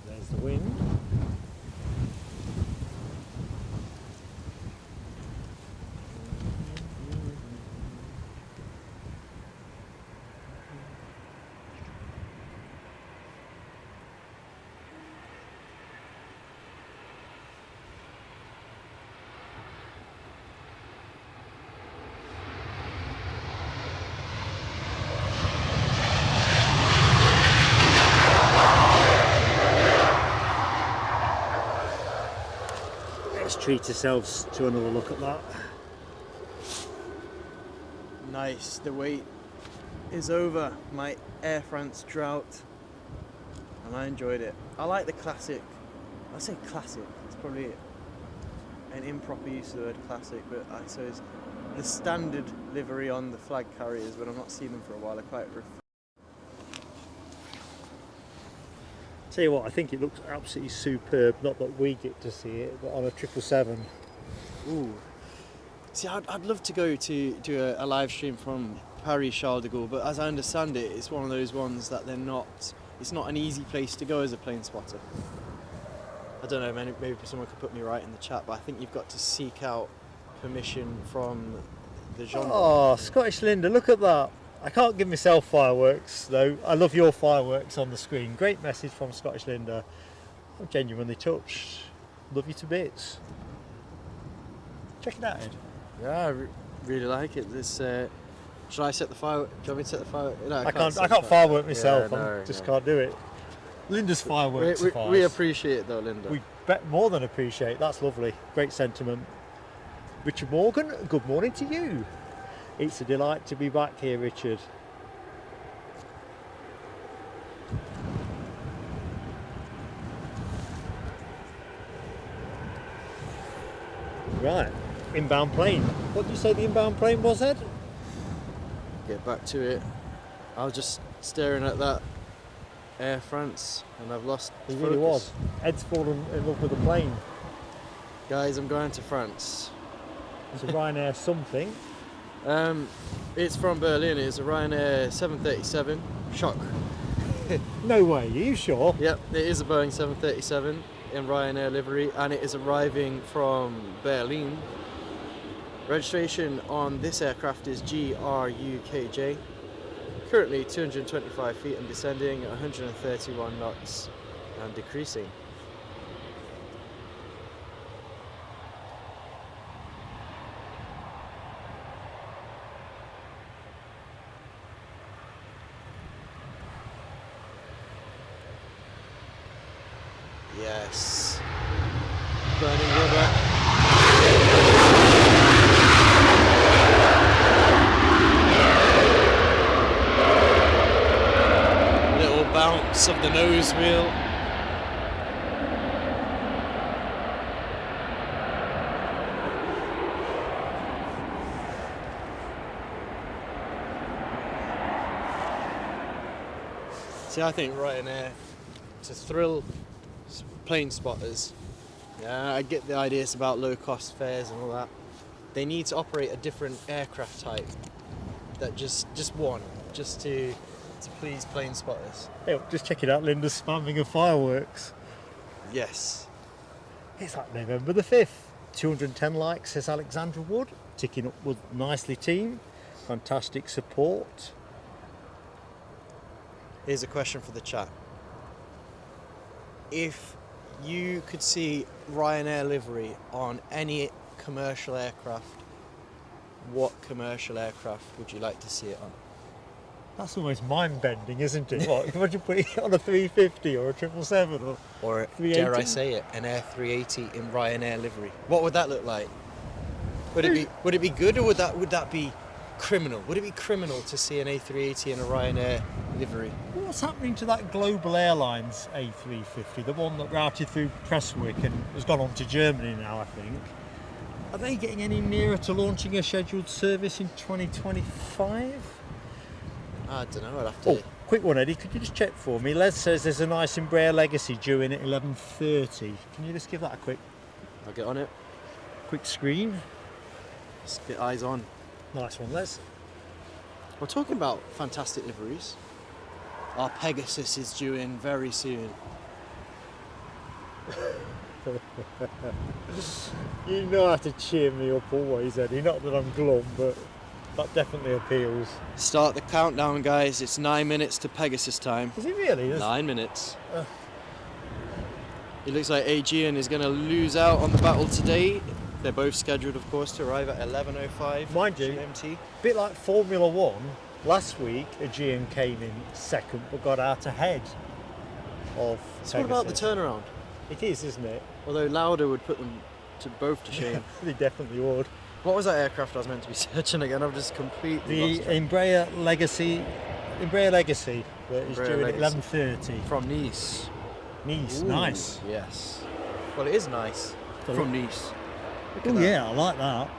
There's the wind. Treat yourselves to another look at that. Nice, the wait is over. My Air France drought, and I enjoyed it. I like the classic. I say classic, it's probably an improper use of the word classic, but I suppose the standard livery on the flag carriers, when I've not seen them for a while, are quite Tell you what, I think it looks absolutely superb. Not that we get to see it, but on a 777. Ooh. See, I'd love to go to do a live stream from Paris Charles de Gaulle, but as I understand it, it's one of those ones that it's not an easy place to go as a plane spotter. I don't know, maybe someone could put me right in the chat, but I think you've got to seek out permission from the genre. Oh, Scottish Linda, look at that. I can't give myself fireworks though. I love your fireworks on the screen. Great message from Scottish Linda. I'm genuinely touched. Love you to bits. Check it out, Ed. Yeah, I really like it. Should I set the fire? Do you want me to set the fire? No, I can't firework myself. Yeah, I just can't do it. Linda's fireworks suffice. We appreciate it though, Linda. We more than appreciate. That's lovely. Great sentiment. Richard Morgan, good morning to you. It's a delight to be back here, Richard. Right, inbound plane. What did you say the inbound plane was, Ed? Get back to it. I was just staring at that Air France and I've lost He focus. really was. Ed's fallen in love with the plane. Guys, I'm going to France. It's a Ryanair something. It's from Berlin. It's a Ryanair 737 Shock. No way, are you sure? Yep, it is a Boeing 737 in Ryanair livery and it is arriving from Berlin. Registration on this aircraft is GRUKJ. Currently 225 feet and descending at 131 knots and decreasing. Yes. Burning rubber. Little bounce of the nose wheel. See, I think Ryanair to thrill plane spotters. Yeah, I get the ideas about low cost fares and all that. They need to operate a different aircraft type. That just one, just to please plane spotters. Hey, just check it out, Linda's spamming of fireworks. Yes. It's like November the 5th. 210 likes, says Alexandra Wood. Ticking upward nicely, team. Fantastic support. Here's a question for the chat. If you could see Ryanair livery on any commercial aircraft, what commercial aircraft would you like to see it on? That's almost mind-bending, isn't it? What, would you put it on a 350 or a 777 or 380? dare I say it, an Air 380 in Ryanair livery? What would that look like? Would it be good, or would that be criminal? Would it be criminal to see an A380 in a Ryanair livery? What's happening to that Global Airlines A350, the one that routed through Prestwick and has gone on to Germany now, I think? Are they getting any nearer to launching a scheduled service in 2025? I don't know, I'll have to... Oh, quick one, Eddie, could you just check for me? Les says there's a nice Embraer Legacy due in at 11:30. Can you just give that a quick I'll get on it. screen? Just get eyes on. Nice one, Les. We're talking about fantastic liveries. Our Pegasus is due in very soon. You know how to cheer me up always, Eddie. Not that I'm glum, but that definitely appeals. Start the countdown, guys. It's 9 minutes to Pegasus time. Is it really? 9 minutes. It looks like Aegean is going to lose out on the battle today. They're both scheduled, of course, to arrive at 11:05 Mind you, GMT. a bit like Formula One, last week Aegean came in second but got out ahead of So what about the Pegasus. turnaround? It is, isn't it? Although Lauda would put them both to shame. They definitely would. What was that aircraft I was meant to be searching again? I've just completely The lost track. Embraer Legacy that is Embraer due in at Legacy. 11:30. From Nice. Nice, Ooh, nice. Yes. Well, it is nice. From Nice. Look at Oh that. yeah, I like that.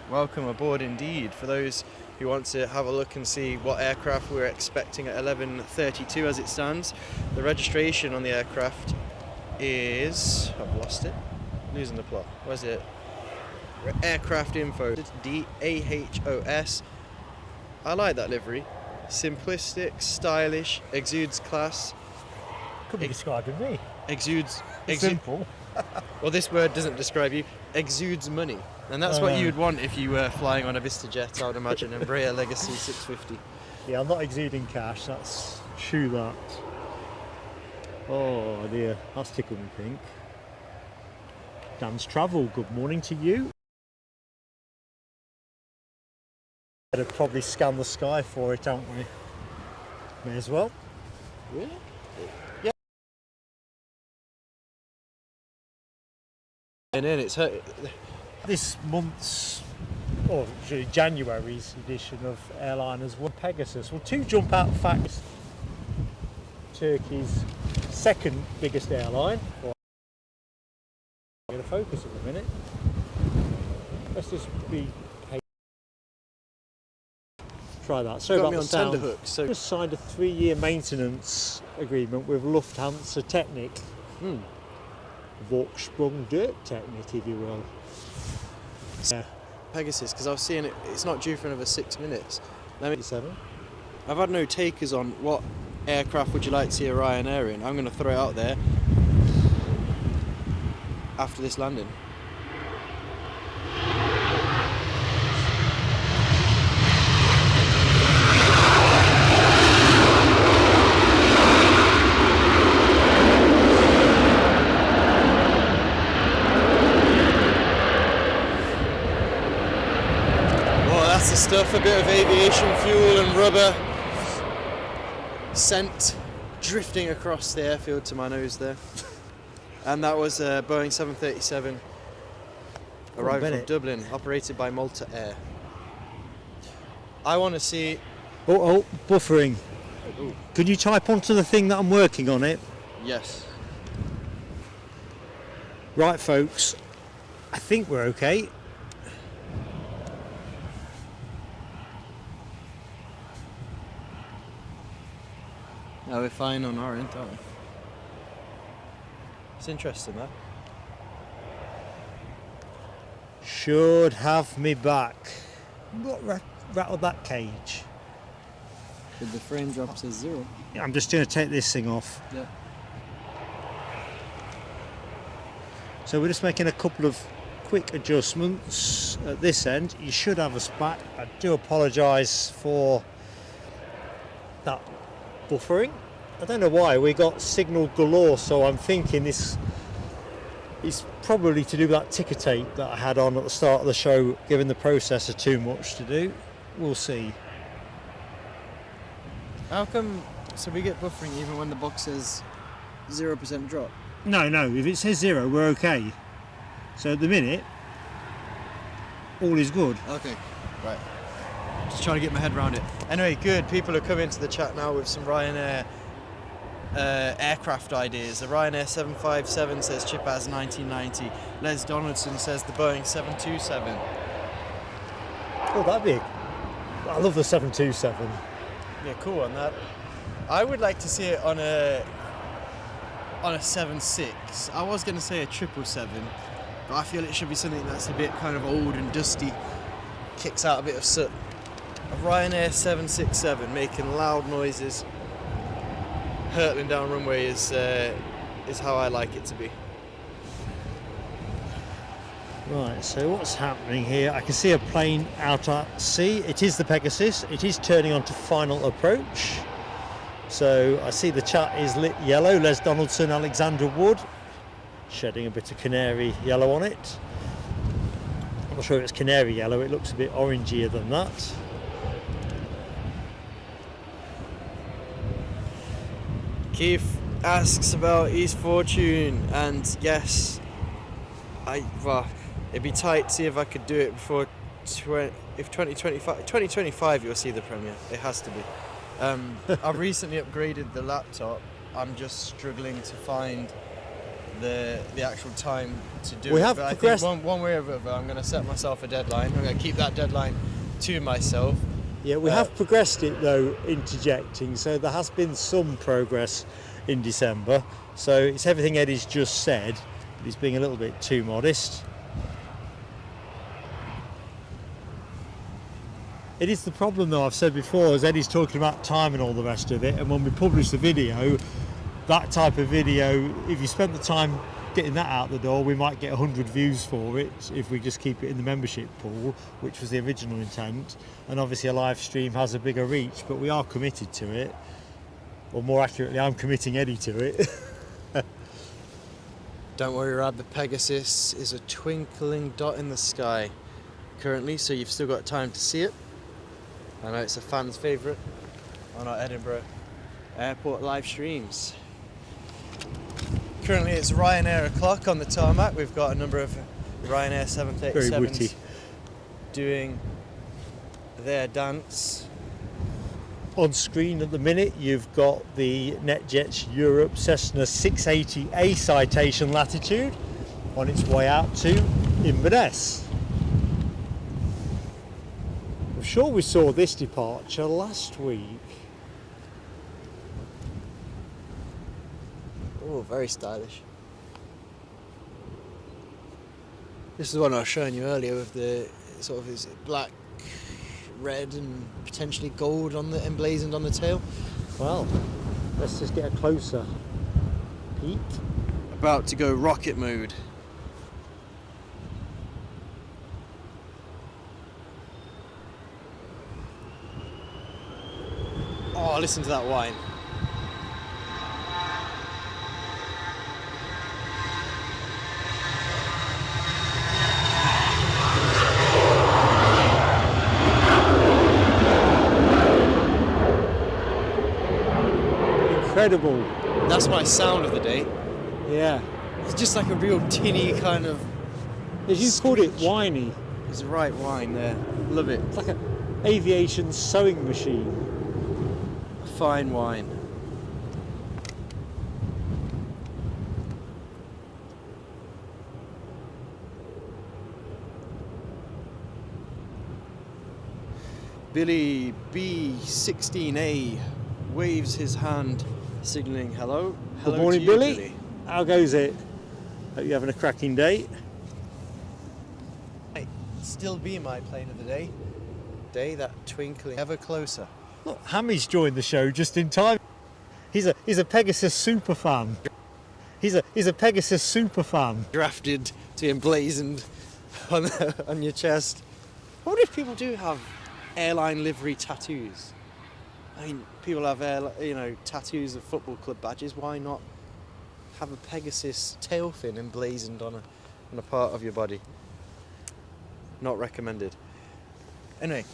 Welcome aboard indeed. For those who want to have a look and see what aircraft we're expecting at 11:32 as it stands, the registration on the aircraft is... I've lost it. Losing the plot. Where's it? Aircraft info. It's DAHOS. I like that livery. Simplistic, stylish, exudes class. Could be describing me. Exudes... Simple. Well, this word doesn't describe you. Exudes money. And that's what you'd want if you were flying on a VistaJet, I would imagine. Embraer Legacy 650. Yeah, I'm not exuding cash, that's true that. Oh dear, that's tickled me pink. Dan's Travel, good morning to you. Better probably scan the sky for it, don't we? May as well. Really? Yeah. And then it's This month's, or actually January's edition of Airliners were Pegasus. Well, two jump out facts. Turkey's second biggest airline. Well, I'm going to focus in a minute. Let's just be patient. Try that. Sorry about the sound. tenterhooks. So Just signed a 3-year maintenance agreement with Lufthansa Technik. Volksprung Dirt Technik, if you will. Yeah. Pegasus, because I was seeing it. It's not due for another 6 minutes. Let me. 7. I've had no takers on what aircraft would you like to see a Ryanair in. I'm going to throw it out there after this landing. That's the stuff, a bit of aviation fuel and rubber scent drifting across the airfield to my nose there. And that was a Boeing 737 arrived from Dublin, operated by Malta Air. I want to see... Oh, buffering. Ooh. Could you type onto the thing that I'm working on it? Yes. Right, folks. I think we're okay. No, we're fine on our end, aren't we? It's interesting, that. Should have me back. What rattled that cage? Did the frame drop to 0? I'm just going to take this thing off. Yeah. So we're just making a couple of quick adjustments at this end. You should have us back. I do apologise for that buffering. I don't know why, we got signal galore, so I'm thinking this is probably to do with that ticker tape that I had on at the start of the show, giving the processor too much to do. We'll see. How come, so we get buffering even when the box says 0% drop? No, if it says 0, we're okay. So at the minute, all is good. Okay, right. Just trying to get my head around it. Anyway, good. People are coming to the chat now with some Ryanair aircraft ideas. The Ryanair 757 says chip as 1990. Les Donaldson says the Boeing 727. Oh, that'd be... I love the 727. Yeah, cool on that. I would like to see it on a 76. I was going to say a 777, but I feel it should be something that's a bit kind of old and dusty, kicks out a bit of soot. A Ryanair 767 making loud noises, hurtling down runway is how I like it to be. Right, so what's happening here? I can see a plane out at sea. It is the Pegasus. It is turning onto final approach. So I see the chat is lit yellow. Les Donaldson, Alexander Wood, shedding a bit of canary yellow on it. I'm not sure if it's canary yellow. It looks a bit orangier than that. Keith asks about East Fortune, and yes, it'd be tight to see if I could do it before 2025 you'll see the premiere. It has to be. I've recently upgraded the laptop. I'm just struggling to find the actual time to do it. But I think one way or another, I'm going to set myself a deadline. I'm going to keep that deadline to myself. Yeah, we have progressed it though, interjecting, so there has been some progress in December. So it's everything Eddie's just said, but he's being a little bit too modest. It is the problem though, I've said before, as Eddie's talking about time and all the rest of it, and when we publish the video, that type of video, if you spent the time getting that out the door, we might get 100 views for it if we just keep it in the membership pool, which was the original intent. And obviously a live stream has a bigger reach, but we are committed to it. Or more accurately, I'm committing Eddie to it. Don't worry, Rad, the Pegasus is a twinkling dot in the sky currently, so you've still got time to see it. I know it's a fan's favourite on our Edinburgh Airport live streams. Currently it's Ryanair o'clock on the tarmac. We've got a number of Ryanair 737s doing their dance. On screen at the minute you've got the NetJets Europe Cessna 680A citation latitude on its way out to Inverness. I'm sure we saw this departure last week. Oh, very stylish. This is the one I was showing you earlier with the sort of is it black, red and potentially gold on the emblazoned on the tail. Well, let's just get a closer peek. About to go rocket mode. Oh, listen to that whine. Incredible. That's my sound of the day. Yeah. It's just like a real tinny kind of... As you called it, whiny. It's the right whine there. Love it. It's like an aviation sewing machine. A fine whine. Billy B16A waves his hand, signalling hello. Hello Good morning, to you, Billy. How goes it? Hope you're having a cracking day. Hey, still be my plane of the day. That twinkling ever closer. Look, Hammy's joined the show just in time. He's a Pegasus super fan. He's a Pegasus super fan. Drafted to be emblazoned on your chest. I wonder if people do have airline livery tattoos. I mean, people have tattoos of football club badges. Why not have a Pegasus tail fin emblazoned on a part of your body? Not recommended. Anyway,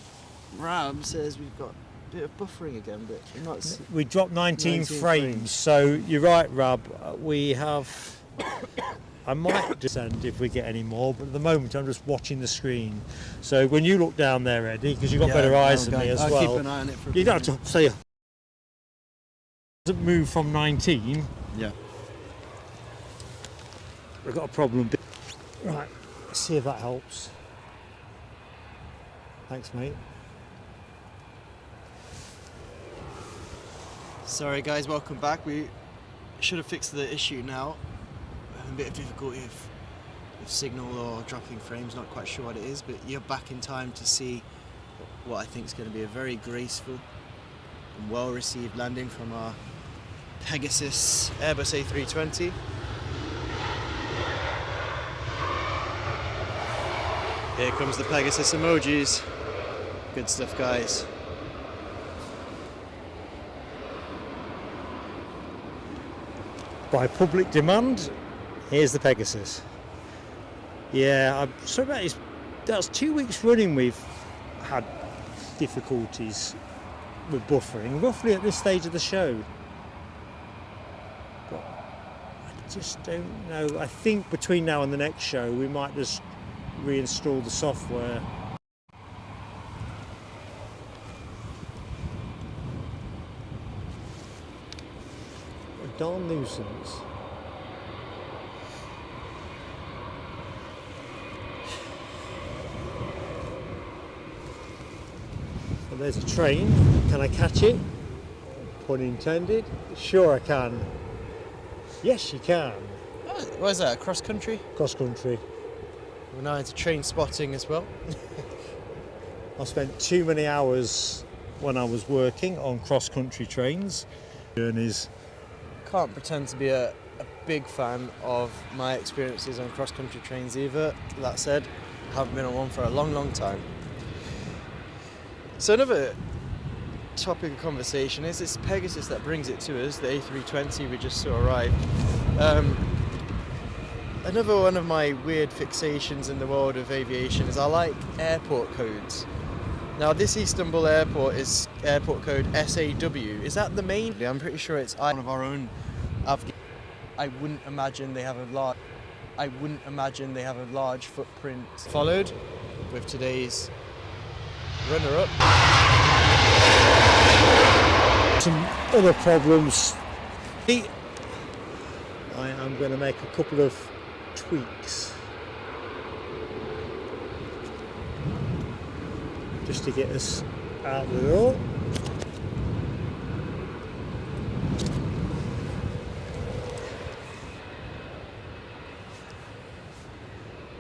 Rab says we've got a bit of buffering again, but not. We dropped 19 frames, so you're right, Rab. We have. I might descend if we get any more, but at the moment I'm just watching the screen. So when you look down there, Eddie, because you've got better eyes than me as well. I'll keep an eye on it for a you don't have to say it doesn't move from 19. Yeah. We've got a problem. Right, let's see if that helps. Thanks, mate. Sorry guys, welcome back. We should have fixed the issue now. A bit of difficulty with signal or dropping frames, not quite sure what it is, but you're back in time to see what I think is going to be a very graceful and well received landing from our Pegasus Airbus A320. Here comes the Pegasus emojis. Good stuff, guys. By public demand, here's the Pegasus. Yeah, I'm sorry about this. That's 2 weeks running we've had difficulties with buffering, roughly at this stage of the show. But I just don't know. I think between now and the next show we might just reinstall the software. A darn nuisance. And there's a train. Can I catch it? Pun intended. Sure I can. Yes, you can. Oh, where's that? Cross country? Cross country. We're now into train spotting as well. I spent too many hours when I was working on cross country trains. Journeys. Can't pretend to be a big fan of my experiences on cross country trains either. That said, I haven't been on one for a long time. So another topic of conversation is this Pegasus that brings it to us, the A320 we just saw arrive. Another one of my weird fixations in the world of aviation is I like airport codes. Now this Istanbul airport is airport code SAW. Is that the main? I'm pretty sure it's one of our own. I wouldn't imagine they have a large footprint. Followed with today's runner-up. Some other problems. I am going to make a couple of tweaks just to get us out the door.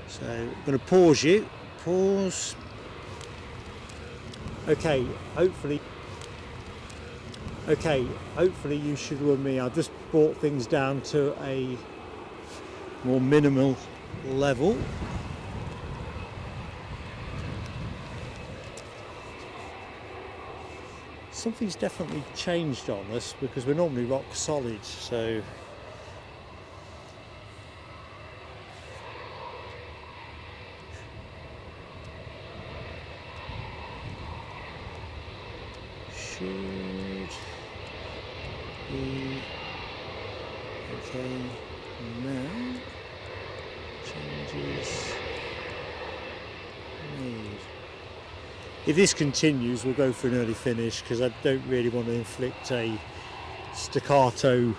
So I'm going to pause you. Pause. Okay, hopefully you should run me. I just brought things down to a more minimal level. Something's definitely changed on us because we're normally rock solid, so should be okay now. Changes made. If this continues, we'll go for an early finish because I don't really want to inflict a staccato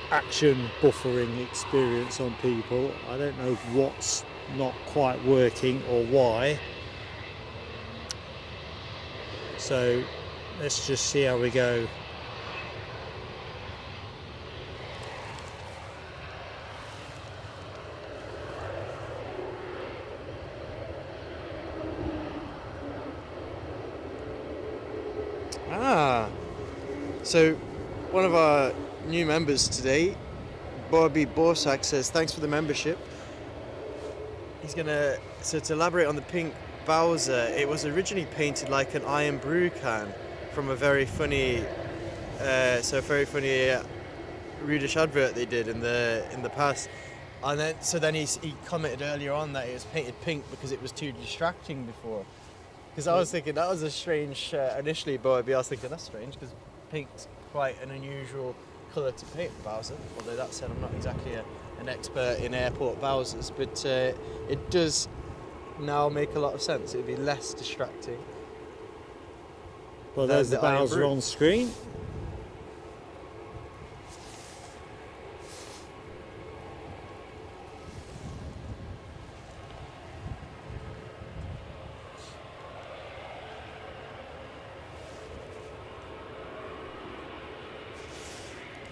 action buffering experience on people. I don't know what's not quite working or why. So let's just see how we go. So one of our new members today, Bobby Borsak, says thanks for the membership. He's gonna, so to elaborate on the pink Bowser, it was originally painted like an iron brew can from a very funny Rudish advert they did in the past. And then he commented earlier on that it was painted pink because it was too distracting before. Because I was thinking that was a strange initially, but I was thinking that's strange because pink's quite an unusual colour to paint Bowser. Although that said, I'm not exactly an expert in airport Bowsers, but it does now make a lot of sense. It would be less distracting. Well, there's the Bowser on screen.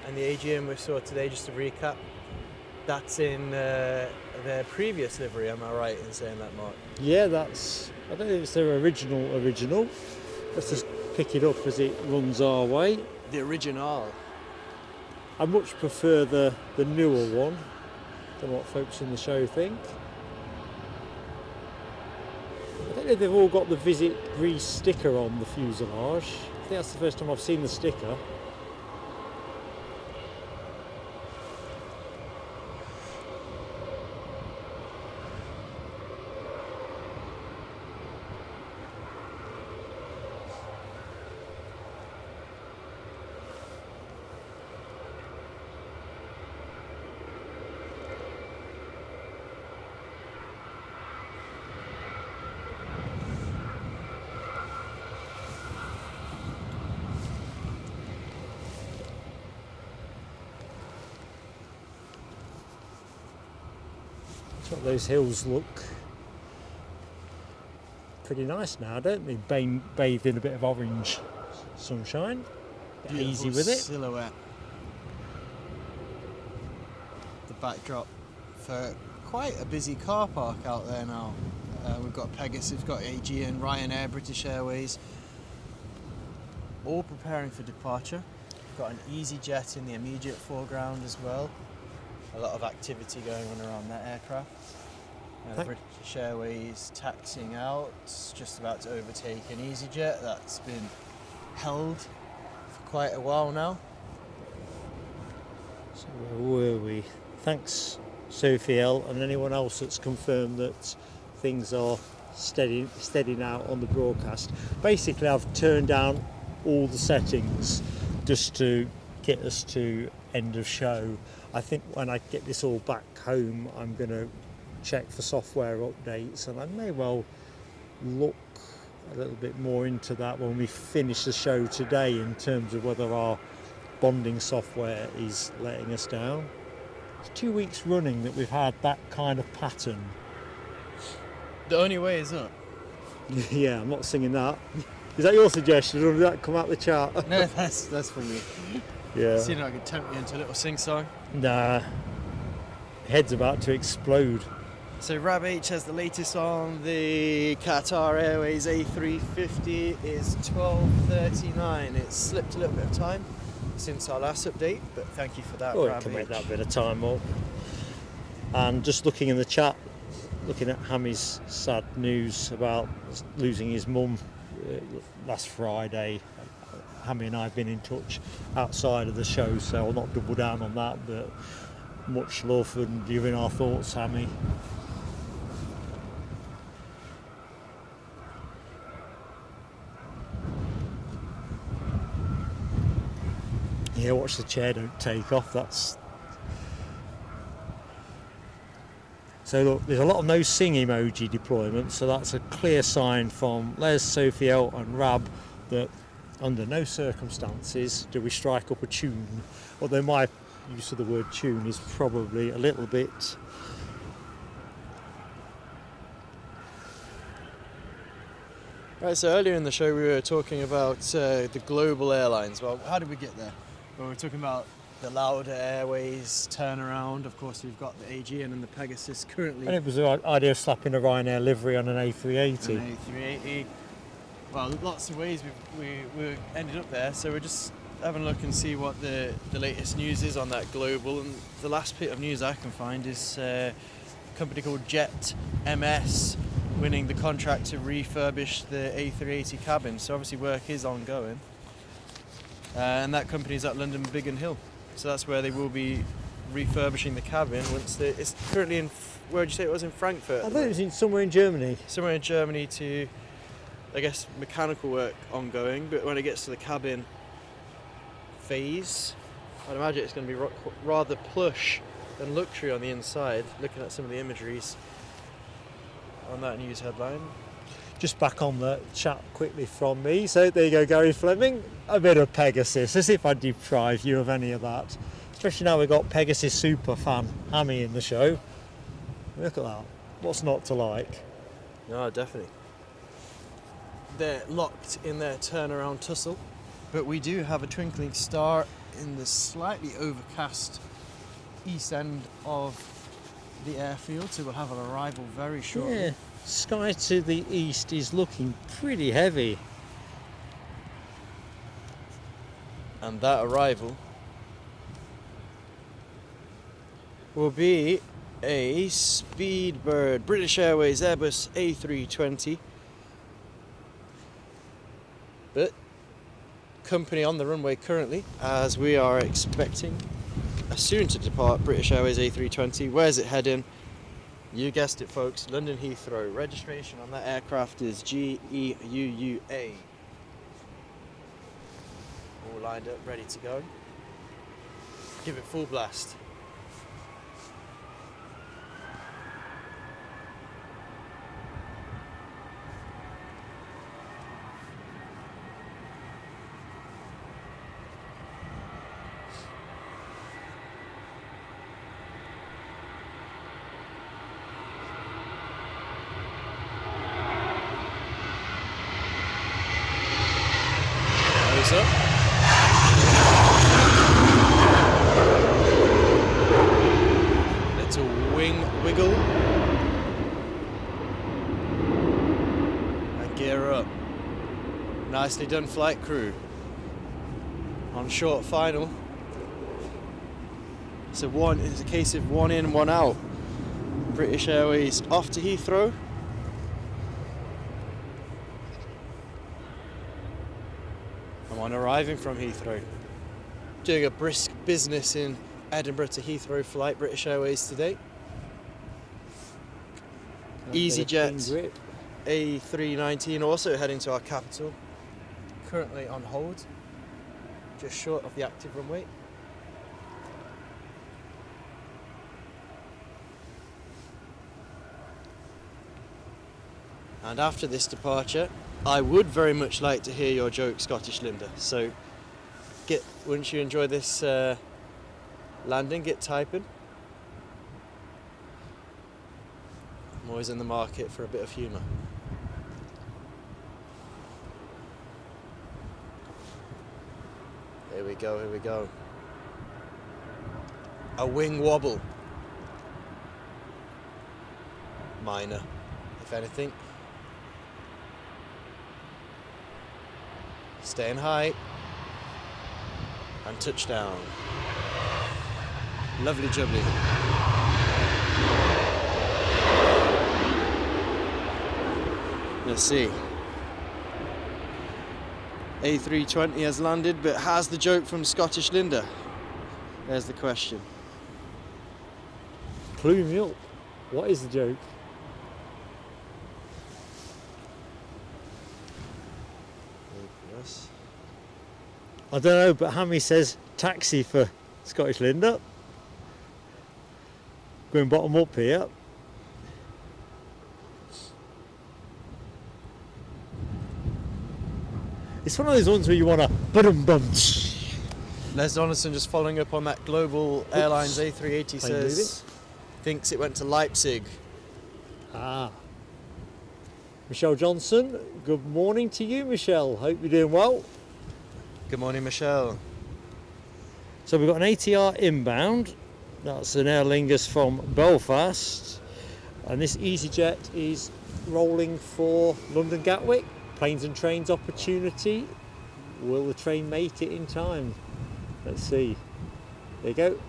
And the AGM we saw today, just to recap, that's in their previous livery, am I right in saying that, Mark? Yeah, I don't think it's their original. Let's just pick it up as it runs our way. The original. I much prefer the newer one than what folks in the show think. I don't know if they've all got the Visit Greece sticker on the fuselage. I think that's the first time I've seen the sticker. Those hills look pretty nice now, don't they? Bathed in a bit of orange sunshine. Easy with it. Silhouette. The backdrop for quite a busy car park out there now. We've got Pegasus, we've got Aviation, Ryanair, British Airways, all preparing for departure. We've got an EasyJet in the immediate foreground as well. A lot of activity going on around that aircraft. British Airways taxiing out, just about to overtake an EasyJet that's been held for quite a while now. So where were we? Thanks Sophie L and anyone else that's confirmed that things are steady now on the broadcast. Basically, I've turned down all the settings just to get us to end of show. I think when I get this all back home, I'm going to check for software updates, and I may well look a little bit more into that when we finish the show today, in terms of whether our bonding software is letting us down. It's 2 weeks running that we've had that kind of pattern. The only way is up. Yeah, I'm not singing that. Is that your suggestion, or did that come out the chart? No, that's from me. Yeah. See if I can tempt you into a little sing-song. Nah. Head's about to explode. So Rab H has the latest on the Qatar Airways A350 is 12:39. It's slipped a little bit of time since our last update, but thank you for that, Oh, Rab it can H. make that bit of time up. And just looking in the chat, looking at Hammy's sad news about losing his mum last Friday. Hammy and I have been in touch outside of the show, so I'll not double down on that, but much love and giving our thoughts, Hammy. Yeah, watch the chair don't take off. That's so. Look, there's a lot of no sing emoji deployment, so that's a clear sign from Les, Sophiel, and Rab that under no circumstances do we strike up a tune. Although my use of the word tune is probably a little bit. Right, so earlier in the show we were talking about the global airlines. Well, how did we get there? Well, we were talking about the Lauda Airways turnaround. Of course, we've got the Aegean and the Pegasus currently. And it was the idea of slapping a Ryanair livery on an A380. An A380. Well, lots of ways we ended up there. So we're just having a look and see what the latest news is on that global. And the last bit of news I can find is a company called Jet MS winning the contract to refurbish the A380 cabin. So obviously work is ongoing. And that company is at London Biggin Hill. So that's where they will be refurbishing the cabin once it's currently in, where did you say it was, in Frankfurt? I thought it was somewhere in Germany. Somewhere in Germany to, I guess, mechanical work ongoing, but when it gets to the cabin phase, I'd imagine it's going to be rather plush and luxury on the inside, looking at some of the imageries on that news headline. Just back on the chat quickly from me. So there you go, Gary Fleming. A bit of Pegasus, as if I deprive you of any of that. Especially now we've got Pegasus super fan Hammy in the show. Look at that. What's not to like? No, definitely. They're locked in their turnaround tussle, but we do have a twinkling star in the slightly overcast east end of the airfield, so we'll have an arrival very shortly. Yeah. Sky to the east is looking pretty heavy. And that arrival will be a Speedbird British Airways Airbus A320. But company on the runway currently, as we are expecting a soon to depart British Airways A320. Where's it heading? You guessed it, folks, London Heathrow. Registration on that aircraft is GEUUA. All lined up, ready to go. Give it full blast. Up. Little wing wiggle and gear up. Nicely done, flight crew. On short final, it's a case of one in, one out. British Airways off to Heathrow. On arriving from Heathrow, doing a brisk business in Edinburgh to Heathrow flight, British Airways today. EasyJet A319 also heading to our capital. Currently on hold, just short of the active runway. And after this departure, I would very much like to hear your joke, Scottish Linda. So, once you enjoy this landing, get typing. I'm always in the market for a bit of humour. Here we go, here we go. A wing wobble. Minor, if anything. Staying high. And touchdown. Lovely jubbly. Let's see. A320 has landed, but has the joke from Scottish Linda? There's the question. Clue me up. What is the joke? Yes. I don't know, but Hammy says taxi for Scottish Linda. Going bottom up here. It's one of those ones where you want to ba-dum-bum. Les Donaldson just following up on that Global Airlines A380 says thinks it went to Leipzig. Ah. Michelle Johnson, good morning to you, Michelle. Hope you're doing well. Good morning, Michelle. So we've got an ATR inbound. That's an Aer Lingus from Belfast. And this EasyJet is rolling for London Gatwick. Planes and trains opportunity. Will the train make it in time? Let's see. There you go.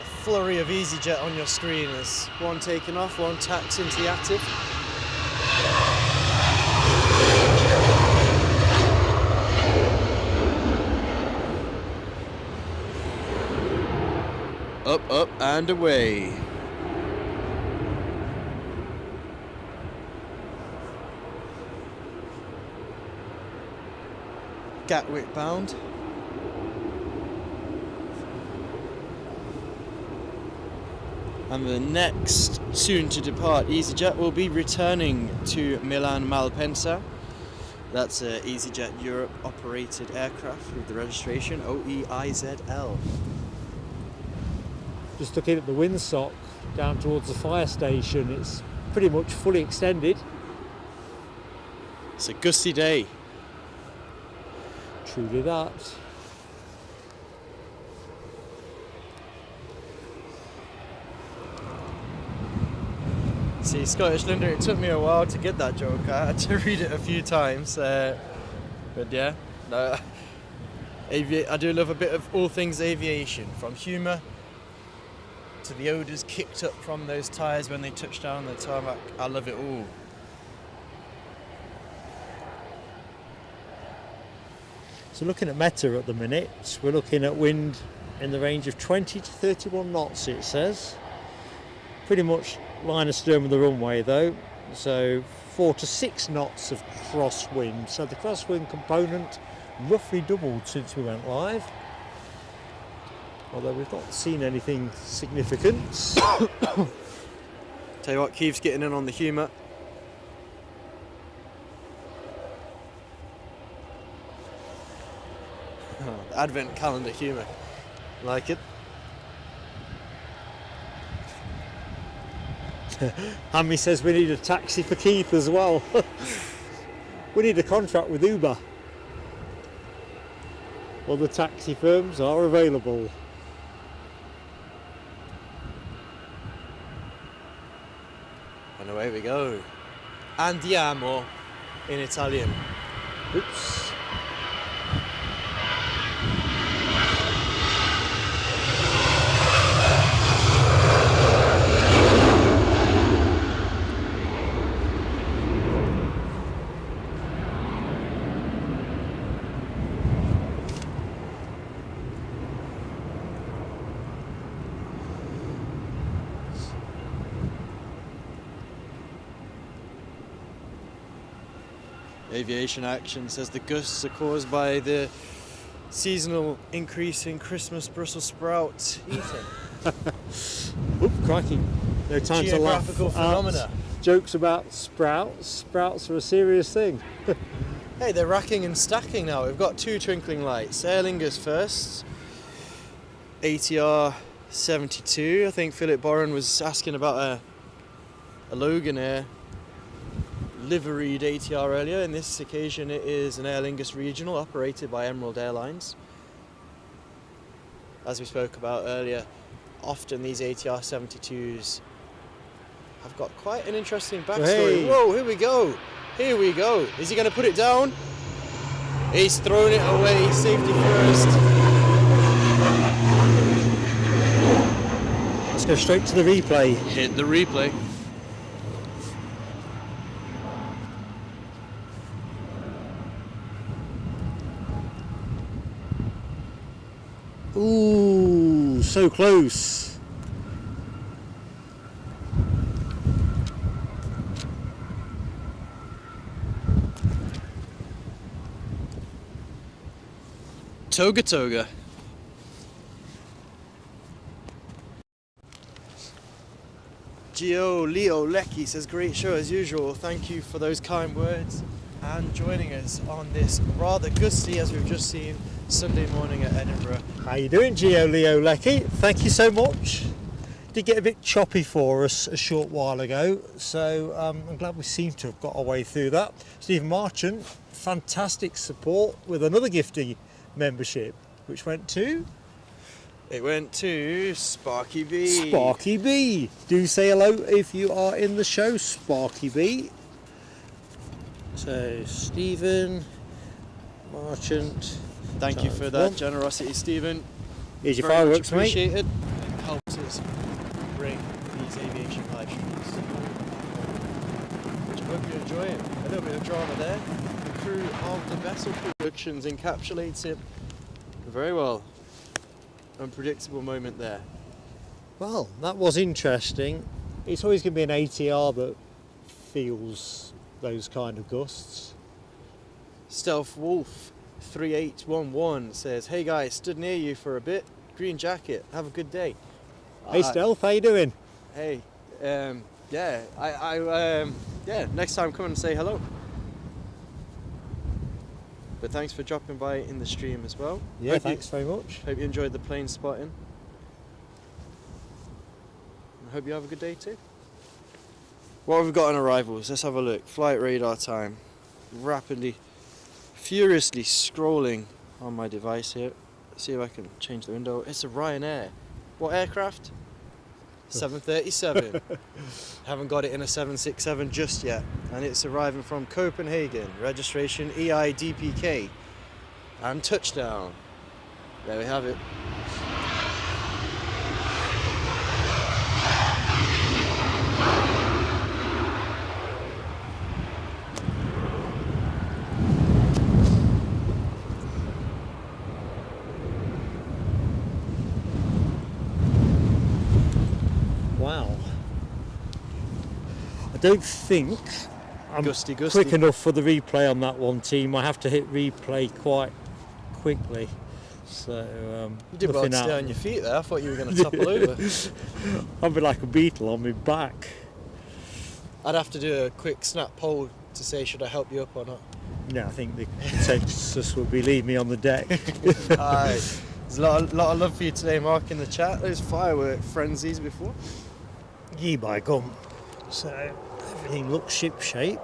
A flurry of EasyJet on your screen as one taken off, one taxed into the active. Up, up and away. Gatwick bound. And the next soon to depart EasyJet will be returning to Milan Malpensa. That's a EasyJet Europe operated aircraft with the registration OEIZL. Just looking at the windsock down towards the fire station, it's pretty much fully extended. It's a gusty day. Truly that. See, Scottish Linda, it took me a while to get that joke. I had to read it a few times. But yeah, no, I do love a bit of all things aviation, from humour to the odours kicked up from those tyres when they touch down the tarmac. I love it all. So looking at Meta at the minute, we're looking at wind in the range of 20 to 31 knots, it says. Pretty much line astern of the runway though, so 4 to 6 knots of crosswind. So the crosswind component roughly doubled since we went live. Although we've not seen anything significant. Tell you what, Keith's getting in on the humour. The advent calendar humour. Like it? Hammy says we need a taxi for Keith as well. We need a contract with Uber. Other taxi firms are available. And away we go. Andiamo in Italian. Oops. Aviation action says the gusts are caused by the seasonal increase in Christmas Brussels sprout eating. Oop, crikey. No time to laugh. Geographical phenomena. Jokes about sprouts. Sprouts are a serious thing. Hey, they're racking and stacking now. We've got 2 twinkling lights. Aer Lingus first. ATR 72. I think Philip Boren was asking about a Logan Air liveried ATR earlier. In this occasion it is an Aer Lingus regional operated by Emerald Airlines. As we spoke about earlier, often these ATR 72s have got quite an interesting backstory. Hey. Whoa, here we go. Here we go. Is he going to put it down? He's thrown it away. Safety first. Let's go straight to the replay. Hit the replay. Ooh, so close. Toga Toga. Gio Leo Lecky says, great show as usual. Thank you for those kind words and joining us on this rather gusty, as we've just seen, Sunday morning at Edinburgh. How you doing, Gio Leo Lecky? Thank you so much. Did get a bit choppy for us a short while ago, so I'm glad we seem to have got our way through that. Stephen Marchant, fantastic support with another gifting membership, which went to... It went to Sparky B. Sparky B. Do say hello if you are in the show, Sparky B. So, Stephen Marchant. Thank you for that generosity, Stephen. Here's your Very fireworks, much mate. appreciated. It helps us bring these aviation live streams, which I hope you enjoy it. A little bit of drama there. The crew of the vessel productions encapsulates it very well. Unpredictable moment there. Well, that was interesting. It's always going to be an ATR that feels those kind of gusts. Stealth Wolf 3811 says, hey guys, stood near you for a bit. Green jacket, have a good day. Hey Stealth, how you doing? Hey, yeah, yeah, next time come and say hello. But thanks for dropping by in the stream as well. Yeah, thanks very much. Hope you enjoyed the plane spotting. I hope you have a good day too. What have we got on arrivals? Let's have a look. Flight radar time. Rapidly, furiously scrolling on my device here. Let's see if I can change the window. It's a Ryanair. What aircraft? 737. Haven't got it in a 767 just yet, and it's arriving from Copenhagen. Registration EIDPK and touchdown. There we have it. Wow. I don't think I'm Gusty. quick enough for the replay on that one, team. I have to hit replay quite quickly. So, you did well to stay on your feet there. I thought you were going to topple over. I'll be like a beetle on my back. I'd have to do a quick snap poll to say should I help you up or not. No, I think the consensus would be leave me on the deck. Alright. There's a lot of love for you today, Mark, in the chat. Those firework frenzies before. Ye by gum. So everything looks ship shape,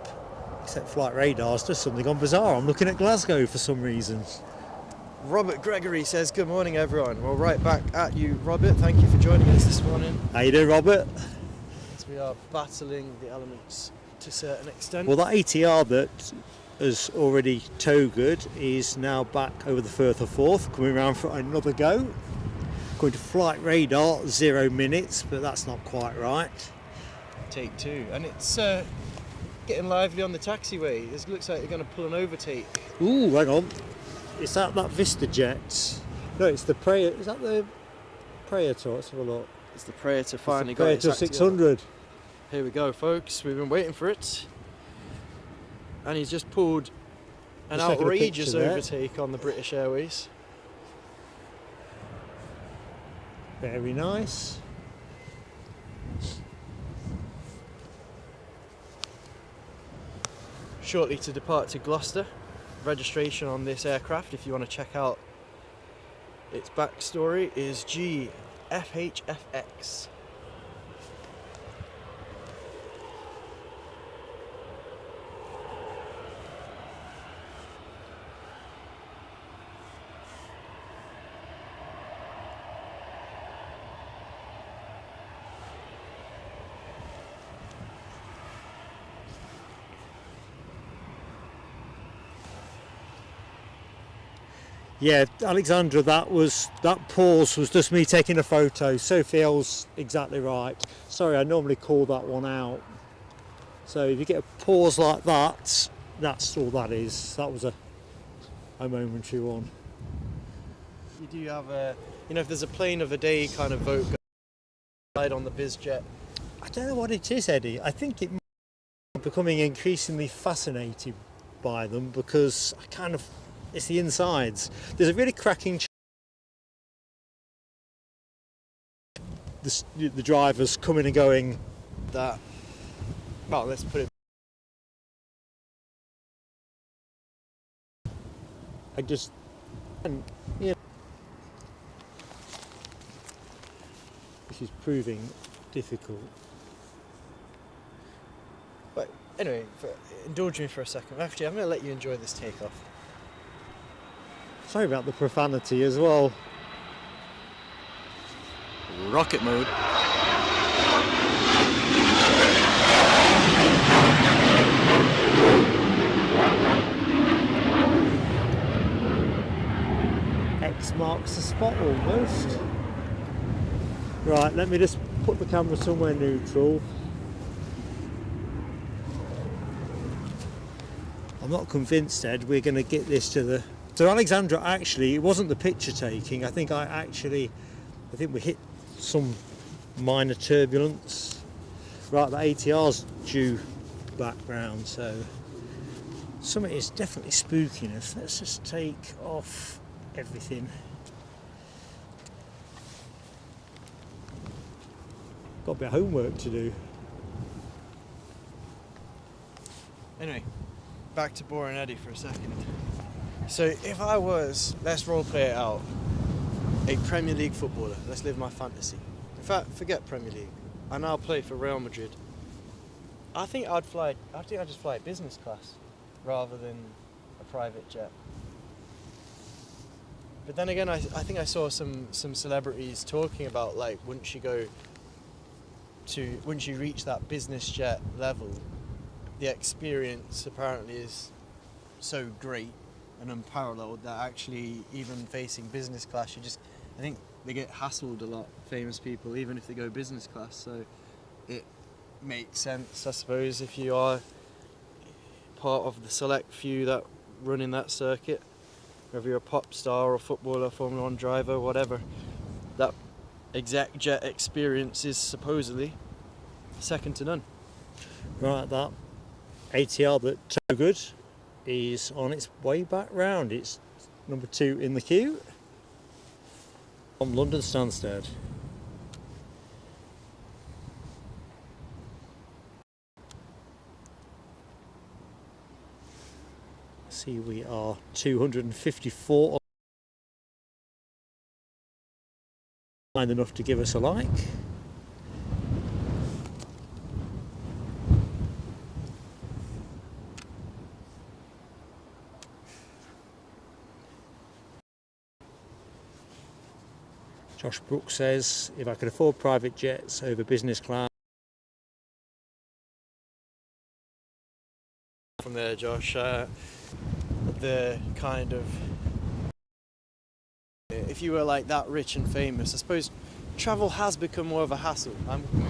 except flight radars does something on bizarre. I'm looking at Glasgow for some reason. Robert Gregory says, good morning everyone. Well, right back at you, Robert. Thank you for joining us this morning. How you doing, Robert? As we are battling the elements to a certain extent. Well, that ATR that has already togered is now back over the Firth of Forth, coming around for another go. Going to flight radar, 0 minutes, but that's not quite right. Take 2, and it's getting lively on the taxiway. It looks like they're going to pull an overtake. Ooh, hang on. Is that VistaJet? No, it's the Praetor. Is that the Praetor? Let's have a look. It's the Praetor finally got it. Praetor 600. Here we go, folks. We've been waiting for it. And he's just pulled An Just taking a outrageous picture there. overtake on the British Airways. Very nice. Shortly to depart to Gloucester. Registration on this aircraft, if you want to check out its backstory, is GFHFX. Yeah, Alexandra, that pause was just me taking a photo. Sophie L's exactly right. Sorry, I normally call that one out. So if you get a pause like that, that's all that is. That was a momentary one. You do have a, if there's a plane of the day kind of vote on the BizJet. I don't know what it is, Eddie. I think it might be becoming increasingly fascinated by them because it's the insides. There's a really cracking the drivers coming and going. Let's put it. This is proving difficult. But anyway, indulge me for a second. Actually, I'm going to let you enjoy this takeoff. Sorry about the profanity as well. Rocket mode. X marks the spot almost. Right, let me just put the camera somewhere neutral. I'm not convinced, Ed, we're going to get this to the... So Alexandra, actually, it wasn't the picture taking. I think we hit some minor turbulence. Right, the ATR's due back round, so something is definitely spooking us. Let's just take off everything. Got a bit of homework to do. Anyway, back to boring Eddie for a second. So if I was, let's role play it out, a Premier League footballer, let's live my fantasy. In fact, forget Premier League. I now play for Real Madrid. I think I'd just fly business class rather than a private jet. But then again, I think I saw some celebrities talking about, like, once you reach that business jet level, the experience apparently is so great and unparalleled that actually even facing business class, I think they get hassled a lot, famous people, even if they go business class. So it makes sense, I suppose, if you are part of the select few that run in that circuit, whether you're a pop star or a footballer, Formula 1 driver, whatever, that exec jet experience is supposedly second to none. Right, that ATR that so good is on its way back round. It's number 2 in the queue from London Stansted. See, we are 254 kind enough to give us a like. Josh Brooks says, if I could afford private jets over business class. From there, Josh, the kind of, if you were like that rich and famous, I suppose travel has become more of a hassle.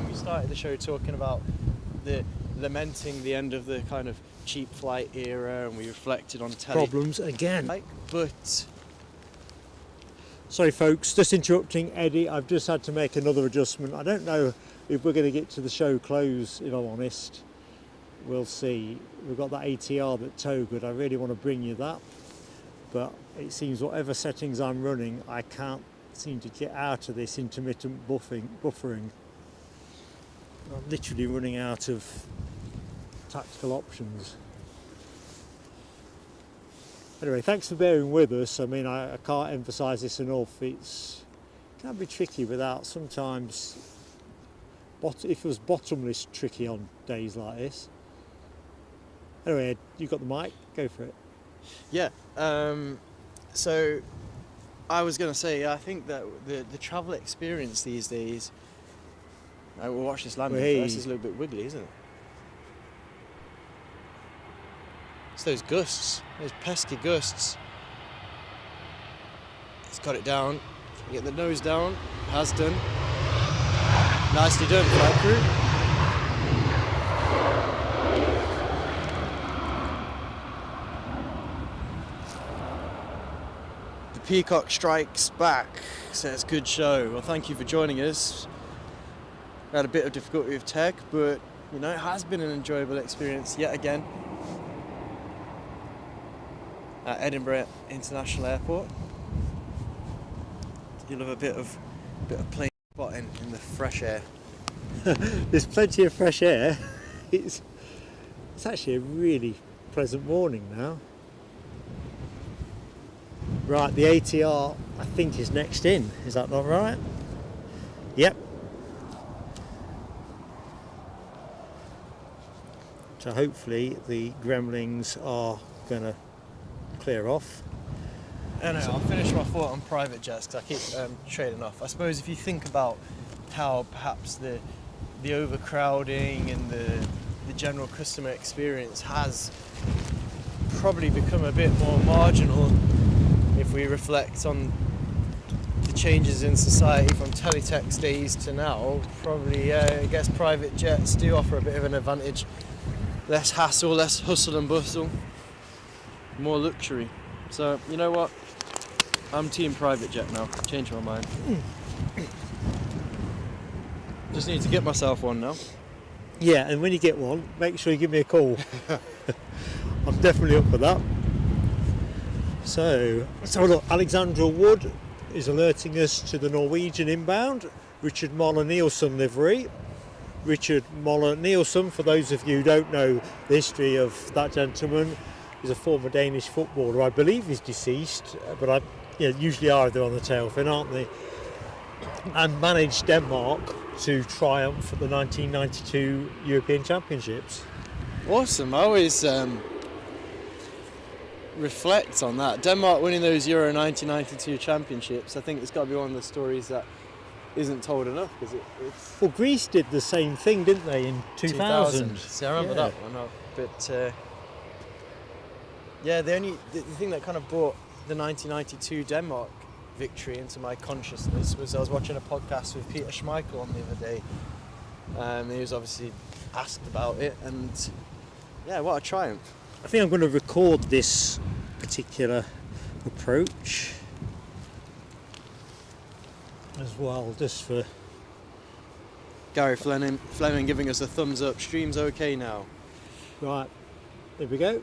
We started the show talking about lamenting the end of the kind of cheap flight era, and we reflected on Problems again. But sorry folks, just interrupting Eddie. I've just had to make another adjustment. I don't know if we're going to get to the show close, if I'm honest. we'll see. We've got that ATR that tow good. I really want to bring you that, but it seems whatever settings I'm running, I can't seem to get out of this intermittent buffering. I'm literally running out of tactical options. Anyway, thanks for bearing with us. I mean, I can't emphasise this enough. It can be tricky without sometimes, if it was bottomless, tricky on days like this. Anyway, you got the mic, go for it. Yeah, so I was going to say, I think that the travel experience these days, we'll watch this landing first, it's a little bit wiggly, isn't it? It's those gusts, those pesky gusts. It's got it down, get the nose down, has done. Nicely done, flight crew. The Peacock strikes back, says good show. Well, thank you for joining us. We had a bit of difficulty with tech, but you know, it has been an enjoyable experience yet again at Edinburgh International Airport. You love a bit of plane spotting in the fresh air. There's plenty of fresh air. It's actually a really pleasant morning now. Right, the ATR I think is next in. Is that not right? Yep. So hopefully the gremlins are going to clear off. Anyway, I'll finish my thought on private jets because I keep trading off. I suppose if you think about how perhaps the overcrowding and the general customer experience has probably become a bit more marginal if we reflect on the changes in society from teletext days to now, probably I guess private jets do offer a bit of an advantage. Less hassle, less hustle and bustle, more luxury. So, you know what? I'm team private jet now. Changed my mind. Just need to get myself one now. Yeah, and when you get one, make sure you give me a call. I'm definitely up for that. So look, Alexandra Wood is alerting us to the Norwegian inbound, Richard Moller Nielsen livery. Richard Moller Nielsen, for those of you who don't know the history of that gentleman, is a former Danish footballer. I believe he's deceased, but usually are they're on the tail fin, aren't they? And managed Denmark to triumph at the 1992 European Championships. Awesome. I always reflect on that. Denmark winning those Euro 1992 Championships, I think it's got to be one of the stories that isn't told enough, because it's... Well, Greece did the same thing, didn't they, in 2000? See, I remember that one, but the thing that kind of brought the 1992 Denmark victory into my consciousness was I was watching a podcast with Peter Schmeichel on the other day. He was obviously asked about it, and yeah, what a triumph. I think I'm going to record this particular approach as well, just for... Gary Fleming giving us a thumbs up. Stream's okay now. Right, there we go.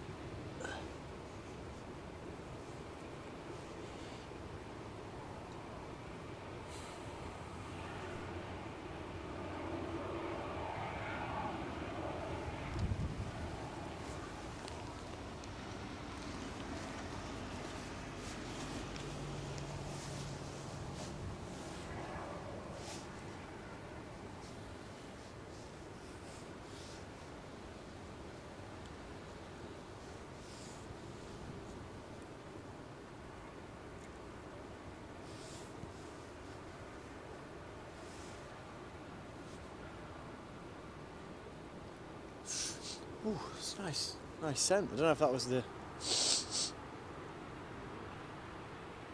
Ooh, it's nice scent. I don't know if that was the...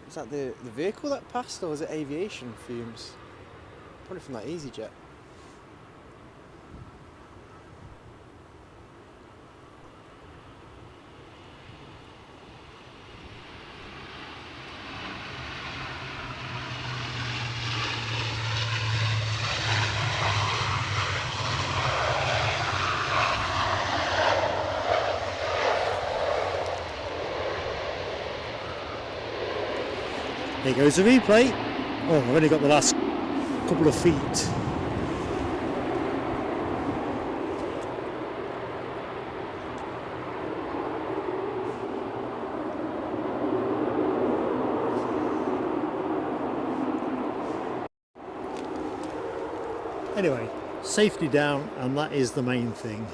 Was that the vehicle that passed, or was it aviation fumes? Probably from that EasyJet. Here goes the replay. Oh, I've only got the last couple of feet. Anyway, safety down, and that is the main thing.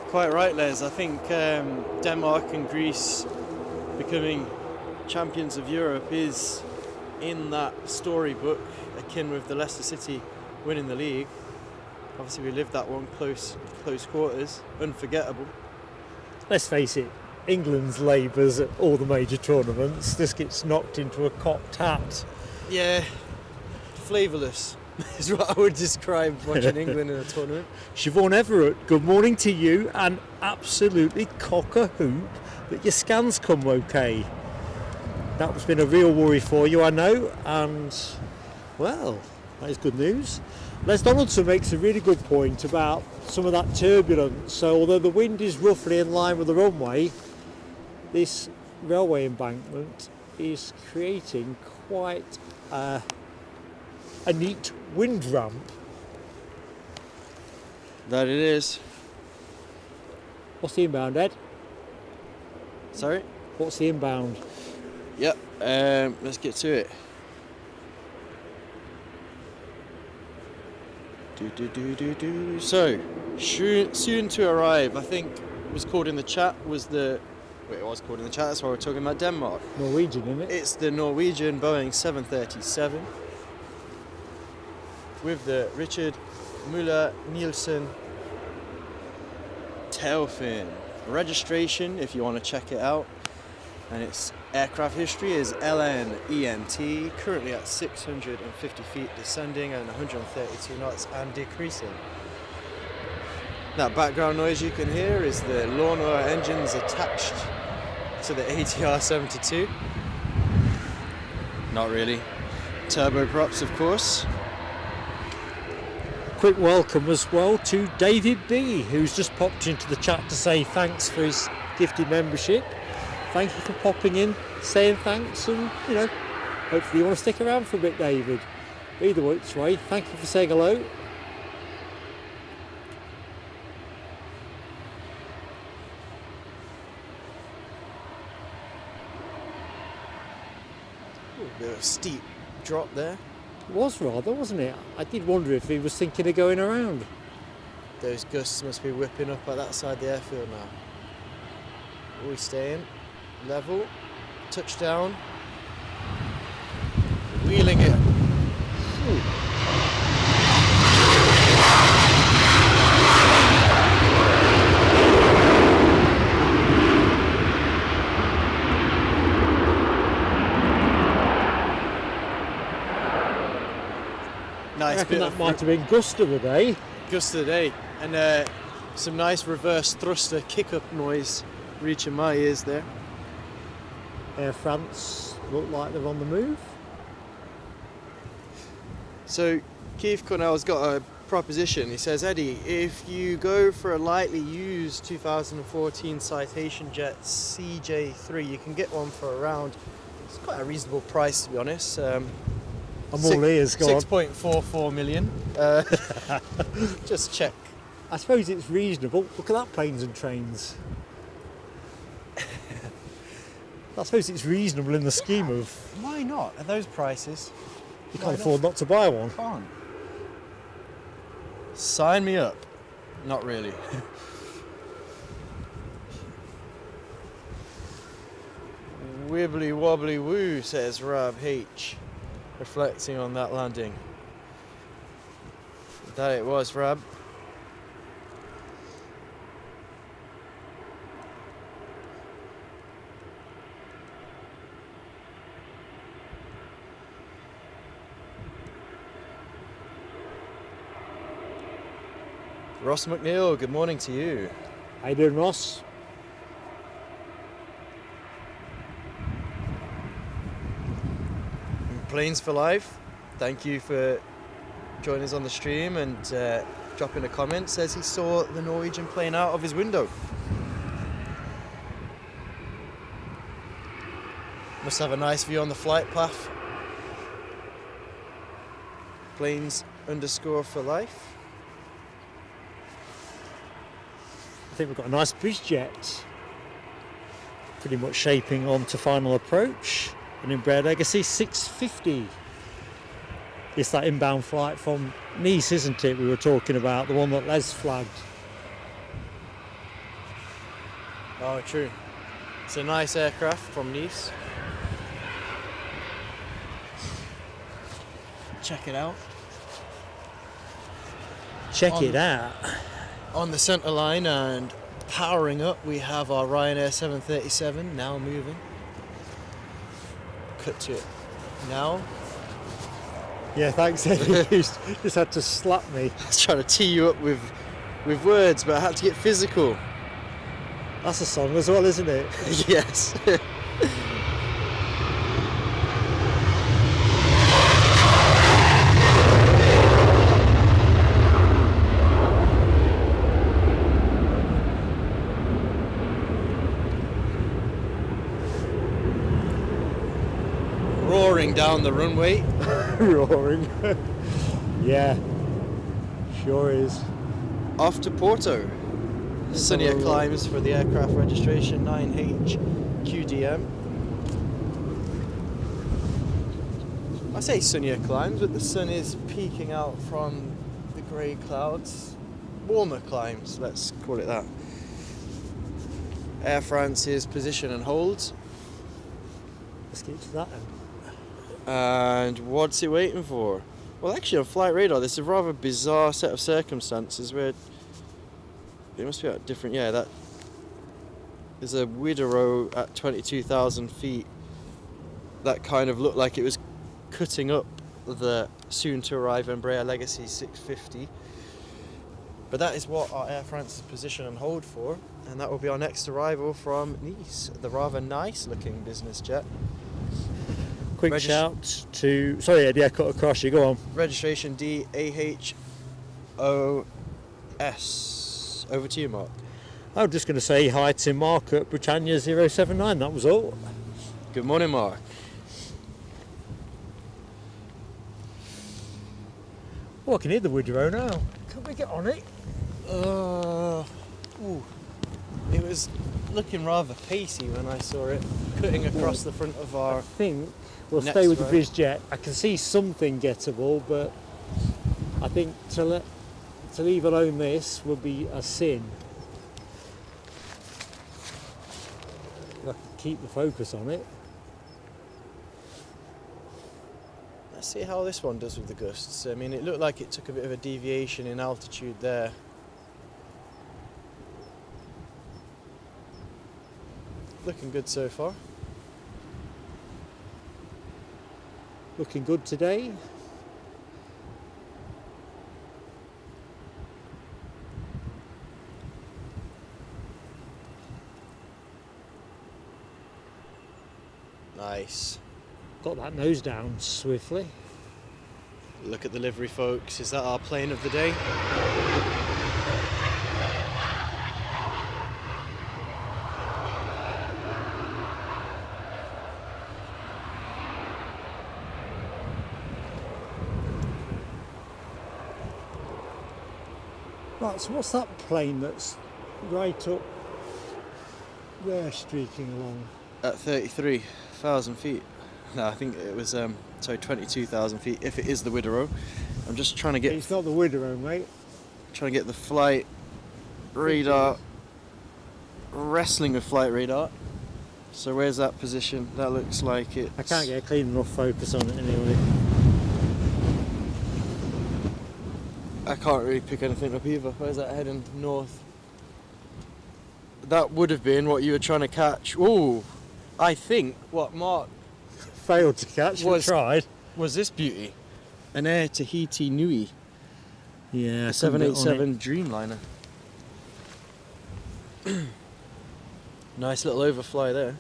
Quite right, Les. I think Denmark and Greece becoming champions of Europe is in that storybook, akin with the Leicester City winning the league. Obviously, we lived that one close quarters, unforgettable. Let's face it, England's labours at all the major tournaments. This gets knocked into a cocked hat. Yeah, flavourless is what I would describe watching England in a tournament. Siobhan Everett, good morning to you, and absolutely cock a hoop that your scans come okay. That's been a real worry for you, I know, and well, that is good news. Les Donaldson makes a really good point about some of that turbulence. So although the wind is roughly in line with the runway, this railway embankment is creating quite a neat wind ramp. That it is. What's the inbound, Ed? Sorry? What's the inbound? Yep, let's get to it. So, soon to arrive, I think was called in the chat, it was called in the chat, that's why we're talking about Denmark. Norwegian, isn't it? It's the Norwegian Boeing 737 with the Richard Müller Nielsen tail fin. Registration, if you want to check it out, and its aircraft history is LNENT, currently at 650 feet descending and 132 knots and decreasing. That background noise you can hear is the lawnmower engines attached to the ATR 72. Not really. Turboprops, of course. Quick welcome as well to David B, who's just popped into the chat to say thanks for his gifted membership. Thank you for popping in, saying thanks, and hopefully you want to stick around for a bit, David. Either which way, thank you for saying hello. A bit of a steep drop there. It was rather, wasn't it? I did wonder if he was thinking of going around. Those gusts must be whipping up at that side of the airfield now. Are we staying? Level, touchdown, wheeling it. Ooh. Nice bit that might have been gust of the day. Gust of the day, and some nice reverse thruster kick-up noise reaching my ears there. Air France look like they're on the move. So Keith Cornell's got a proposition. He says, Eddie, if you go for a lightly used 2014 Citation Jet CJ3, you can get one for around, it's quite a reasonable price to be honest. I'm all ears, go on. 6.44 million. Just check. I suppose it's reasonable. Look at that, planes and trains. I suppose it's reasonable in the scheme of... Why not? At those prices? You can't afford not to buy one. Can't. Sign me up. Not really. Wibbly wobbly woo, says Rob H, reflecting on that landing. That it was, Rob. Ross McNeil, good morning to you. How you doing, Ross? Planes for Life, thank you for joining us on the stream and dropping a comment. Says he saw the Norwegian plane out of his window. Must have a nice view on the flight path. Planes _ for life. I think we've got a nice BizJet. Pretty much shaping on to final approach. An Embraer Legacy 650. It's that inbound flight from Nice, isn't it? We were talking about, the one that Les flagged. Oh, true. It's a nice aircraft from Nice. Check it out. Check it out. On the centre line and powering up, we have our Ryanair 737 now moving. Cut to it now. Yeah, thanks, Eddie. You just had to slap me. I was trying to tee you up with words, but I had to get physical. That's a song as well, isn't it? Yes. Roaring down the runway. Roaring. Yeah, sure is. Off to Porto. Sunnier climbs for the aircraft registration 9H QDM. I say sunnier climbs, but the sun is peeking out from the grey clouds. Warmer climbs, let's call it that. Air France's position and hold. Let's get to that then. And what's it waiting for? Well, actually on flight radar, this is a rather bizarre set of circumstances where it must be at different, yeah, that is a Widerøe at 22,000 feet that kind of looked like it was cutting up the soon to arrive Embraer Legacy 650. But that is what our Air France's position and hold for, and that will be our next arrival from Nice, the rather nice looking business jet. Quick shout to, sorry Eddie, I cut across you, go on. Registration DAHOS. Over to you, Mark. I was just going to say hi to Mark at Britannia 079, that was all. Good morning, Mark. Oh, I can hear the Widerøe now. Can we get on it? It was looking rather pacey when I saw it cutting across the front of our... I think we'll next stay with row. the BizJet. I can see something gettable, but I think to leave alone this would be a sin. If I could keep the focus on it. Let's see how this one does with the gusts. I mean, it looked like it took a bit of a deviation in altitude there. Looking good so far. Looking good today. Nice. Got that nose down swiftly. Look at the livery, folks. Is that our plane of the day? Right, so what's that plane that's right up there streaking along? At 33,000 feet. No, I think it was, 22,000 feet, if it is the Widerøe. I'm just trying to get... It's not the Widerøe, mate. Trying to get the flight radar, wrestling with flight radar. So where's that position? That looks like it. I can't get a clean enough focus on it anyway. I can't really pick anything up either. Where's that heading? North. That would have been what you were trying to catch. Ooh, I think what Mark Failed to catch, we tried. was this beauty. An Air Tahiti Nui. Yeah, 787 Dreamliner. Nice little overfly there.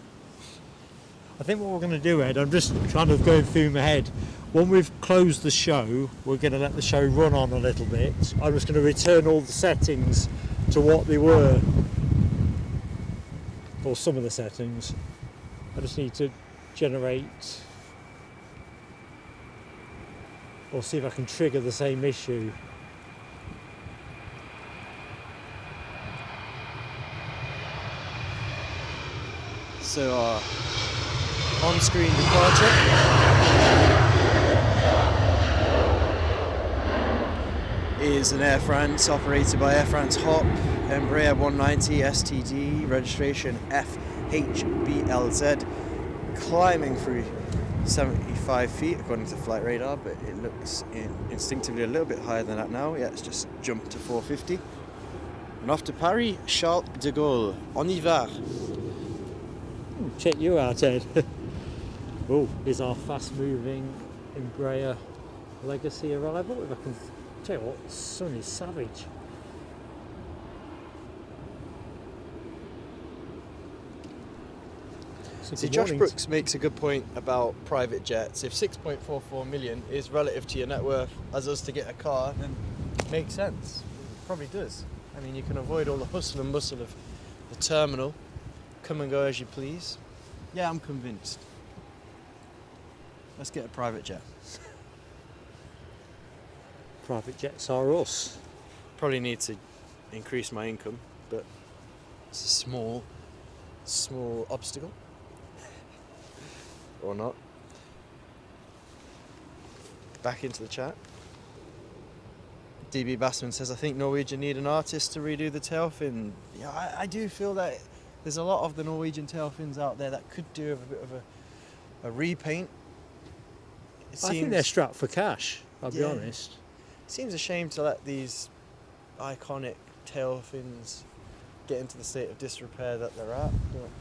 I think what we're going to do, Ed, I'm just kind of going through my head. When we've closed the show, we're going to let the show run on a little bit. I'm just going to return all the settings to what they were. Or some of the settings. I just need to generate or see if I can trigger the same issue. So our on-screen departure is an Air France operated by Air France HOP, Embraer 190 STD, registration FHBLZ, climbing through 75 feet according to flight radar, but it looks instinctively a little bit higher than that now. Yeah, it's just jumped to 450. And off to Paris, Charles de Gaulle. On y va. Check you out, Ed. Oh, here's our fast-moving Embraer Legacy arrival. If I can tell you what, the sun is savage. So See, Josh Brooks makes a good point about private jets. If 6.44 million is relative to your net worth as us to get a car, then it makes sense. It probably does. I mean, you can avoid all the hustle and bustle of the terminal. Come and go as you please. Yeah, I'm convinced. Let's get a private jet. Private jets are us. Probably need to increase my income, but it's a small obstacle. Or not. Back into the chat. DB Bassman says, I think Norwegian need an artist to redo the tail fin. Yeah, I do feel that there's a lot of the Norwegian tail fins out there that could do with a bit of a repaint. I think they're strapped for cash, I'll be honest. It seems a shame to let these iconic tail fins get into the state of disrepair that they're at. But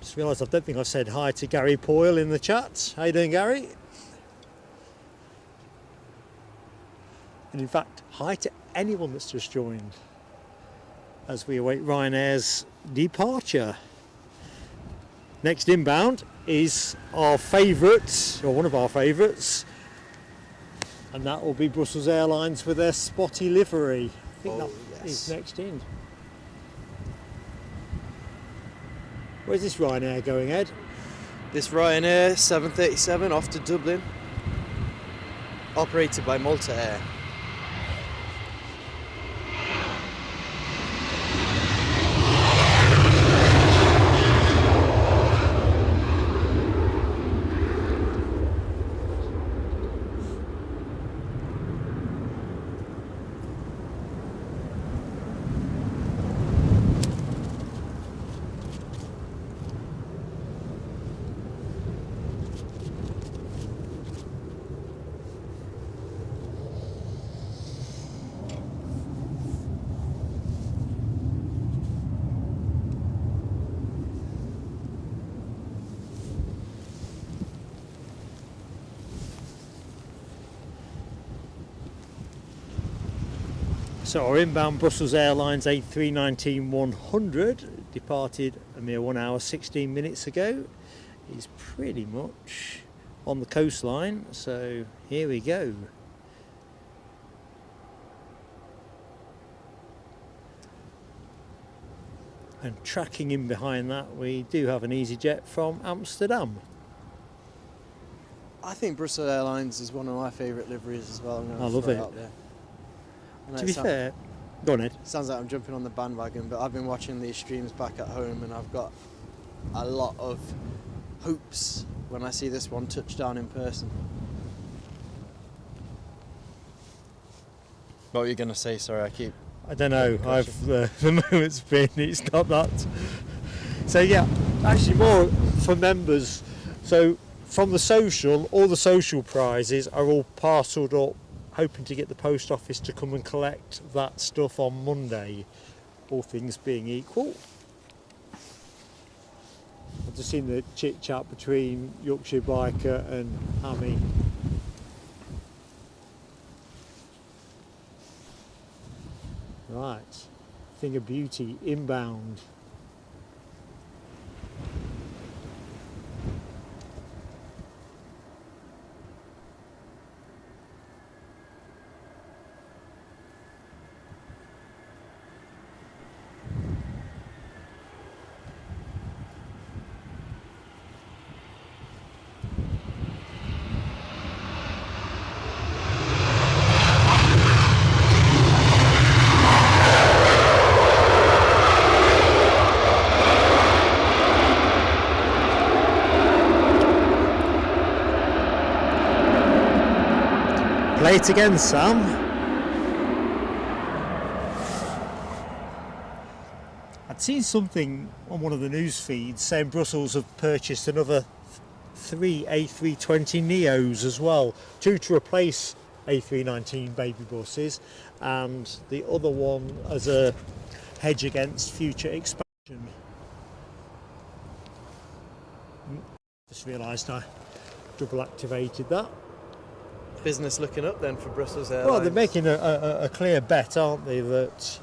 Just realised I don't think I've said hi to Gary Poyle in the chat. How you doing, Gary? And in fact, hi to anyone that's just joined as we await Ryanair's departure. Next inbound is our favourite, or one of our favourites, and that will be Brussels Airlines with their spotty livery. I think is next in. Where's this Ryanair going, Ed? this Ryanair 737 off to Dublin, operated by Malta Air. So our inbound Brussels Airlines A319-100 departed a mere 1 hour 16 minutes ago. Is pretty much on the coastline, so here we go. And tracking in behind that, we do have an EasyJet from Amsterdam. I think Brussels Airlines is one of my favourite liveries as well. I love it. Out there. To be fair, go on, Ed. Sounds like I'm jumping on the bandwagon, but I've been watching these streams back at home and I've got a lot of hopes when I see this one touch down in person. What were you going to say? Sorry, I don't know. The moment's been. It's not that. So yeah, actually more for members. So from the social, all the social prizes are all parcelled up. Hoping to get the post office to come and collect that stuff on Monday, all things being equal. I've just seen the chit chat between Yorkshire Biker and Hammy. Right, thing of beauty inbound. Play it again, Sam. I'd seen something on one of the news feeds saying Brussels have purchased another 3 A320 Neos as well, 2 to replace A319 baby buses, and the other one as a hedge against future expansion. Just realised I double activated that. Business looking up then for Brussels Airlines. Well, they're making a clear bet, aren't they, that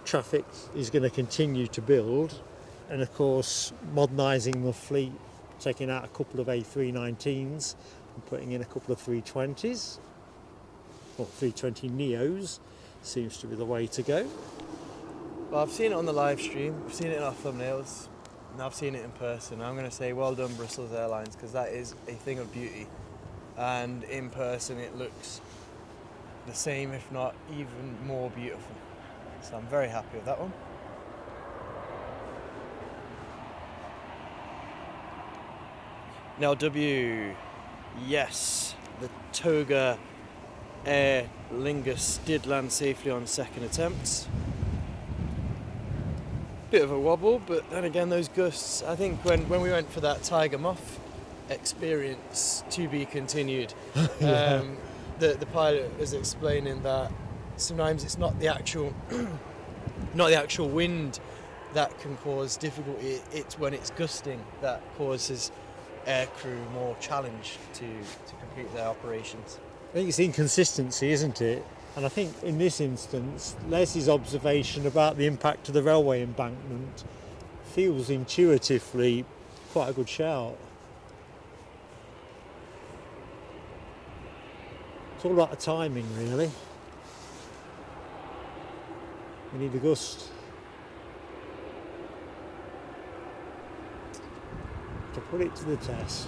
traffic is going to continue to build, and of course modernising the fleet, taking out a couple of A319s and putting in a couple of 320s, or 320 Neos, seems to be the way to go. Well, I've seen it on the live stream, I've seen it in our thumbnails, and I've seen it in person. I'm going to say well done Brussels Airlines, because that is a thing of beauty. And in person it looks the same, if not even more beautiful. So I'm very happy with that one. Now W, yes, the Toga Air Lingus did land safely on second attempt. Bit of a wobble, but then again those gusts, I think when we went for that Tiger Moth experience, to be continued, Yeah. the pilot was explaining that sometimes it's not the actual wind that can cause difficulty, it's when it's gusting that causes aircrew more challenge to complete their operations. I think it's inconsistency, isn't it? And I think in this instance, Leslie's observation about the impact of the railway embankment feels intuitively quite a good shout. It's all about the timing, really. We need a gust to put it to the test.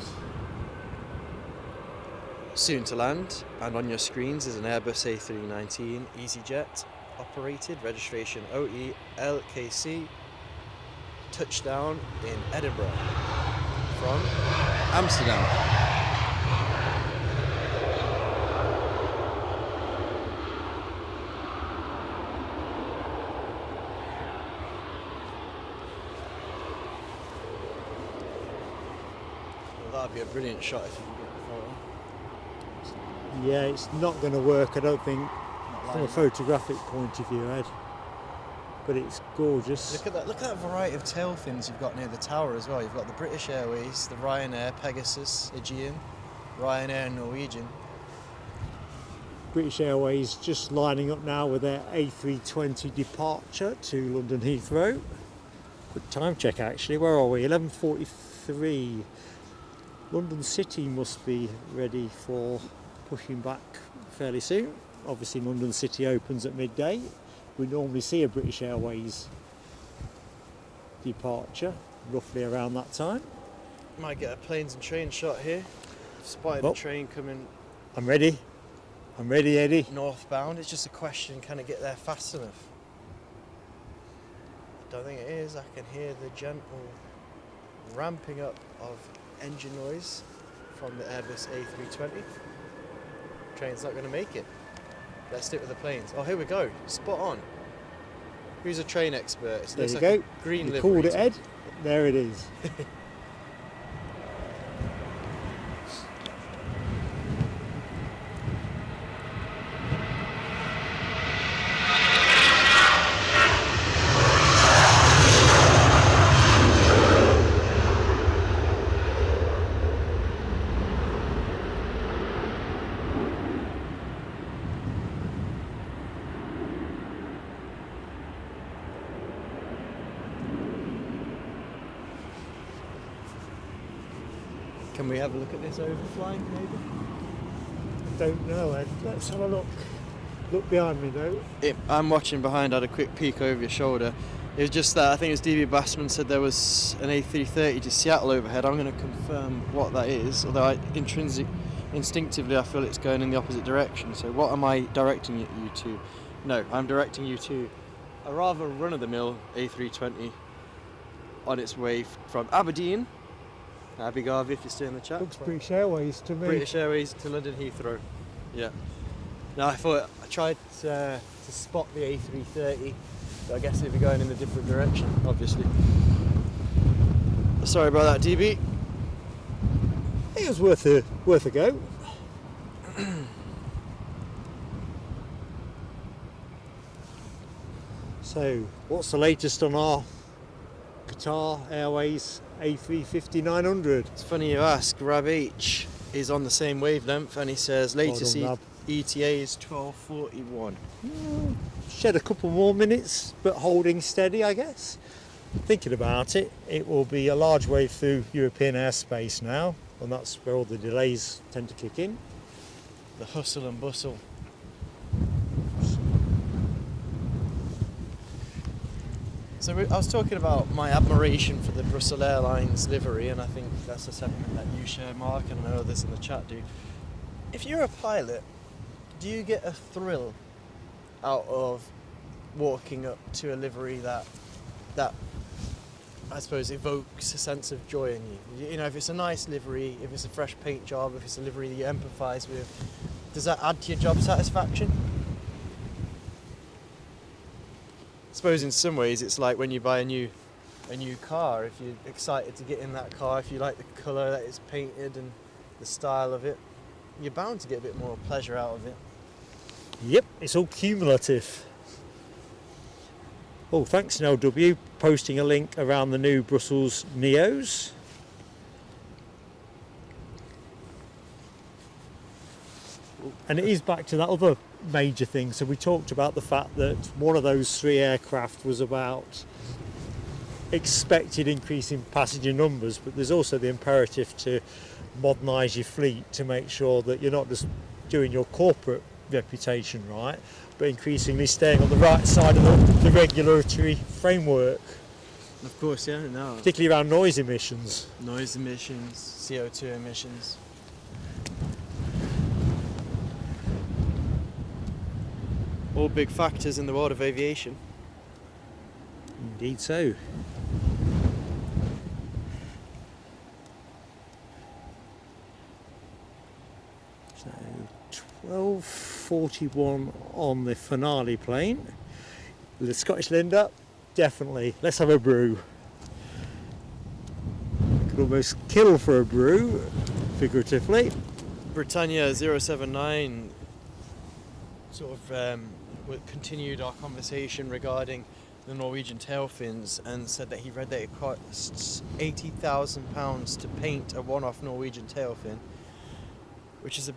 Soon to land, and on your screens is an Airbus A319 EasyJet operated, registration OELKC, touchdown in Edinburgh from Amsterdam. Well, that'd be a brilliant shot if you could get the photo. Yeah, it's not going to work, I don't think, from a photographic point of view, Ed. But it's gorgeous. Look at that variety of tail fins you've got near the tower as well. You've got the British Airways, the Ryanair, Pegasus, Aegean, Ryanair and Norwegian. British Airways just lining up now with their A320 departure to London Heathrow. Quick time check actually, where are we? 11:43. London City must be ready for pushing back fairly soon. Obviously London City opens at midday. We normally see a British Airways departure roughly around that time. Might get a planes and trains shot here. Spotted Oh. a train coming I'm ready, Eddie. northbound. It's just a question, can it get there fast enough? I don't think it is. I can hear the gentle ramping up of engine noise from the Airbus A320. Train's not going to make it. Let's stick with the planes. Oh, here we go. Spot on. Who's a train expert? It There looks you like go. a green You livery. called it, Ed. There it is. Can we have a look at this overflying, maybe? I don't know, Ed. Let's have a look. Look behind me though. I'm watching behind. I had a quick peek over your shoulder. It was just that I think it was DB Bassman said there was an A330 to Seattle overhead. I'm going to confirm what that is, although instinctively I feel it's going in the opposite direction. So what am I directing you to? No, I'm directing you to a rather run-of-the-mill A320 on its way from Aberdeen. Abby Garvey, if you're still in the chat. Looks British Airways to me. British Airways to London Heathrow. Yeah. Now I tried to spot the A330, but I guess it'd be going in a different direction, obviously. Sorry about that, DB. It was worth a go. So, what's the latest on our Qatar Airways A350-900? It's funny you ask. Rab H is on the same wavelength, and he says latest ETA is 12:41. Shed a couple more minutes, but holding steady, I guess. Thinking about it, it will be a large wave through European airspace now, and that's where all the delays tend to kick in. The hustle and bustle. So I was talking about my admiration for the Brussels Airlines livery, and I think that's a sentiment that you share, Mark, and I know others in the chat do. If you're a pilot, do you get a thrill out of walking up to a livery that I suppose evokes a sense of joy in you? You know, if it's a nice livery, if it's a fresh paint job, if it's a livery that you empathise with, does that add to your job satisfaction? I suppose in some ways it's like when you buy a new car. If you're excited to get in that car, if you like the colour that it's painted and the style of it, you're bound to get a bit more pleasure out of it. Yep, it's all cumulative. Oh, thanks NLW, posting a link around the new Brussels Neos. And it is back to that other major thing. So we talked about the fact that one of those 3 aircraft was about expected increase in passenger numbers, but there's also the imperative to modernise your fleet to make sure that you're not just doing your corporate reputation right, but increasingly staying on the right side of the regulatory framework. Of course, yeah, no. Particularly around noise emissions. Noise emissions, CO2 emissions. All big factors in the world of aviation. Indeed so. So 12:41 on the finale plane. With the Scottish Linda, definitely. Let's have a brew. Could almost kill for a brew, figuratively. Britannia 079 sort of continued our conversation regarding the Norwegian tail fins and said that he read that it costs £80,000 to paint a one-off Norwegian tail fin, which is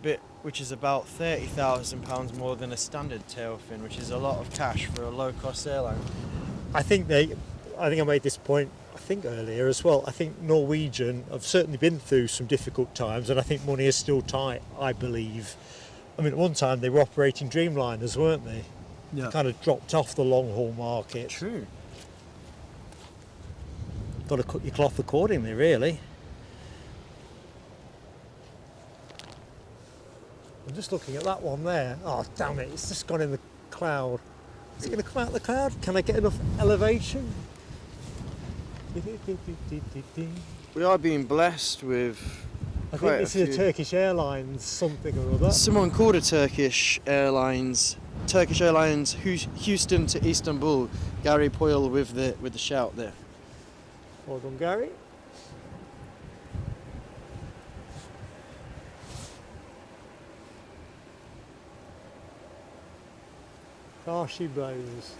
about £30,000 more than a standard tail fin, which is a lot of cash for a low-cost airline. I think I made this point earlier as well. I think Norwegian have certainly been through some difficult times, and I think money is still tight, I believe. I mean, at one time they were operating Dreamliners, weren't they? Yeah. Kind of dropped off the long-haul market. True. Got to cut your cloth accordingly, really. I'm just looking at that one there. Oh, damn it, it's just gone in the cloud. Is it going to come out of the cloud? Can I get enough elevation? We are being blessed with I think this is a Turkish Airlines something or other. Someone called a Turkish Airlines Houston to Istanbul. Gary Poyle with the shout there. Well done, Gary. Oh, she blows.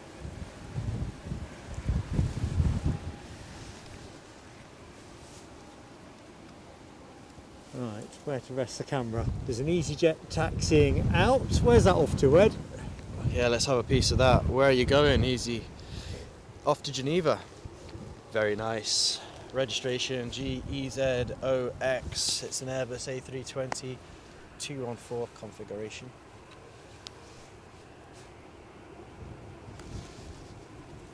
Right, where to rest the camera? There's an EasyJet taxiing out. Where's that off to, Ed? Yeah, let's have a piece of that. Where are you going, Easy? Off to Geneva. Very nice. Registration GEZOX. It's an Airbus A320 214 configuration.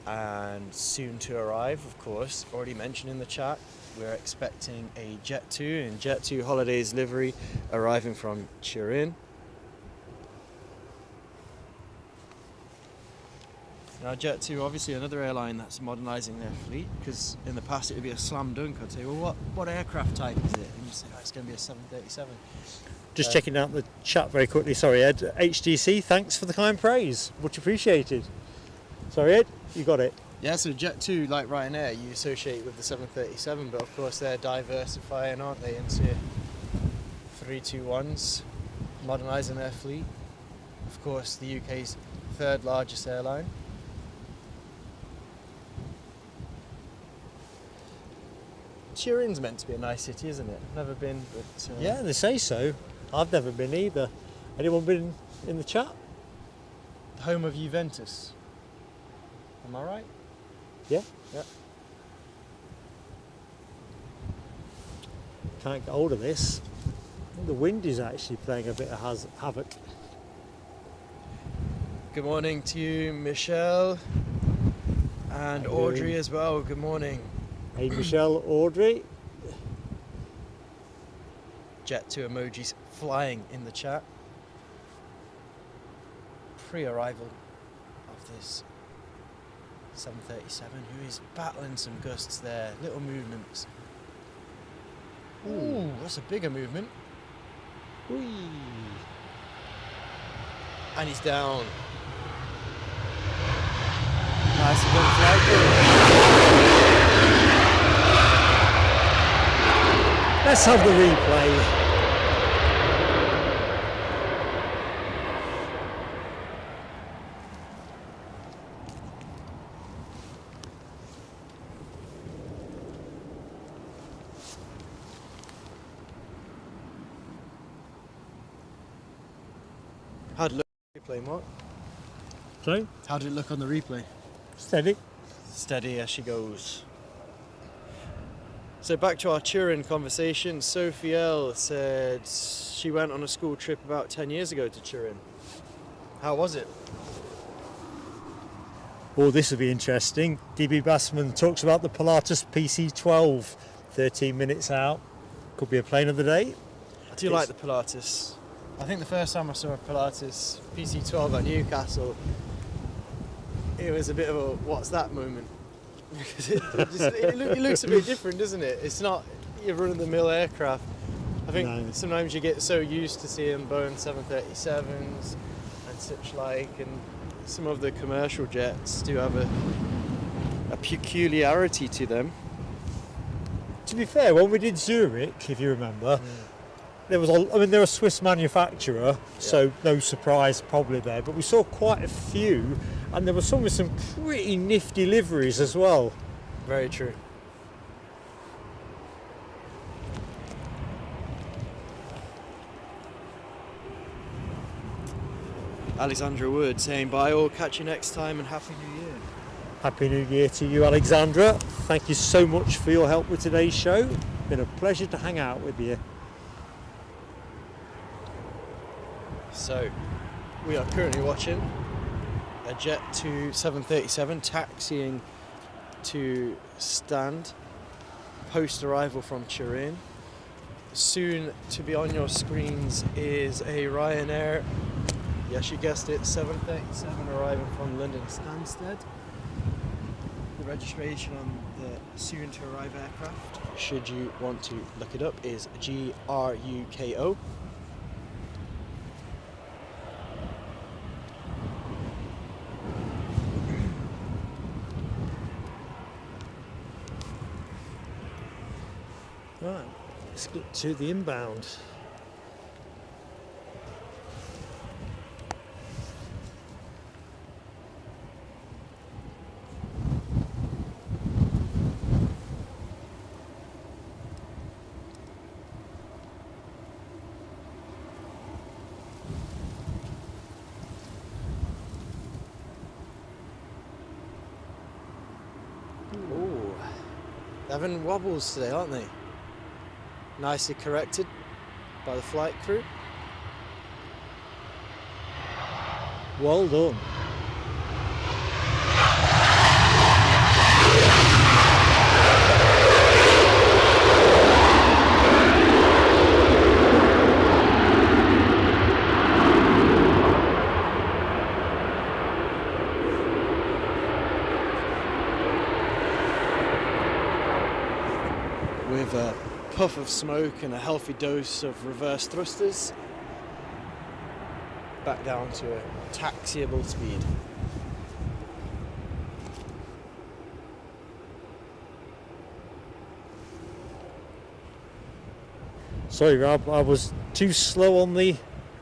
And soon to arrive, of course, already mentioned in the chat, we're expecting a Jet 2 in Jet 2 Holidays livery arriving from Turin. Now Jet 2, obviously another airline that's modernising their fleet, because in the past it would be a slam dunk. I'd say, well, what aircraft type is it? And you say, oh, it's going to be a 737. Just checking out the chat very quickly. Sorry, Ed. HDC, thanks for the kind praise. Much appreciated. Sorry, Ed, you got it. Yeah, so Jet 2, like Ryanair, you associate with the 737, but of course they're diversifying, aren't they, into 321s, modernising their fleet. Of course, the UK's third largest airline. Turin's meant to be a nice city, isn't it? Never been, but... Yeah, they say so. I've never been either. Anyone been in the chat? Home of Juventus. Am I right? Yeah. Yeah. Can't get hold of this. The wind is actually playing a bit of havoc. Good morning to you, Michelle. And How you Audrey doing? as well. Good morning. Hey, Michelle, Audrey. Jet 2 emojis flying in the chat. Pre-arrival of this 737, who is battling some gusts there. Little movements. Ooh, that's a bigger movement. Whee. And he's down. Nice and good flight. Let's have the replay. How did it look on the replay, Mark? Sorry? How did it look on the replay? Steady. Steady as she goes. So back to our Turin conversation. Sophie L said she went on a school trip about 10 years ago to Turin. How was it? Oh, this will be interesting. DB Bassman talks about the Pilatus PC-12. 13 minutes out. Could be a plane of the day. I do like the Pilatus. I think the first time I saw a Pilatus PC-12 at Newcastle, it was a bit of a what's that moment. Because it looks a bit different, doesn't it? It's not your run-of-the-mill aircraft. I think sometimes you get so used to seeing Boeing 737s and such like, and some of the commercial jets do have a peculiarity to them. To be fair, when we did Zurich, if you remember, they're a Swiss manufacturer, so no surprise probably there. But we saw quite a few, and there were some with some pretty nifty liveries as well. Very true. Alexandra Wood saying bye all, catch you next time and Happy New Year. Happy New Year to you, Alexandra. Thank you so much for your help with today's show. Been a pleasure to hang out with you. So, we are currently watching a Jet 2 737 taxiing to stand post-arrival from Turin. Soon to be on your screens is a Ryanair, yes you guessed it, 737 arriving from London Stansted. The registration on the soon-to-arrive aircraft, should you want to look it up, is GRUKO. Right, let's get to the inbound. Ooh, they're having wobbles today, aren't they? Nicely corrected by the flight crew. Well done. With a puff of smoke and a healthy dose of reverse thrusters, back down to a taxiable speed. Sorry, Rob, I was too slow on the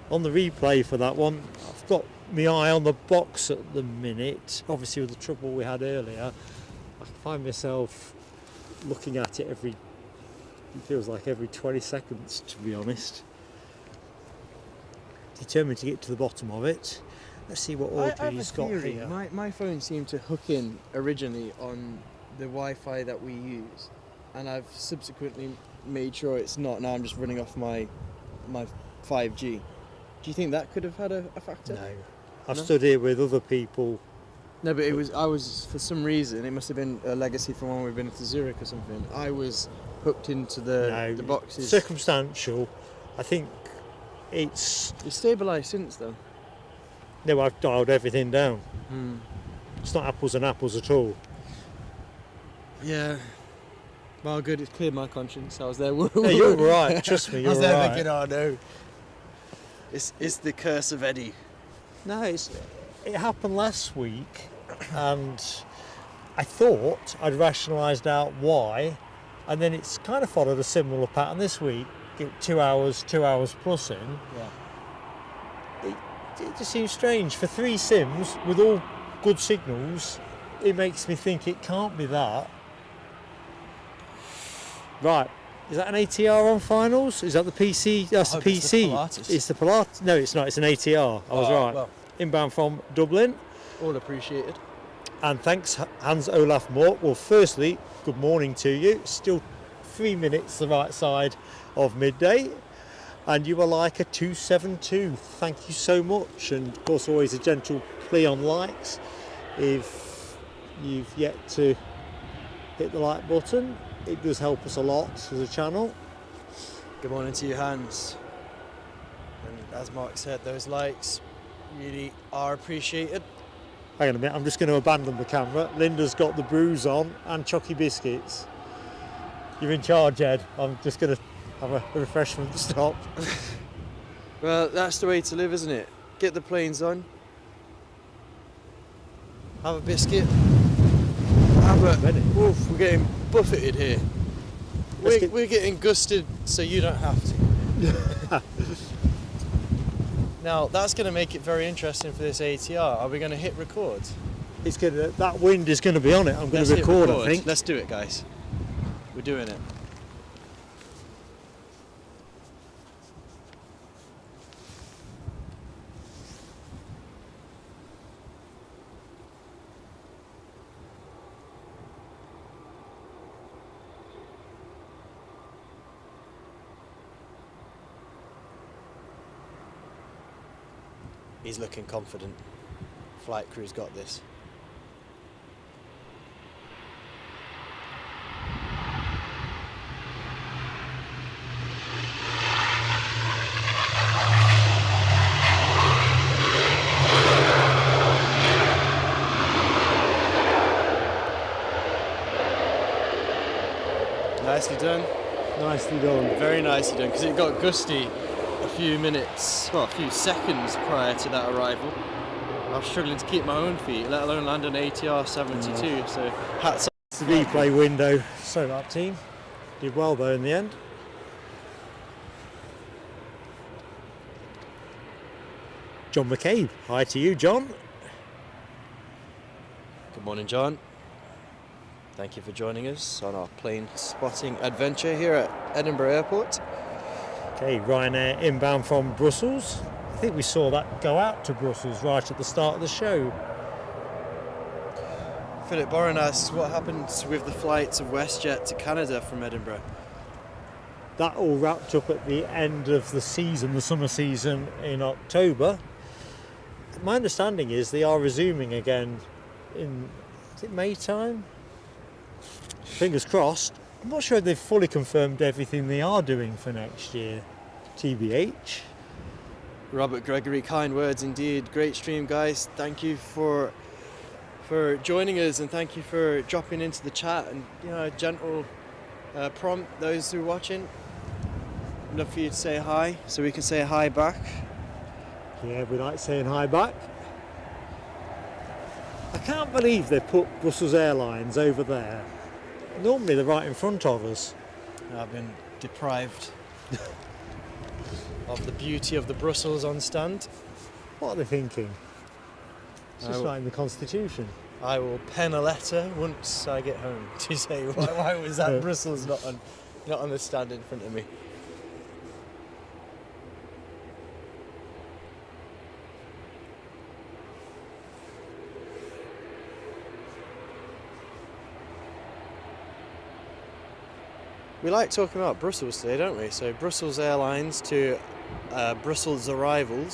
replay for that one. I've got my eye on the box at the minute. Obviously, with the trouble we had earlier, I find myself looking at it it feels like every 20 seconds, to be honest. Determined to get to the bottom of it. Let's see what Audrey's got here. My phone seemed to hook in originally on the Wi-Fi that we use, and I've subsequently made sure it's not. Now I'm just running off my 5G. Do you think that could have had a factor? No. I've stood here with other people. No, but I was, for some reason, it must have been a legacy from when we've been to Zurich or something. I was hooked into the boxes. Circumstantial. I think it's stabilised since though. No, I've dialed everything down. Hmm. It's not apples and apples at all. Yeah. Well, good, it's cleared my conscience. I was there. No, you're right. Trust me, you're right. I was there thinking, oh no. It's the curse of Eddie. No, it happened last week, and I thought I'd rationalised out why, and then it's kind of followed a similar pattern this week. Get 2 hours plus in. Yeah. It just seems strange. For 3 sims with all good signals, it makes me think it can't be that. Right. Is that an ATR on finals? Is that the PC? That's the PC. It's the Pilates. No, it's not. It's an ATR. I was right. Well, inbound from Dublin. All appreciated. And thanks, Hans Olaf Mort. Well, firstly, good morning to you. Still 3 minutes the right side of midday. And you are like a 272. Thank you so much. And of course, always a gentle plea on likes. If you've yet to hit the like button, it does help us a lot as a channel. Good morning to you, Hans. And as Mark said, those likes really are appreciated. Hang on a minute, I'm just going to abandon the camera. Linda's got the brews on and chocky biscuits. You're in charge, Ed. I'm just going to have a refreshment stop. Well, that's the way to live, isn't it? Get the planes on. Have a biscuit. Oof, we're getting buffeted here. We're getting gusted so you don't have to. Now, that's going to make it very interesting for this ATR. Are we going to hit record? That wind is going to be on it. I'm going to record, I think. Let's do it, guys. We're doing it. He's looking confident. Flight crew's got this. Nicely done. Nicely done. Very nicely done, because it got gusty a few seconds prior to that arrival. I was struggling to keep my own feet, let alone land an ATR 72, so hats off. It's the replay window. So that team did well though in the end. John McCabe. Hi to you, John. Good morning, John. Thank you for joining us on our plane spotting adventure here at Edinburgh Airport. Okay, Ryanair inbound from Brussels. I think we saw that go out to Brussels right at the start of the show. Philip Boren asks what happened with the flights of WestJet to Canada from Edinburgh. That all wrapped up at the end of the season, the summer season in October. My understanding is they are resuming again in, is it May time? Fingers crossed. I'm not sure they've fully confirmed everything they are doing for next year. TBH. Robert Gregory, kind words indeed. Great stream, guys. Thank you for joining us, and thank you for dropping into the chat and a gentle prompt those who are watching. Love for you to say hi, so we can say hi back. Yeah, we like saying hi back. I can't believe they put Brussels Airlines over there. Normally they're right in front of us. I've been deprived of the beauty of the Brussels on stand. What are they thinking? It's just not in the Constitution. I will pen a letter once I get home to say why was that Brussels not on the stand in front of me. We like talking about Brussels today, don't we? So Brussels Airlines to Brussels arrival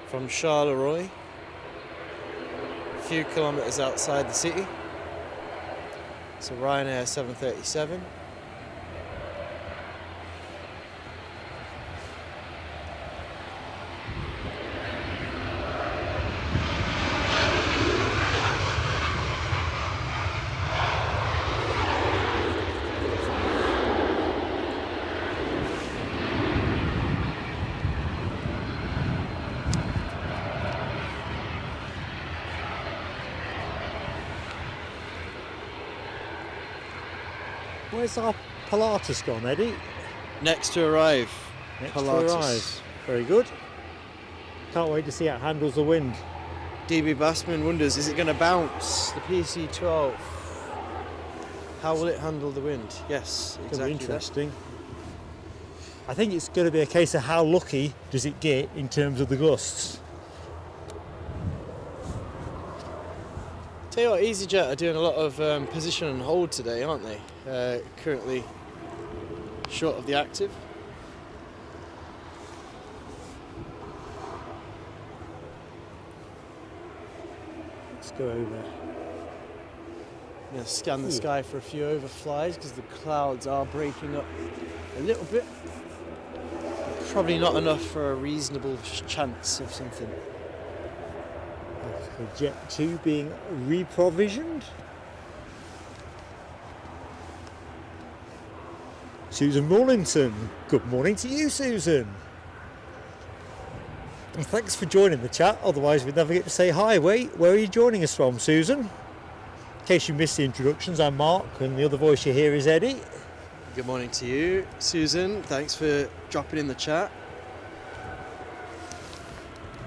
from Charleroi, a few kilometres outside the city. So Ryanair 737. Where's our Pilatus gone, Eddie? Next to arrive. Next Pilatus. to arrive. Very good. Can't wait to see how it handles the wind. DB Bassman wonders, is it going to bounce? The PC-12. How will it handle the wind? Yes, It's exactly. going to be interesting. I think it's going to be a case of how lucky does it get in terms of the gusts. Tell you what, EasyJet are doing a lot of position and hold today, aren't they? Currently short of the active. Let's go over. I'm going to scan the sky for a few overflies because the clouds are breaking up a little bit. Probably not enough for a reasonable chance of something. Jet 2 being reprovisioned. Susan Morlington. Good morning to you, Susan. And thanks for joining the chat, otherwise we'd never get to say hi. Where are you joining us from, Susan? In case you missed the introductions, I'm Mark, and the other voice you hear is Eddie. Good morning to you, Susan. Thanks for dropping in the chat.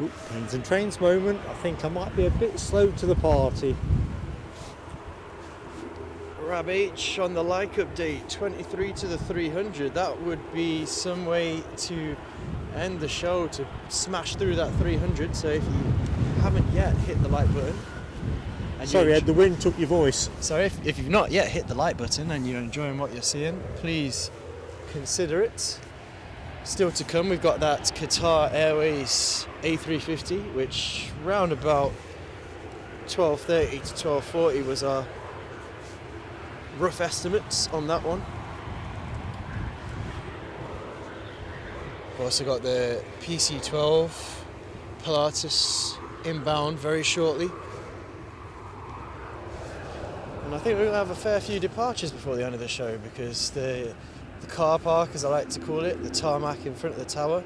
Ooh, planes and trains moment. I think I might be a bit slow to the party. Rab H on the like update, 23 to the 300. That would be some way to end the show, to smash through that 300. So if you haven't yet hit the like button, and sorry Ed, the wind took your voice. So if you've not yet hit the like button and you're enjoying what you're seeing, please consider it. Still to come, we've got that Qatar Airways A350, which round about 12:30 to 12:40 was our rough estimates on that one. We've also got the PC-12 Pilatus inbound very shortly. And I think we're going to have a fair few departures before the end of the show, because the car park, as I like to call it, the tarmac in front of the tower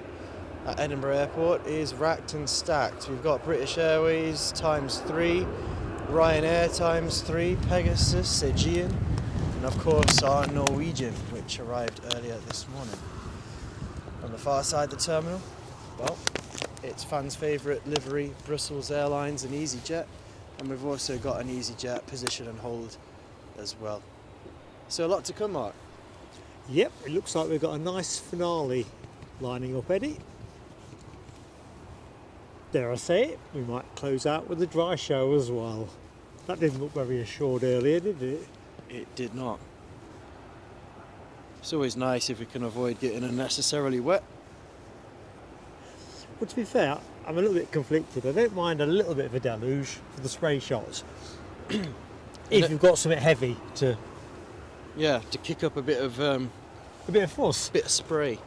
at Edinburgh Airport, is racked and stacked. We've got British Airways ×3, Ryanair ×3, Pegasus, Aegean, and of course our Norwegian, which arrived earlier this morning. On the far side of the terminal, well, it's fans' favourite livery, Brussels Airlines and EasyJet, and we've also got an EasyJet position and hold as well. So a lot to come, Mark. Yep, it looks like we've got a nice finale lining up, Eddie. Dare I say it, we might close out with a dry show as well. That didn't look very assured earlier, did it? It did not. It's always nice if we can avoid getting unnecessarily wet. But to be fair, I'm a little bit conflicted. I don't mind a little bit of a deluge for the spray shots. If you've got something heavy to... Yeah, to kick up a bit of fuss. bit of spray.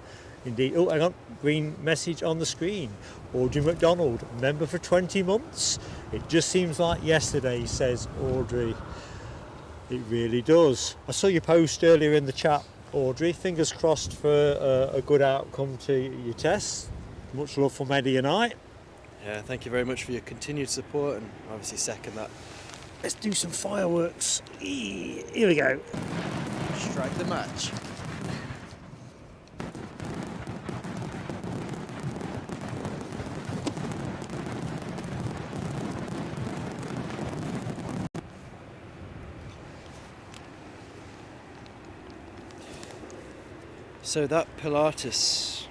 Indeed. Oh, hang on. Green message on the screen. Audrey McDonald, member for 20 months. It just seems like yesterday, says Audrey. It really does. I saw your post earlier in the chat Audrey, fingers crossed for a good outcome to your test. Much love from Eddie and I. Yeah, thank you very much for your continued support, and obviously second that. Let's do some fireworks. Here we go. Strike the match. So that Pilatus,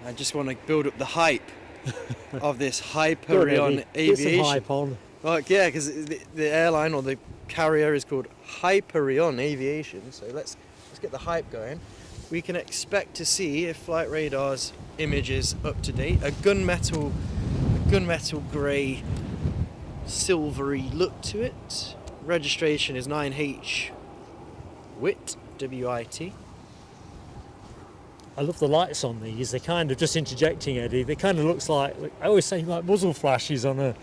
I just want to build up the hype of this Hyperion Get some Aviation. hype on. Well, yeah, because the airline or the carrier is called Hyperion Aviation. So let's get the hype going. We can expect to see, if Flight Radar's image is up to date, a gunmetal grey silvery look to it. Registration is 9H WIT, W-I-T. I love the lights on these. They're kind of just interjecting, Eddie. They kind of looks like, I always say, like muzzle flashes on a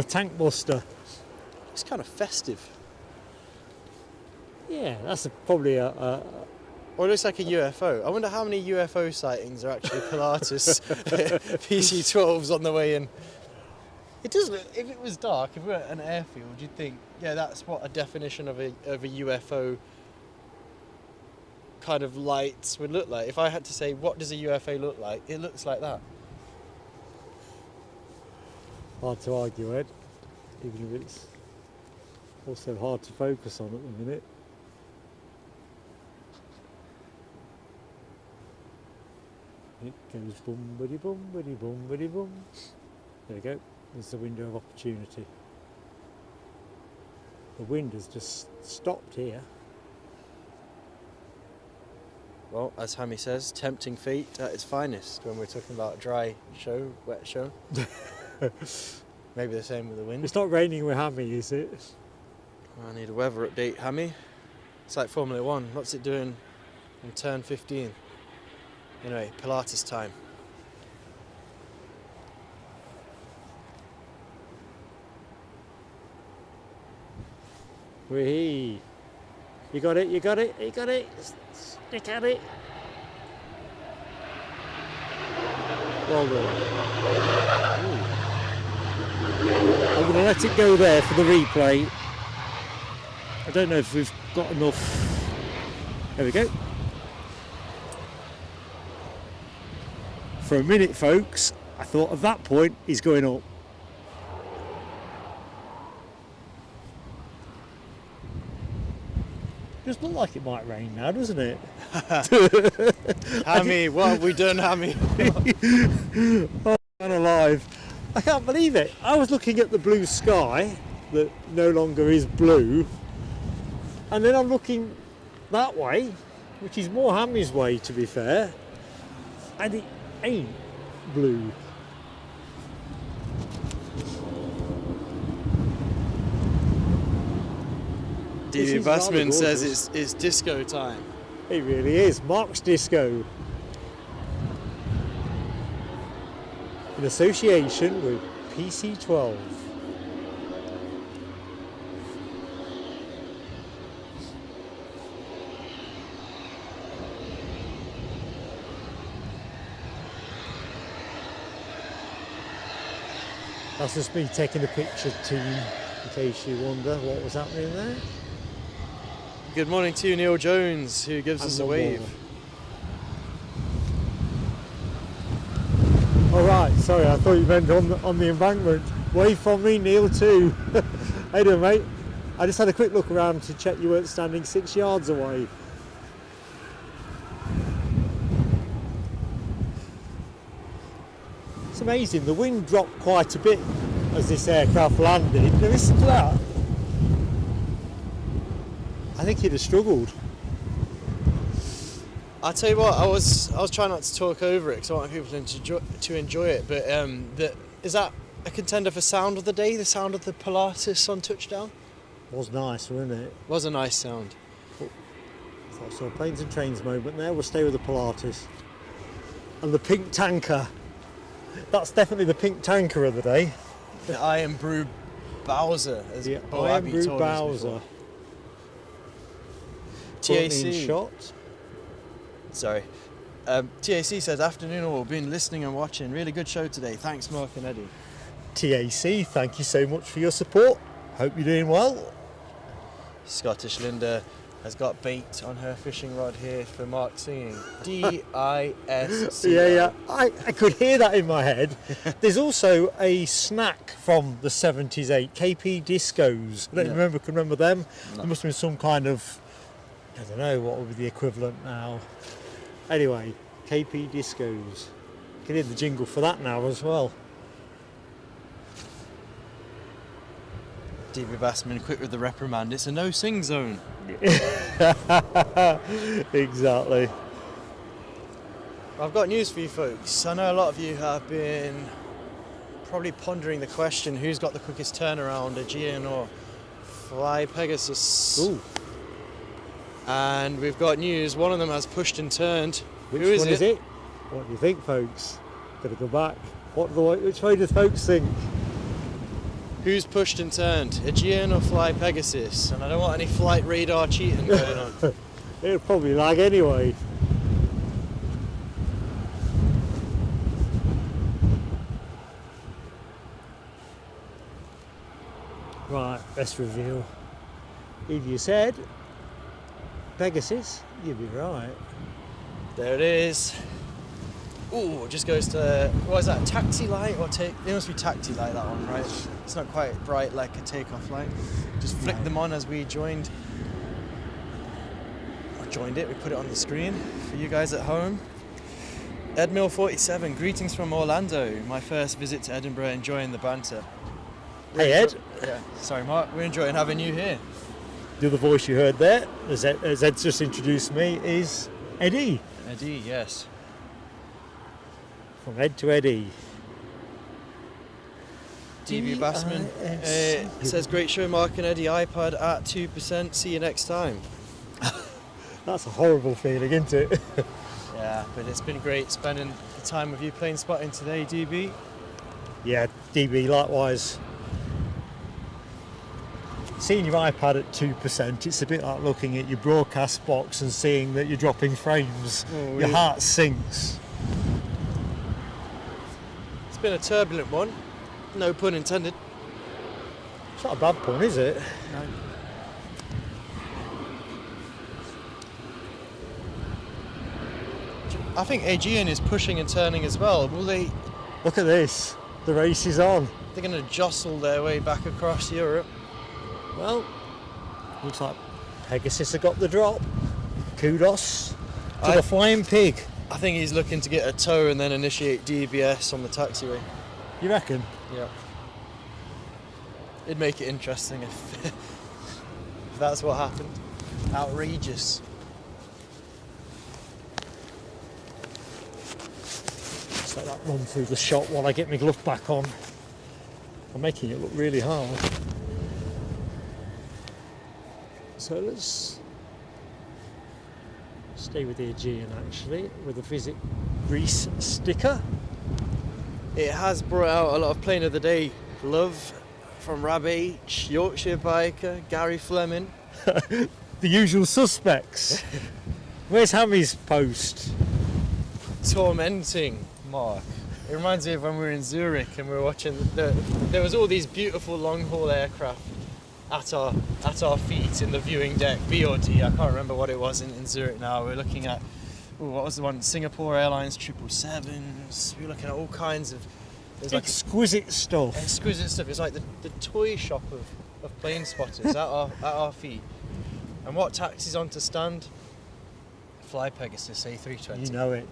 tank buster. It's kind of festive. Yeah, that's probably a Or it looks like a UFO. I wonder how many UFO sightings are actually Pilatus PC-12s on the way in. It does look, if it was dark, if we were at an airfield, you'd think, yeah, that's what a definition of a UFO kind of lights would look like. If I had to say, what does a UFO look like? It looks like that. hard to argue, Ed, even if it's also hard to focus on at the minute. It goes boom-buddy boom-buddy boom-buddy boom. There we go, there's the window of opportunity. The wind has just stopped here. Well, as Hammy says, tempting fate at its finest when we're talking about dry show, wet show. Maybe the same with the wind. It's not raining with Hammy, is it? I need a weather update, Hammy. It's like Formula 1. What's it doing in turn 15? Anyway, Pilatus time. Wee. You got it, you got it, you got it. Stick at it. Well done. Ooh. I'm going to let it go there for the replay. I don't know if we've got enough. There we go. For a minute, folks, I thought at that point he's going up. Just look like it might rain now, doesn't it? Hammy, what have we done, Hammy? Oh, man alive. I can't believe it. I was looking at the blue sky that no longer is blue, and then I'm looking that way, which is more Hammy's way to be fair, and it ain't blue. Davey Bassman says it's disco time. It really is. Mark's Disco. In association with PC-12. That's just me taking a picture, team, in case you wonder what was happening there. Good morning to you, Neil Jones, who gives us a wave. All right, sorry, I thought you meant on the embankment. Wave from me, Neil, too. How you doing, mate? I just had a quick look around to check you weren't standing 6 yards away. It's amazing, the wind dropped quite a bit as this aircraft landed. Now listen to that. I think he'd have struggled. I'll tell you what, I was trying not to talk over it because I want people to enjoy it, but is that a contender for sound of the day, the sound of the Pilatus on touchdown? Was nice, wasn't it? Was a nice sound. Thought so. Planes and trains moment there. We'll stay with the Pilatus. And the pink tanker. That's definitely the pink tanker of the day. The Iron Brew Bowser, as The Bo Iron Abbey Brew told us Bowser. before. currently in TAC. shot. Sorry. TAC says, afternoon all, been listening and watching. Really good show today. Thanks, Mark and Eddie. TAC, thank you so much for your support. Hope you're doing well. Scottish Linda has got bait on her fishing rod here for Mark singing. D-I-S-C. Yeah. I could hear that in my head. There's also a snack from the 70s, KP Discos. I don't remember them. No. There must have been some kind of, I don't know, what would be the equivalent now. Anyway, KP Discos. You can hear the jingle for that now as well. DB Bassman, quick with the reprimand. It's a no-sing zone. Exactly. I've got news for you folks. I know a lot of you have been probably pondering the question, who's got the quickest turnaround, Aegean or Fly Pegasus? Ooh. And we've got news, one of them has pushed and turned. Which Who is one it? is it? What do you think, folks? Gotta go back. Which way do folks think? Who's pushed and turned, Aegean or Fly Pegasus? And I don't want any flight radar cheating going on. It'll probably lag anyway. Right, best reveal. If you said Pegasus, you'd be right. There it is. Ooh, it just goes to, what is that, taxi light or take? It must be taxi light, that one, right? It's not quite bright like a takeoff light. Just flicked them on as we joined. Or joined it, we put it on the screen for you guys at home. Edmill47, greetings from Orlando. My first visit to Edinburgh, enjoying the banter. Hey Ed, Yeah, sorry Mark, we're enjoying having you here. the other voice you heard there, as Ed's just introduced me, is Eddie. Eddie, yes. From Ed to Eddie. DB Bassman says, great show Mark and Eddie, iPad at 2%, see you next time. That's a horrible feeling, isn't it? Yeah, but it's been great spending the time with you plane spotting today, DB. Yeah, DB, likewise. Seeing your iPad at 2%, it's a bit like looking at your broadcast box and seeing that you're dropping frames. Oh, your heart sinks. It's been a turbulent one, no pun intended. It's not a bad pun, is it? No. I think Aegean is pushing and turning as well. Will they? Look at this. The race is on. They're going to jostle their way back across Europe. Well, looks like Pegasus have got the drop. Kudos to the flying pig. I think he's looking to get a tow and then initiate DBS on the taxiway. You reckon? Yeah. It'd make it interesting if that's what happened. Outrageous. Just let that run through the shot while I get my glove back on. I'm making it look really hard. So let's stay with the Aegean actually, with a Visit Greece sticker. It has brought out a lot of plane of the day love from Rab H, Yorkshire Biker, Gary Fleming. The usual suspects. Where's Hammy's post? Tormenting, Mark. It reminds me of when we were in Zurich and we were watching, there was all these beautiful long-haul aircraft at our feet in the viewing deck, B or D, I can't remember what it was in Zurich now. We were looking at, what was the one, Singapore Airlines 777s, we were looking at all kinds of... Exquisite stuff. Exquisite stuff. It's like the toy shop of plane spotters at our feet. And what taxis on to stand? Fly Pegasus A320. You know it.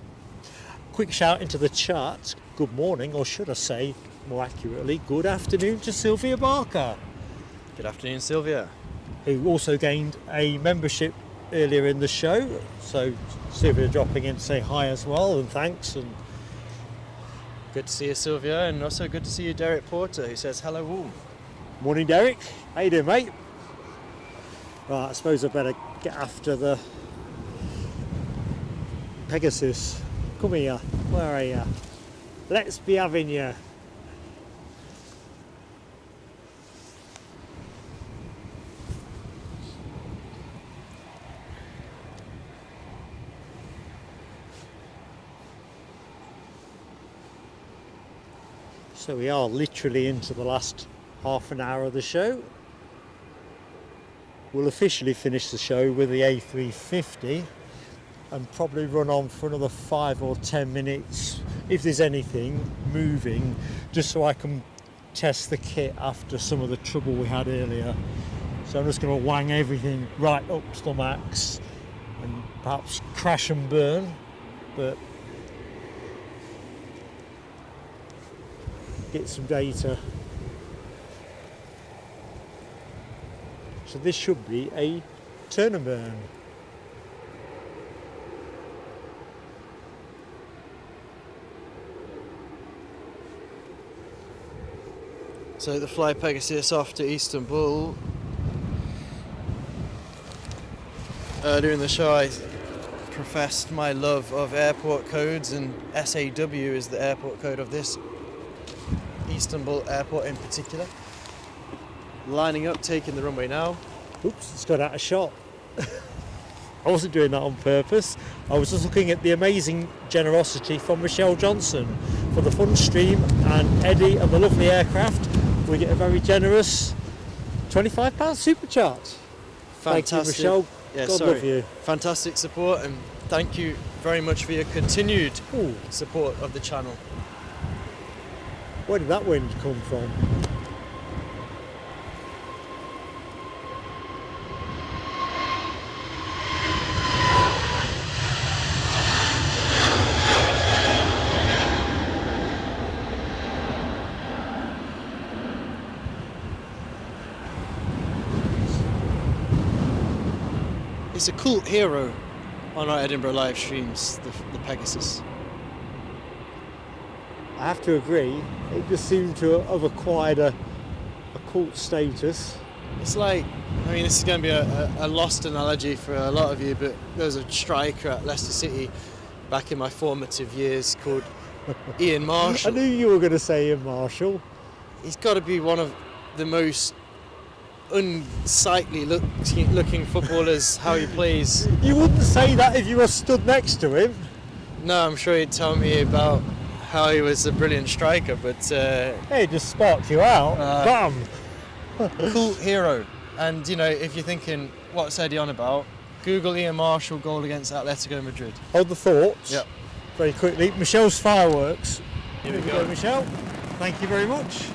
Quick shout into the chat. Good morning, or should I say, more accurately, good afternoon to Sylvia Barker, Good afternoon, Sylvia. who also gained a membership earlier in the show. So Sylvia dropping in to say hi as well, and thanks. And Good to see you, Sylvia, and also good to see you, Derek Porter, who says hello all. morning, Derek. How you doing, mate? Right, I suppose I better get after the Pegasus. Come here. Where are you? Let's be having you. So we are literally into the last half an hour of the show. We'll officially finish the show with the A350 and probably run on for another 5 or 10 minutes if there's anything moving, just so I can test the kit after some of the trouble we had earlier. So I'm just going to wang everything right up to the max and perhaps crash and burn, but get some data. So this should be a turn and burn. So the Fly Pegasus off to Istanbul. Earlier in the show I professed my love of airport codes, and SAW is the airport code of this Istanbul airport in particular. Lining up, taking the runway now. Oops, it's got out of shot. I wasn't doing that on purpose. I was just looking at the amazing generosity from Michelle Johnson for the fun stream, and Eddie and the lovely aircraft. We get a very generous £25 supercharge. Thank you, Michelle. Yeah, God love you. Fantastic support, and thank you very much for your continued support of the channel. Where did that wind come from? It's a cult hero on our Edinburgh live streams, the Pegasus. I have to agree, it just seemed to have acquired a cult status. It's like, I mean, this is going to be a lost analogy for a lot of you, but there was a striker at Leicester City back in my formative years called Ian Marshall. I knew you were going to say Ian Marshall. He's got to be one of the most unsightly looking footballers, how he plays. You wouldn't say that if you were stood next to him. No, I'm sure he'd tell me about how he was a brilliant striker, but He just sparked you out. Bam! Cool hero. And you know, if you're thinking, what's Eddie on about? Google Ian Marshall goal against Atletico Madrid. Hold the thoughts. Yep. Very quickly. Michelle's fireworks. Here we go, Michelle. Thank you very much.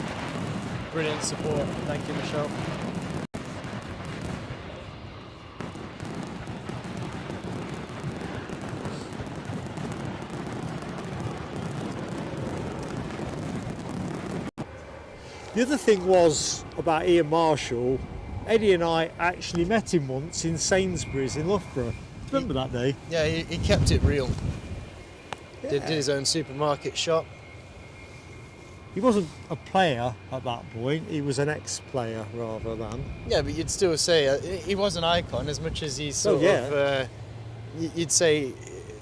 Brilliant support. Thank you, Michelle. The other thing was about Ian Marshall, Eddie and I actually met him once in Sainsbury's in Loughborough. Remember that day? Yeah, he kept it real. Yeah. Did his own supermarket shop. He wasn't a player at that point, he was an ex-player rather than. Yeah, but you'd still say he was an icon as much as he's sort of, you'd say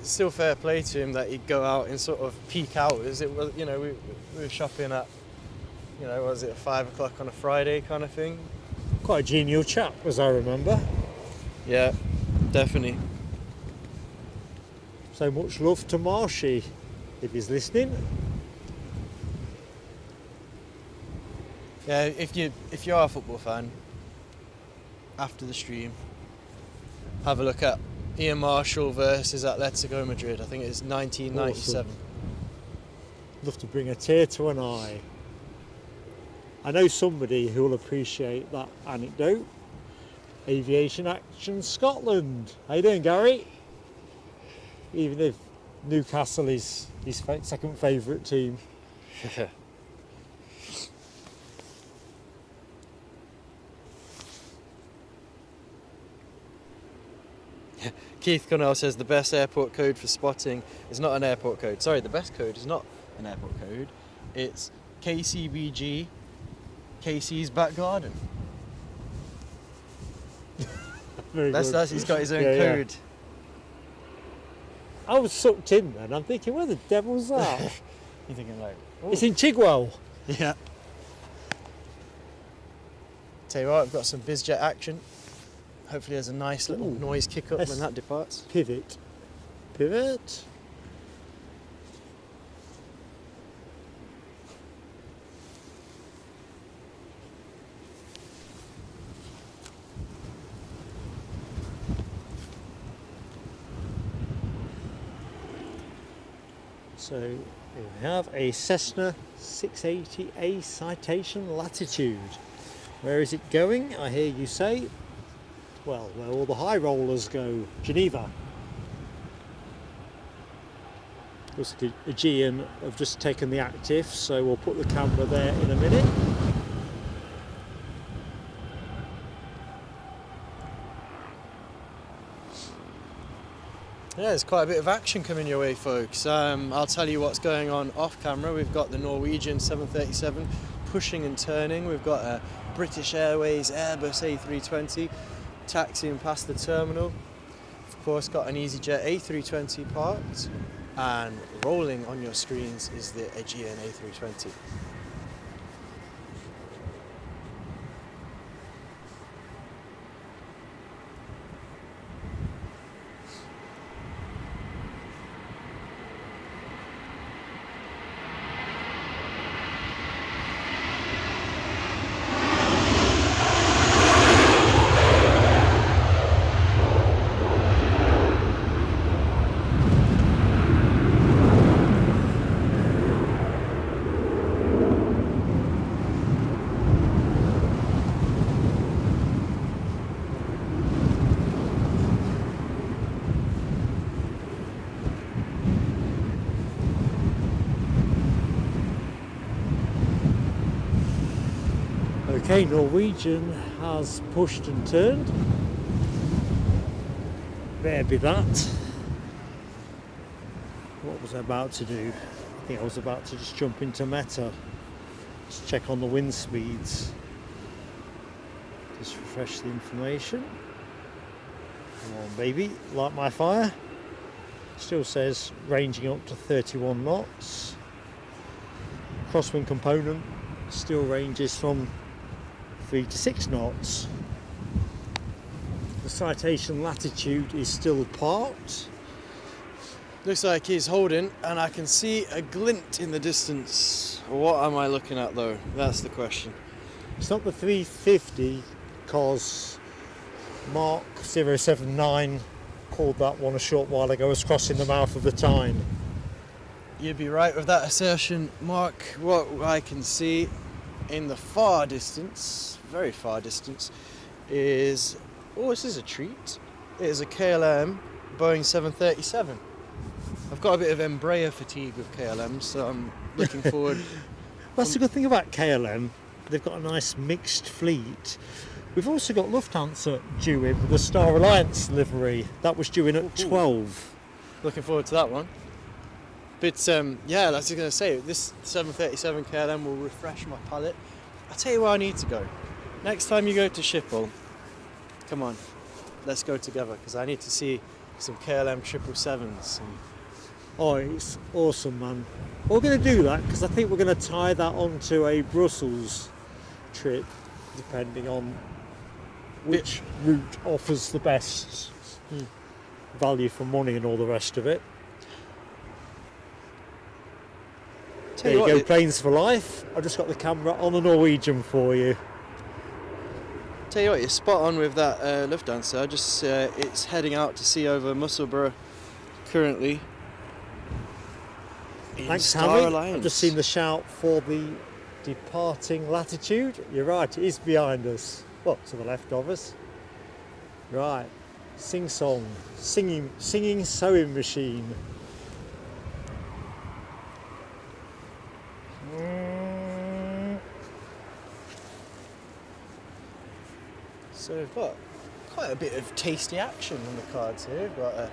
still fair play to him that he'd go out in sort of peak hours. It was, you know, we were shopping at, you know, was it 5 o'clock on a Friday kind of thing? Quite a genial chap, as I remember. Yeah, definitely. So much love to Marshy, if he's listening. Yeah, if you are a football fan, after the stream, have a look at Ian Marshall versus Atletico Madrid. I think it's 1997. Awesome. Love to bring a tear to an eye. I know somebody who will appreciate that anecdote. Aviation Action Scotland. How you doing, Gary? Even if Newcastle is his second favourite team. Keith Connell says the best airport code for spotting is not an airport code. Sorry, the best code is not an airport code. It's KCBG, KC's back garden. Very That's good. he's got his own Yeah, yeah. code. I was sucked in then. I'm thinking, where the devil's that? You're thinking like, oh. It's in Chigwell. Yeah. Tell you what, I've got some BizJet action. Hopefully there's a nice little noise kick up Yes. when that departs. Pivot. Pivot. So here we have a Cessna 680A Citation Latitude. Where is it going? I hear you say. Well, where all the high rollers go, Geneva. Looks like Aegean have just taken the active, so we'll put the camera there in a minute. Yeah, there's quite a bit of action coming your way, folks. I'll tell you what's going on off camera. We've got the Norwegian 737 pushing and turning. We've got a British Airways Airbus A320 taxiing past the terminal. Of course, got an EasyJet A320 parked, and rolling on your screens is the Aegean A320. Okay, Norwegian has pushed and turned. There be that. What was I about to do? I think I was about to just jump into Meta. Just check on the wind speeds. Just refresh the information. Come on, baby, light my fire. Still says ranging up to 31 knots. Crosswind component still ranges from 3 to 6 knots. The citation latitude is still parked. Looks like he's holding, and I can see a glint in the distance. What am I looking at though? That's the question. It's not the 350, because Mark 079 called that one a short while ago as crossing the mouth of the Tyne. You'd be right with that assertion, Mark. What I can see in the far distance, very far distance, is, oh, this is a treat. It is a KLM Boeing 737. I've got a bit of Embraer fatigue with KLM, so I'm looking forward. That's the good thing about KLM. They've got a nice mixed fleet. We've also got Lufthansa due in with the Star Alliance livery. That was due in at 12. Looking forward to that one. But yeah, that's what I was going to say. This 737 KLM will refresh my palate. I'll tell you where I need to go. Next time you go to Schiphol, come on, let's go together, because I need to see some KLM 777s. Oh, it's awesome, man. We're going to do that because I think we're going to tie that onto a Brussels trip, depending on which route offers the best value for money and all the rest of it. There you go, planes for life. I've just got the camera on the Norwegian for you. Tell you what, you're spot on with that Lufthansa. It's heading out to sea over Musselburgh currently. Thanks, Harry. I've just seen the shout for the departing latitude. You're right, it is behind us. Well, to the left of us. Right, sing song, singing sewing machine. So we've got quite a bit of tasty action on the cards here. We've got a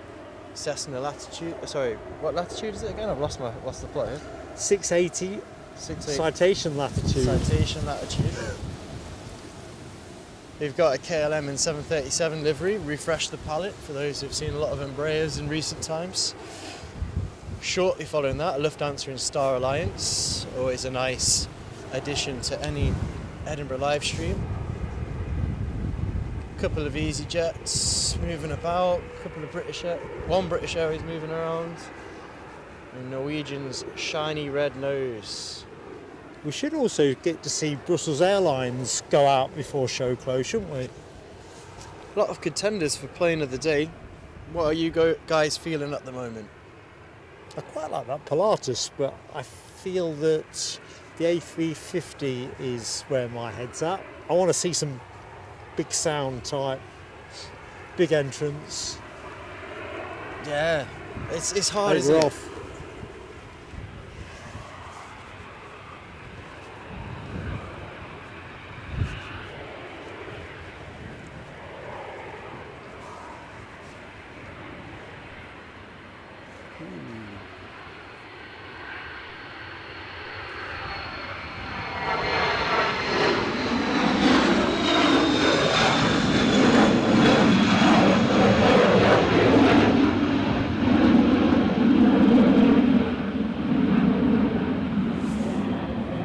Cessna latitude. Sorry, what latitude is it again? I've lost the plot here. 680 citation latitude. Citation latitude. We've got a KLM in 737 livery. Refresh the palette for those who've seen a lot of Embraers in recent times. Shortly following that, a Lufthansa in Star Alliance. Always a nice addition to any Edinburgh live stream. Couple of EasyJets moving about, one British Airways moving around, and Norwegian's shiny red nose. We should also get to see Brussels Airlines go out before show close, shouldn't we? A lot of contenders for plane of the day. What are you guys feeling at the moment? I quite like that Pilatus, but I feel that the A350 is where my head's at. I want to see some big sound type, big entrance. Yeah, it's hard, Hey, isn't we're it? off.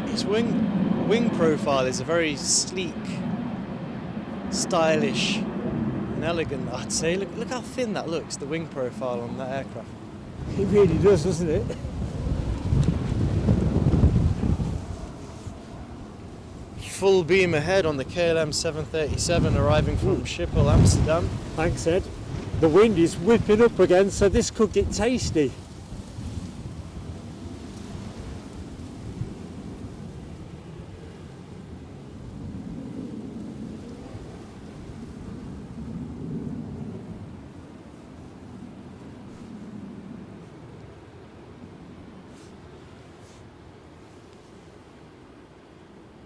Its wing profile is a very sleek, stylish, and elegant, I'd say. Look how thin that looks, the wing profile on that aircraft. It really does, doesn't it? Full beam ahead on the KLM 737 arriving from Schiphol, Amsterdam. Thanks, Ed. The wind is whipping up again, so this could get tasty.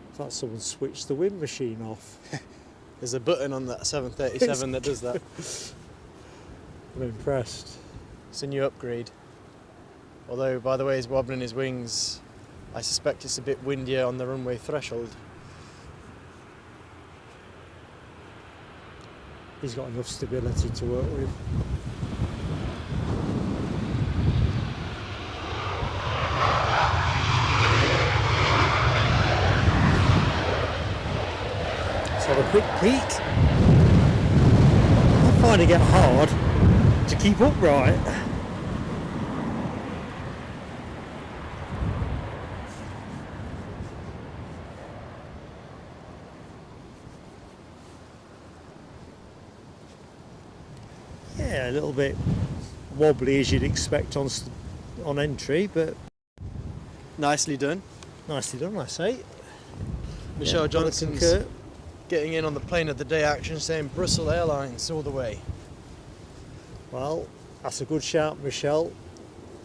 It's like someone switched the wind machine off. There's a button on that 737 that does that. I'm impressed. It's a new upgrade. Although, by the way, he's wobbling his wings. I suspect it's a bit windier on the runway threshold. He's got enough stability to work with. Let's have a quick peek. I'm finding it hard to keep upright. Yeah, a little bit wobbly as you'd expect on entry, but Nicely done. nicely done, I say. Michelle Yeah, gotta Johnson's concur. getting in on the plane of the day action, saying Brussels Airlines all the way. Well, that's a good shout, Michelle.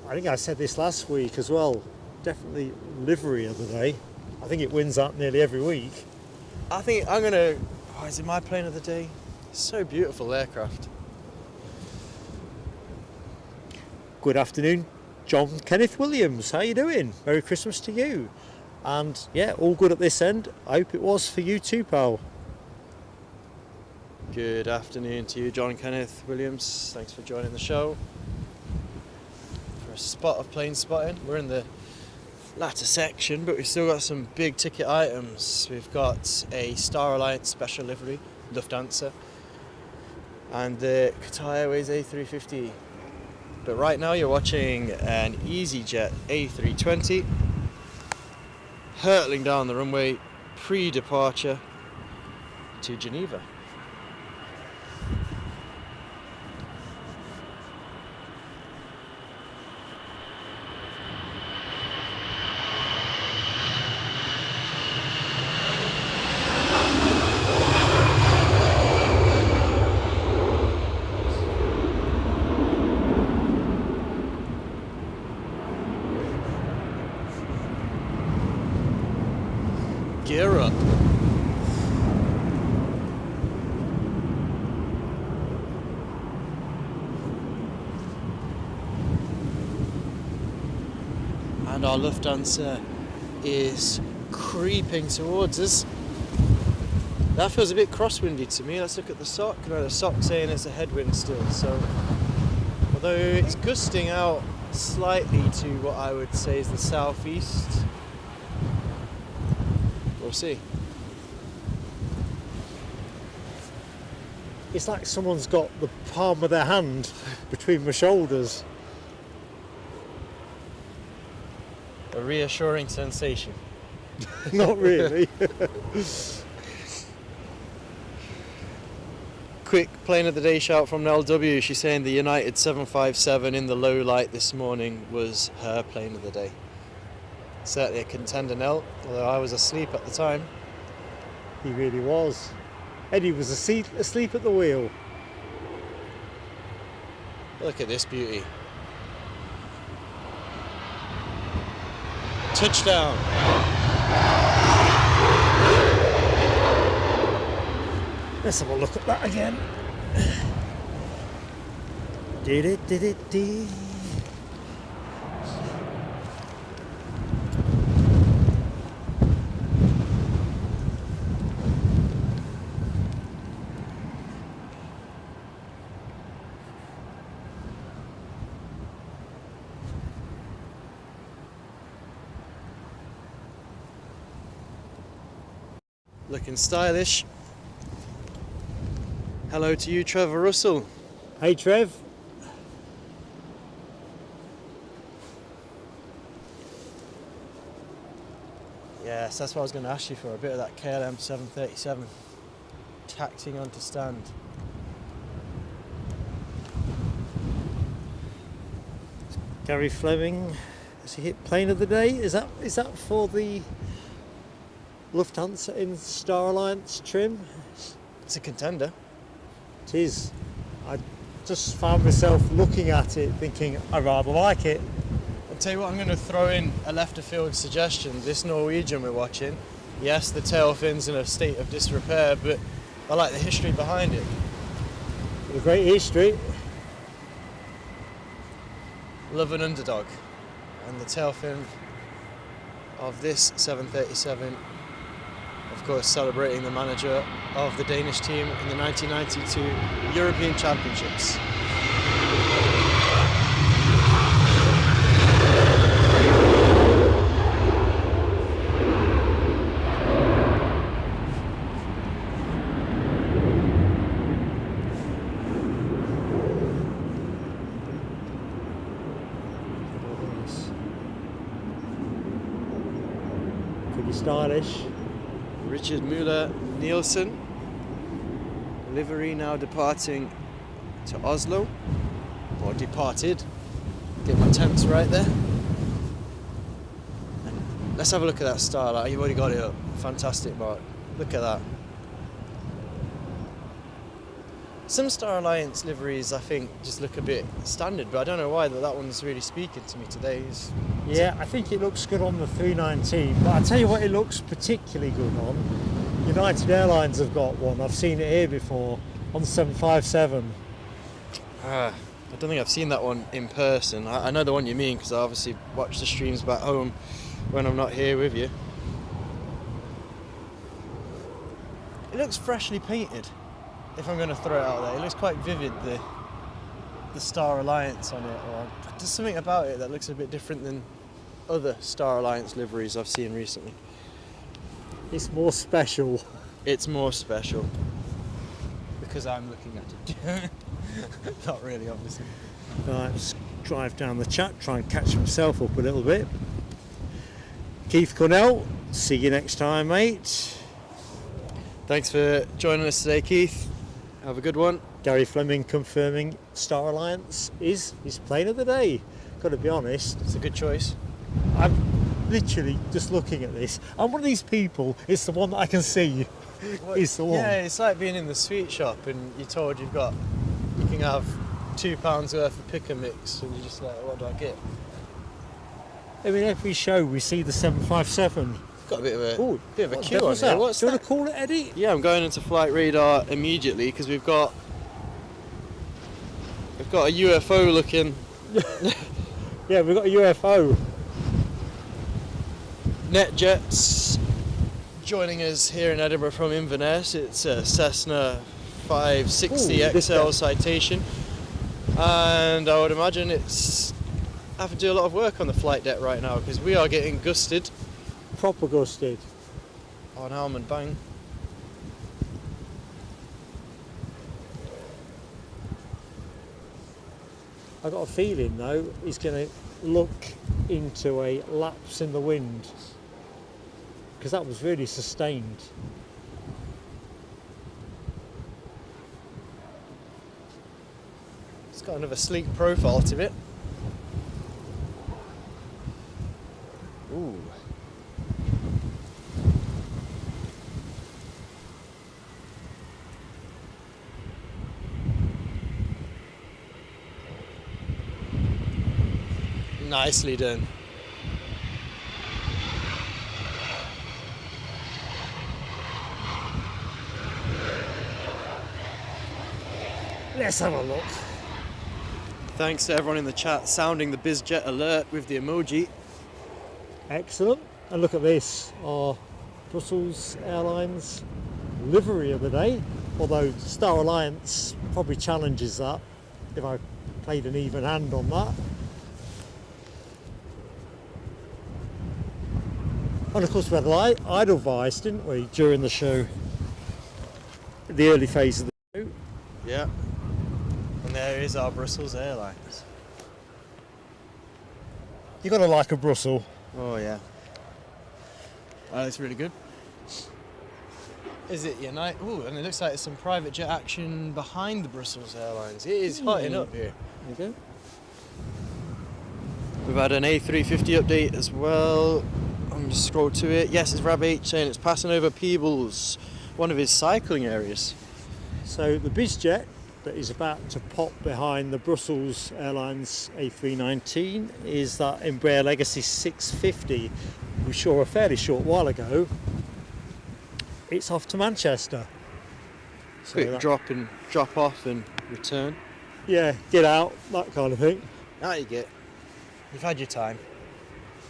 I think I said this last week as well. Definitely livery of the day. I think it wins that nearly every week. I think I'm gonna. Oh, is it my plane of the day? It's so beautiful aircraft. Good afternoon, John Kenneth Williams. How you doing? Merry Christmas to you. And yeah, all good at this end. I hope it was for you too, pal. Good afternoon to you, John Kenneth Williams. Thanks for joining the show. For a spot of plane spotting, we're in the latter section, but we've still got some big ticket items. We've got a Star Alliance special livery, Lufthansa, and the Qatar Airways A350. But right now you're watching an EasyJet A320 hurtling down the runway pre-departure to Geneva. Gear up. And our Lufthansa is creeping towards us. That feels a bit crosswindy to me. Let's look at the sock. No, the sock's saying it's a headwind still. So, although it's gusting out slightly to what I would say is the southeast, we'll see. It's like someone's got the palm of their hand between my shoulders. A reassuring sensation. Not really. quick plane of the day shout from LW. She's saying the United 757 in the low light this morning was her plane of the day. Certainly a contender, Nell, although I was asleep at the time. He really was. Eddie was asleep at the wheel. Look at this beauty. Touchdown. Let's have a look at that again. Did it. Looking stylish. Hello to you, Trevor Russell. Hey, Trev. Yes, that's what I was going to ask you for, a bit of that KLM 737 taxiing onto stand. Gary Fleming, has he hit plane of the day? Is that for the Lufthansa in Star Alliance trim? It's a contender. It is. I just found myself looking at it thinking I rather like it. I'll tell you what, I'm going to throw in a left of field suggestion. This Norwegian we're watching, yes, the tail fin's in a state of disrepair, but I like the history behind it. With a great history. Love an underdog. And the tail fin of this 737, of course, celebrating the manager of the Danish team in the 1992 European Championships. Pretty stylish. Richard Müller Nielsen, livery now departing to Oslo, or departed. Get my temps right there. And let's have a look at that starlight. You've already got it up. Fantastic, Mark. Look at that. Some Star Alliance liveries, I think, just look a bit standard, but I don't know why that one's really speaking to me today. Yeah, I think it looks good on the 319, but I'll tell you what it looks particularly good on. United Airlines have got one, I've seen it here before, on the 757. I don't think I've seen that one in person. I know the one you mean, because I obviously watch the streams back home when I'm not here with you. It looks freshly painted, if I'm going to throw it out there. It looks quite vivid, the Star Alliance on it. Or there's something about it that looks a bit different than other Star Alliance liveries I've seen recently. It's more special. It's more special. Because I'm looking at it. Not really, obviously. Right, let's drive down the chat, try and catch himself up a little bit. Keith Cornell, see you next time, mate. Thanks for joining us today, Keith. Have a good one. Gary Fleming confirming Star Alliance is his plane of the day. Got to be honest. It's a good choice. I'm literally just looking at this. I'm one of these people, it's the one that I can see. It's the one. Yeah, it's like being in the sweet shop and you're told you can have £2 worth of pick and mix, and you're just like, what do I get? I mean, every show we see the 757. Got a bit of a Ooh, queue on that? here. What's Do you that? want to call it, Eddie? Yeah, I'm going into flight radar immediately because we've got a UFO looking. Yeah, we've got a UFO. NetJets joining us here in Edinburgh from Inverness. It's a Cessna 560 XL Citation, and I would imagine it's having to do a lot of work on the flight deck right now because we are getting gusted. Proper gusted. On arm and bang. I got a feeling though he's going to look into a lapse in the wind, because that was really sustained. kind of a sleek profile to it. Ooh. Nicely done. Let's have a look. Thanks to everyone in the chat sounding the BizJet alert with the emoji. Excellent. And look at this, our Brussels Airlines livery of the day. Although Star Alliance probably challenges that if I played an even hand on that. And of course we had Edelweiss, didn't we, during the show? The early phase of the show. Yeah. And there is our Brussels Airlines. You gotta like a Brussels. Oh yeah. Oh, that's really good. Is it Unite? Ooh, and it looks like there's some private jet action behind the Brussels Airlines. It is hotting up here. There you go. We've had an A350 update as well. I'm just scroll to it. Yes, it's Rab H saying it's passing over Peebles, one of his cycling areas. So the BizJet that is about to pop behind the Brussels Airlines A319 is that Embraer Legacy 650 we saw a fairly short while ago. It's off to Manchester. So Quick drop off and return. Yeah, get out, that kind of thing. Now you get. You've had your time.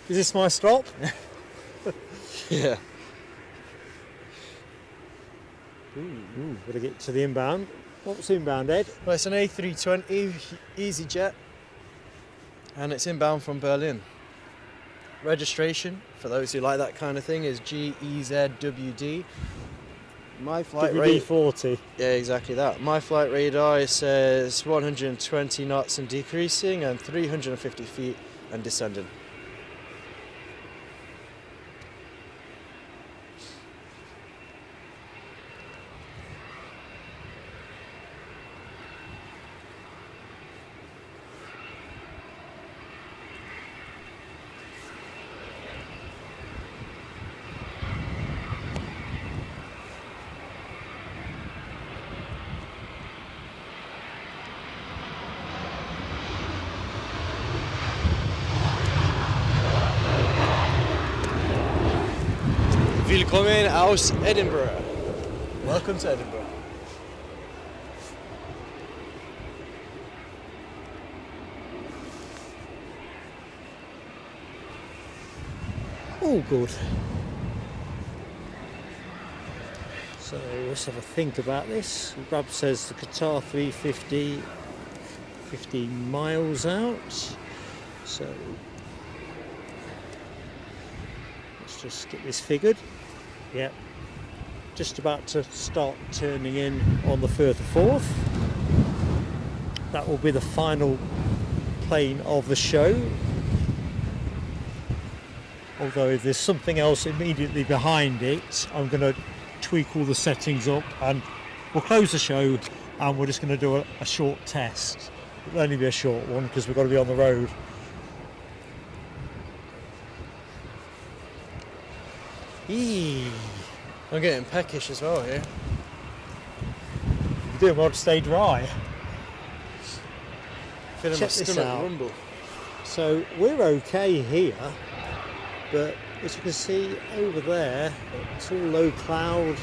Is this my stop? Yeah. Ooh, gotta get to the inbound. What's inbound, Ed? Well, it's an A320 EasyJet and it's inbound from Berlin. Registration, for those who like that kind of thing, is GEZWD. My flight rate... WD-40. Yeah, exactly that. My flight radar says 120 knots and decreasing and 350 feet and descending. Willkommen aus Edinburgh. Welcome to Edinburgh. All good. So let's have a think about this. Brad says the Qatar 350, 15 miles out. So let's just get this figured. Yep. Just about to start turning in on the Firth of Forth. That will be the final plane of the show. Although if there's something else immediately behind it, I'm going to tweak all the settings up and we'll close the show and we're just going to do a short test. It'll only be a short one because we've got to be on the road. Eee. I'm getting peckish as well here. You're doing well to stay dry. Feeling Check my this stomach out. rumble. So we're okay here, but as you can see over there, it's all low cloud.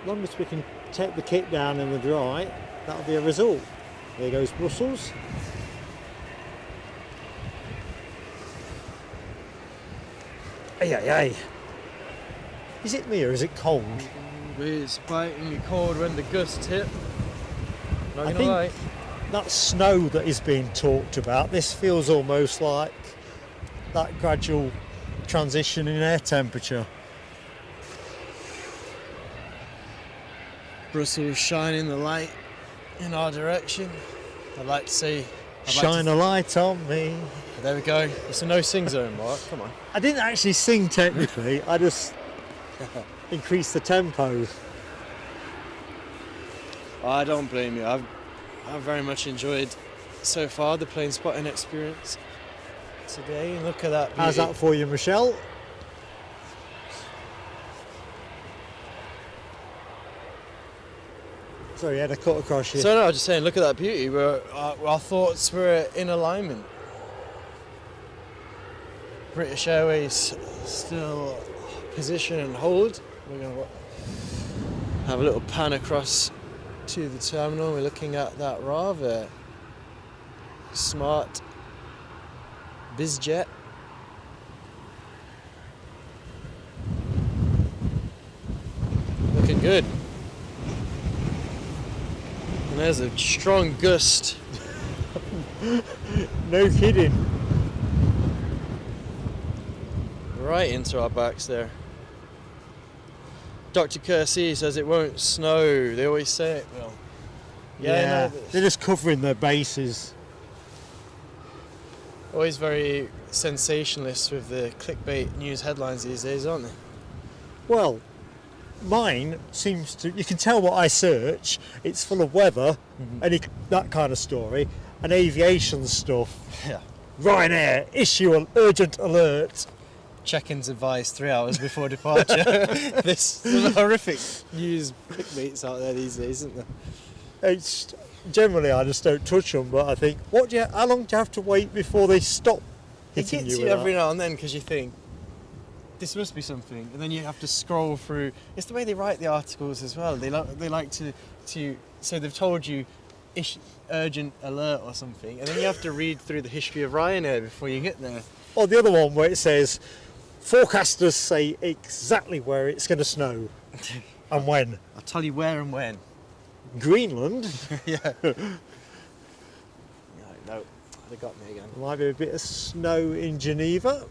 As long as we can take the kit down in the dry, that'll be a result. There goes Brussels. Ay, ay, ay. Is it me or is it cold? It's bitingly cold when the gusts hit. Not I gonna think lie. that snow that is being talked about, this feels almost like that gradual transition in air temperature. Brussels shining the light in our direction. I'd like to see. Shine a light on me. There we go. It's a no sing zone, Mark. Come on. I didn't actually sing technically, I just increase the tempo. I don't blame you. I've very much enjoyed so far the plane spotting experience today. And look at that beauty. How's that for you, Michelle? Sorry, you had a cut across you. So no, I was just saying, look at that beauty. Our thoughts were in alignment. British Airways still position and hold. We're going to have a little pan across to the terminal. We're looking at that rather smart BizJet. Looking good. And there's a strong gust. No kidding. Right into our backs there. Dr. Kersey says it won't snow. They always say it will. Yeah, no, they're just covering their bases. always very sensationalist with the clickbait news headlines these days, aren't they? Well, mine seems to, you can tell what I search, it's full of weather, that kind of story, and aviation stuff. Yeah. Ryanair, issue an urgent alert. Check-ins advised 3 hours before departure. There's some horrific news clickbaits out there these days, isn't there? It's generally I just don't touch them, but I think, how long do you have to wait before they stop It hitting gets you you with every that? now and then because you think, this must be something, and then you have to scroll through. It's the way they write the articles as well. They like to so they've told you urgent alert or something, and then you have to read through the history of Ryanair before you get there. Or the other one where it says, forecasters say exactly where it's going to snow and when. I'll tell you where and when. Greenland. Yeah. No, they got me again. Might be a bit of snow in Geneva.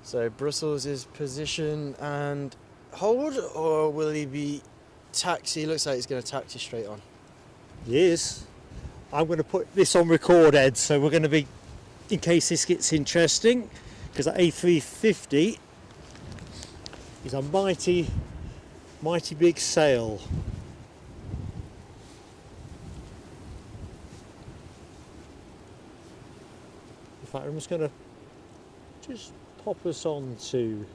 So Brussels is position and hold, or will he be taxi? Looks like he's going to taxi straight on. Yes. I'm going to put this on record, Ed, so we're going to be, in case this gets interesting, because that A350 is a mighty big sail. In fact, I'm just going to pop us on to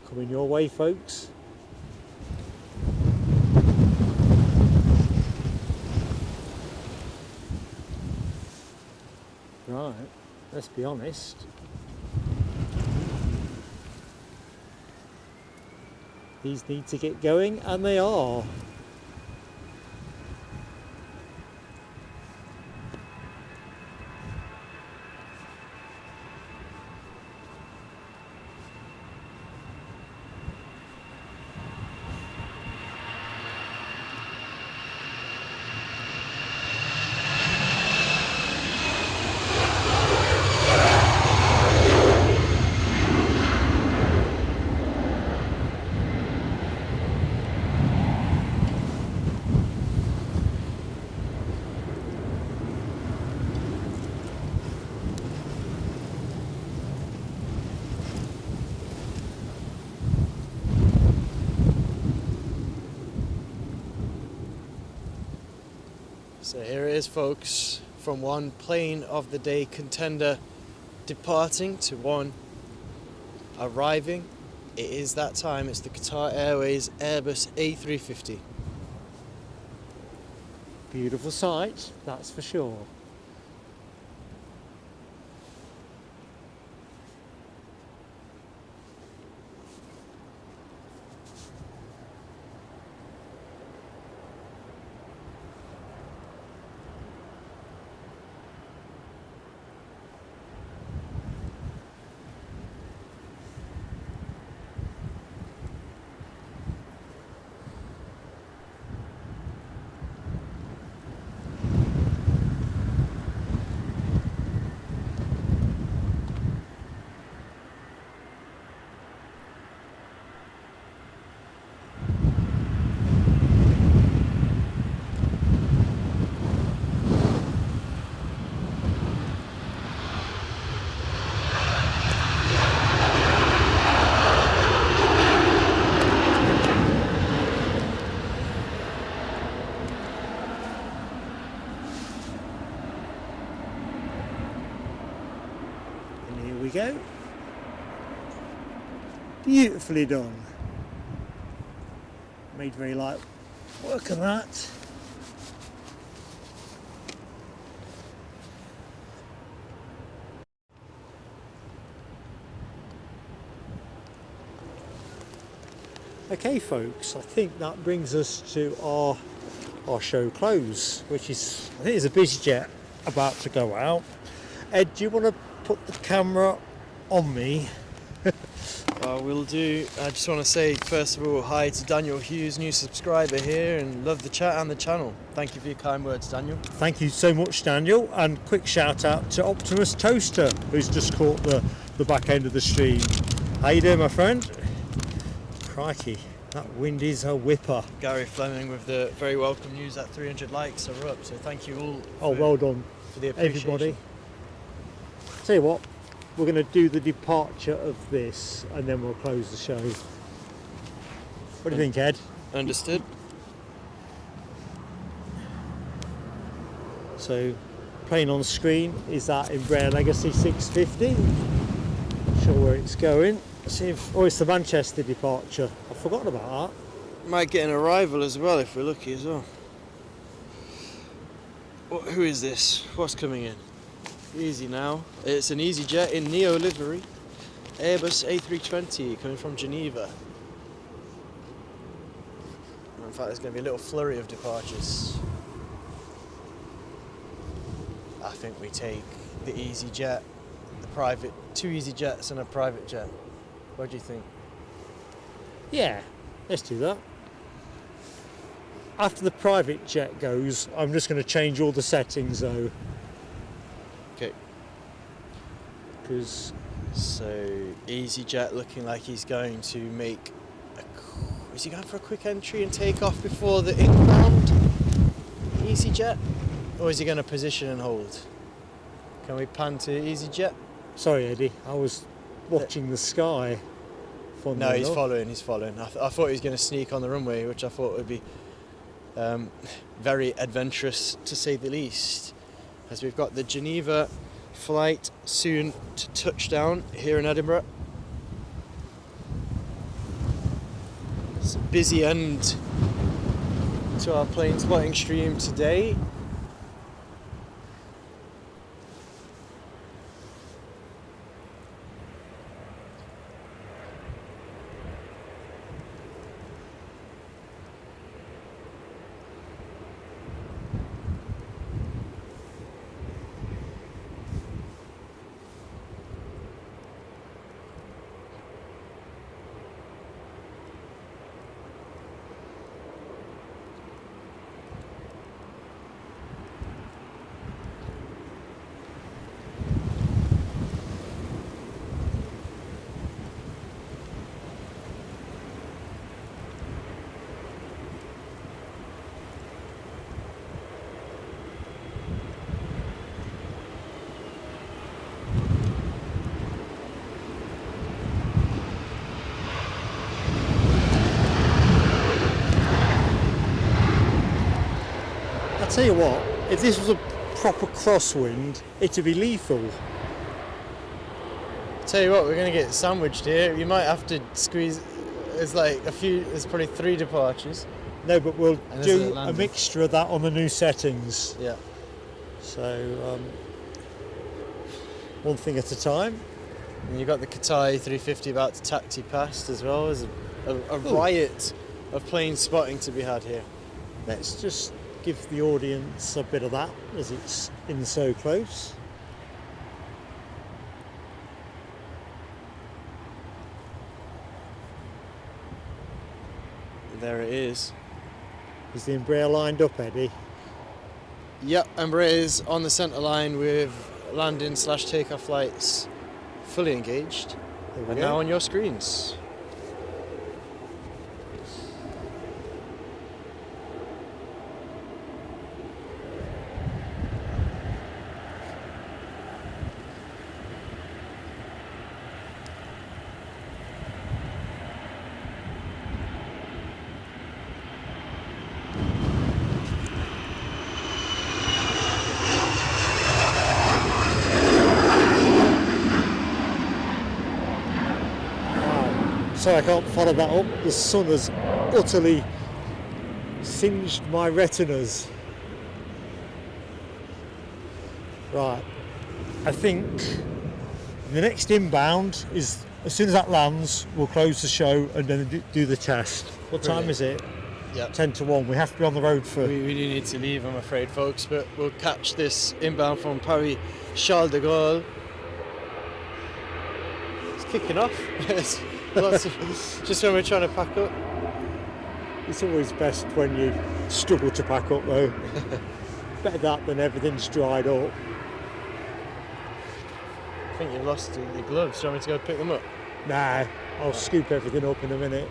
coming your way, folks. Right, let's be honest. These need to get going, and they are. So here it is, folks, from one plane of the day contender departing to one arriving. It is that time. It's the Qatar Airways Airbus A350. Beautiful sight, that's for sure. go. Beautifully done. Made very light work of that. Okay folks, I think that brings us to our show close, which is, I think there's a BusyJet about to go out. Ed, do you want to put the camera on me? Will do. I just want to say first of all hi to Daniel Hughes, new subscriber here, and love the chat and the channel. Thank you for your kind words, Daniel. Thank you so much, Daniel, and quick shout out to Optimus Toaster, who's just caught the back end of the stream. How you doing, my friend? Crikey, that wind is a whipper. Gary Fleming with the very welcome news that 300 likes are up, so thank you all. Well done, for the appreciation. everybody. Tell you what, we're going to do the departure of this and then we'll close the show. What do you think, Ed? Understood. So, plane on screen is that Embraer Legacy 650. Not sure where it's going. See if, oh, it's the Manchester departure. I've forgotten about that. Might get an arrival as well if we're lucky as well. Who is this? What's coming in? Easy now. It's an EasyJet in Neo livery. Airbus A320 coming from Geneva. In fact, there's going to be a little flurry of departures. I think we take the EasyJet, the private, 2 EasyJets and a private jet. What do you think? Yeah, let's do that. After the private jet goes, I'm just going to change all the settings though. Okay. Because so EasyJet looking like he's going to make is he going for a quick entry and take off before the inbound EasyJet, or is he going to position and hold? Can we pan to EasyJet? sorry Eddie, I was watching the sky. No, he's following. I thought he was going to sneak on the runway, which I thought would be very adventurous to say the least, as we've got the Geneva flight soon to touchdown here in Edinburgh. It's a busy end to our plane spotting stream today. I tell you what, if this was a proper crosswind, it'd be lethal. Tell you what, we're going to get sandwiched here. You might have to squeeze. There's probably 3 departures. No, but we'll do a landing. mixture of that on the new settings. Yeah. So, one thing at a time. And you've got the Qatar A350 about to taxi past as well. There's a riot of plane spotting to be had here. Let's just give the audience a bit of that as it's in so close. There it is. Is the Embraer lined up, Eddie? Yep, Embraer is on the centre line with landing/takeoff flights fully engaged. There we And go. now on your screens. Sorry, I can't follow that up. The sun has utterly singed my retinas. Right, I think the next inbound is, as soon as that lands, we'll close the show and then do the test. What time is it? Yep. 10 to 1. We have to be on the road for... We do need to leave, I'm afraid, folks, but we'll catch this inbound from Paris Charles de Gaulle. It's kicking off. Just when we're trying to pack up. It's always best when you struggle to pack up, though. Better that than everything's dried up. I think you've lost your gloves. Do you want me to go pick them up? Nah, I'll scoop everything up in a minute.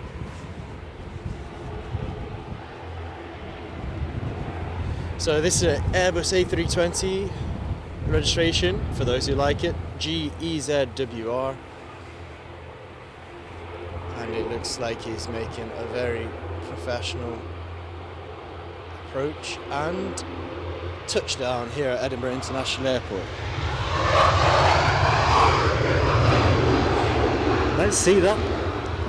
So this is an Airbus A320 registration, for those who like it, GEZWR. And it looks like he's making a very professional approach and touchdown here at Edinburgh International Airport. Let's see that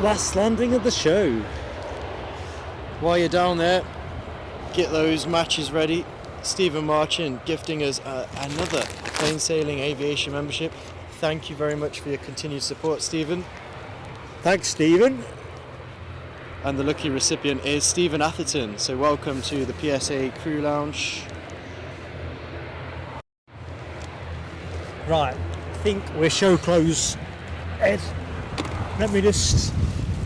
last landing of the show. While you're down there, get those matches ready. Stephen Marchin gifting us another plain sailing aviation membership. Thank you very much for your continued support, Stephen. Thanks, Stephen. And the lucky recipient is Stephen Atherton. So welcome to the PSA Crew Lounge. Right, I think we're show close. Ed, let me just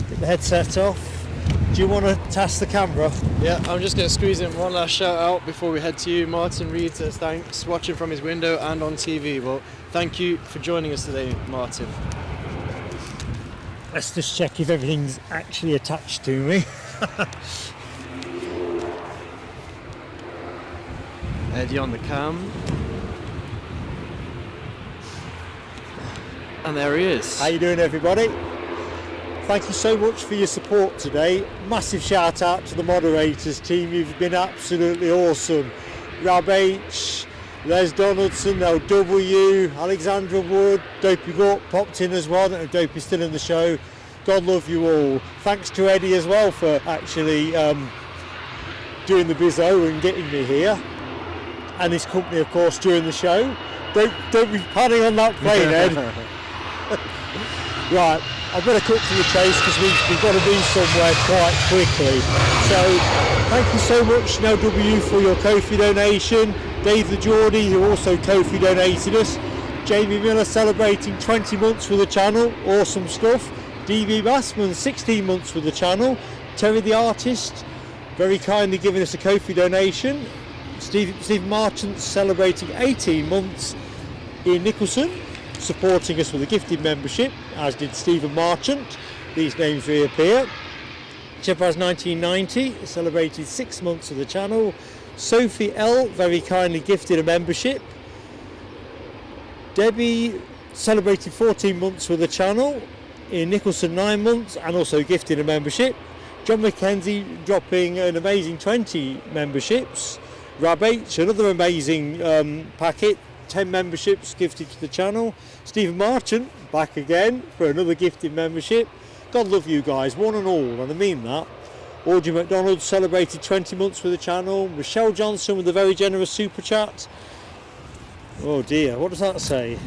get the headset off. Do you want to task the camera? Yeah, I'm just going to squeeze in one last shout out before we head to you. Martin Reed says thanks, watching from his window and on TV. Well, thank you for joining us today, Martin. Let's just check if everything's actually attached to me. Eddie on the cam. And there he is. How you doing, everybody? Thank you so much for your support today. Massive shout out to the moderators team. You've been absolutely awesome. Rob H, Les Donaldson, LW, Alexandra Wood, Dopey Gut popped in as well. I don't know if Dopey's still in the show. God love you all. Thanks to Eddie as well for actually doing the bizzo and getting me here. And his company, of course, during the show. Don't be panning on that plane, Ed. Right, I've got to cut to the chase because we've got to be somewhere quite quickly. So, thank you so much, LW, for your Ko-fi donation. Dave the Geordie, who also Ko-fi donated us. Jamie Miller celebrating 20 months with the channel, awesome stuff. DB Bassman, 16 months with the channel. Terry the Artist, very kindly giving us a Ko-fi donation. Steve Marchant celebrating 18 months. Ian Nicholson supporting us with a gifted membership, as did Stephen Marchant. These names reappear. Chepaz 1990 celebrated 6 months of the channel. Sophie L very kindly gifted a membership. Debbie celebrated 14 months with the channel. Ian Nicholson 9 months and also gifted a membership. John McKenzie dropping an amazing 20 memberships. Rab H, another amazing packet, 10 memberships gifted to the channel. Stephen Marchant back again for another gifted membership. God love you guys, one and all, and I mean that. Audrey McDonald celebrated 20 months with the channel. Michelle Johnson with a very generous super chat. Oh dear, what does that say?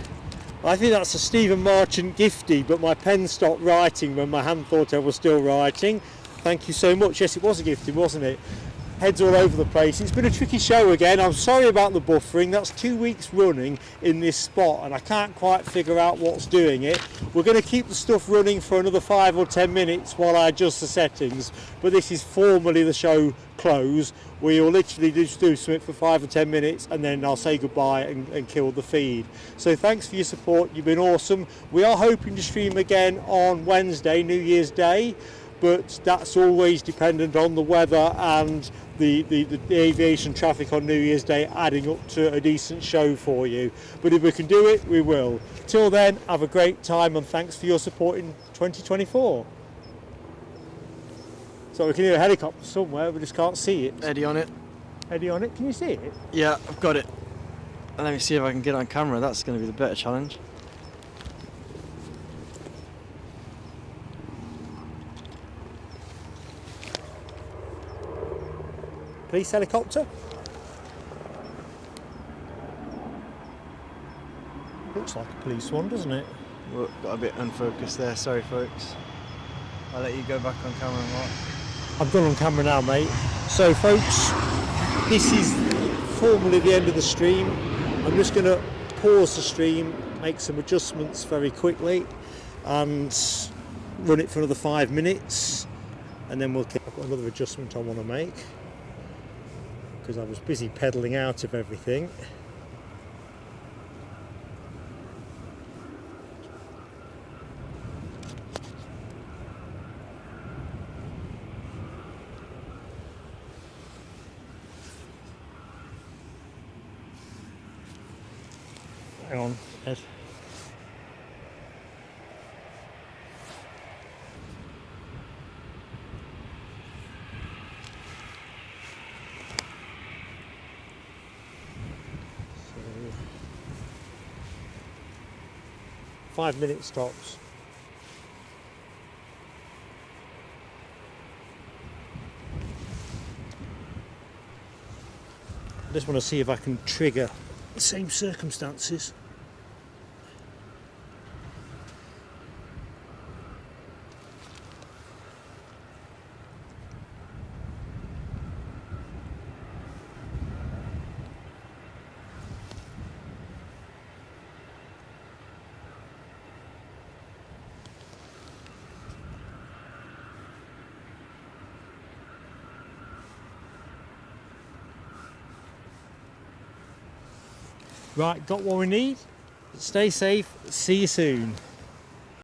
I think that's a Stephen Marchant gifty, but my pen stopped writing when my hand thought I was still writing. Thank you so much. Yes, it was a gifty, wasn't it? Heads all over the place. It's been a tricky show again. I'm sorry about the buffering. That's 2 weeks running in this spot and I can't quite figure out what's doing it. We're going to keep the stuff running for another 5 or 10 minutes while I adjust the settings, but this is formally the show close. We'll literally just do something for 5 or 10 minutes and then I'll say goodbye and kill the feed. So thanks for your support. You've been awesome. We are hoping to stream again on Wednesday, New Year's Day, but that's always dependent on the weather and the aviation traffic on New Year's Day adding up to a decent show for you. But if we can do it, we will. Till then, have a great time and thanks for your support in 2024. So we can hear a helicopter somewhere, we just can't see it. Eddie on it. Eddie on it, can you see it? Yeah, I've got it. And let me see if I can get on camera. That's going to be the better challenge. Police helicopter. Looks like a police one, doesn't it? Well, got a bit unfocused there, sorry folks. I'll let you go back on camera, Mark. I've gone on camera now, mate. So folks, this is formally the end of the stream. I'm just going to pause the stream, make some adjustments very quickly and run it for another 5 minutes, and then I've got another adjustment I want to make because I was busy pedalling out of everything. Hang on, Ed. So, 5 minutes tops. I just want to see if I can trigger the same circumstances. Right, got what we need. Stay safe. See you soon.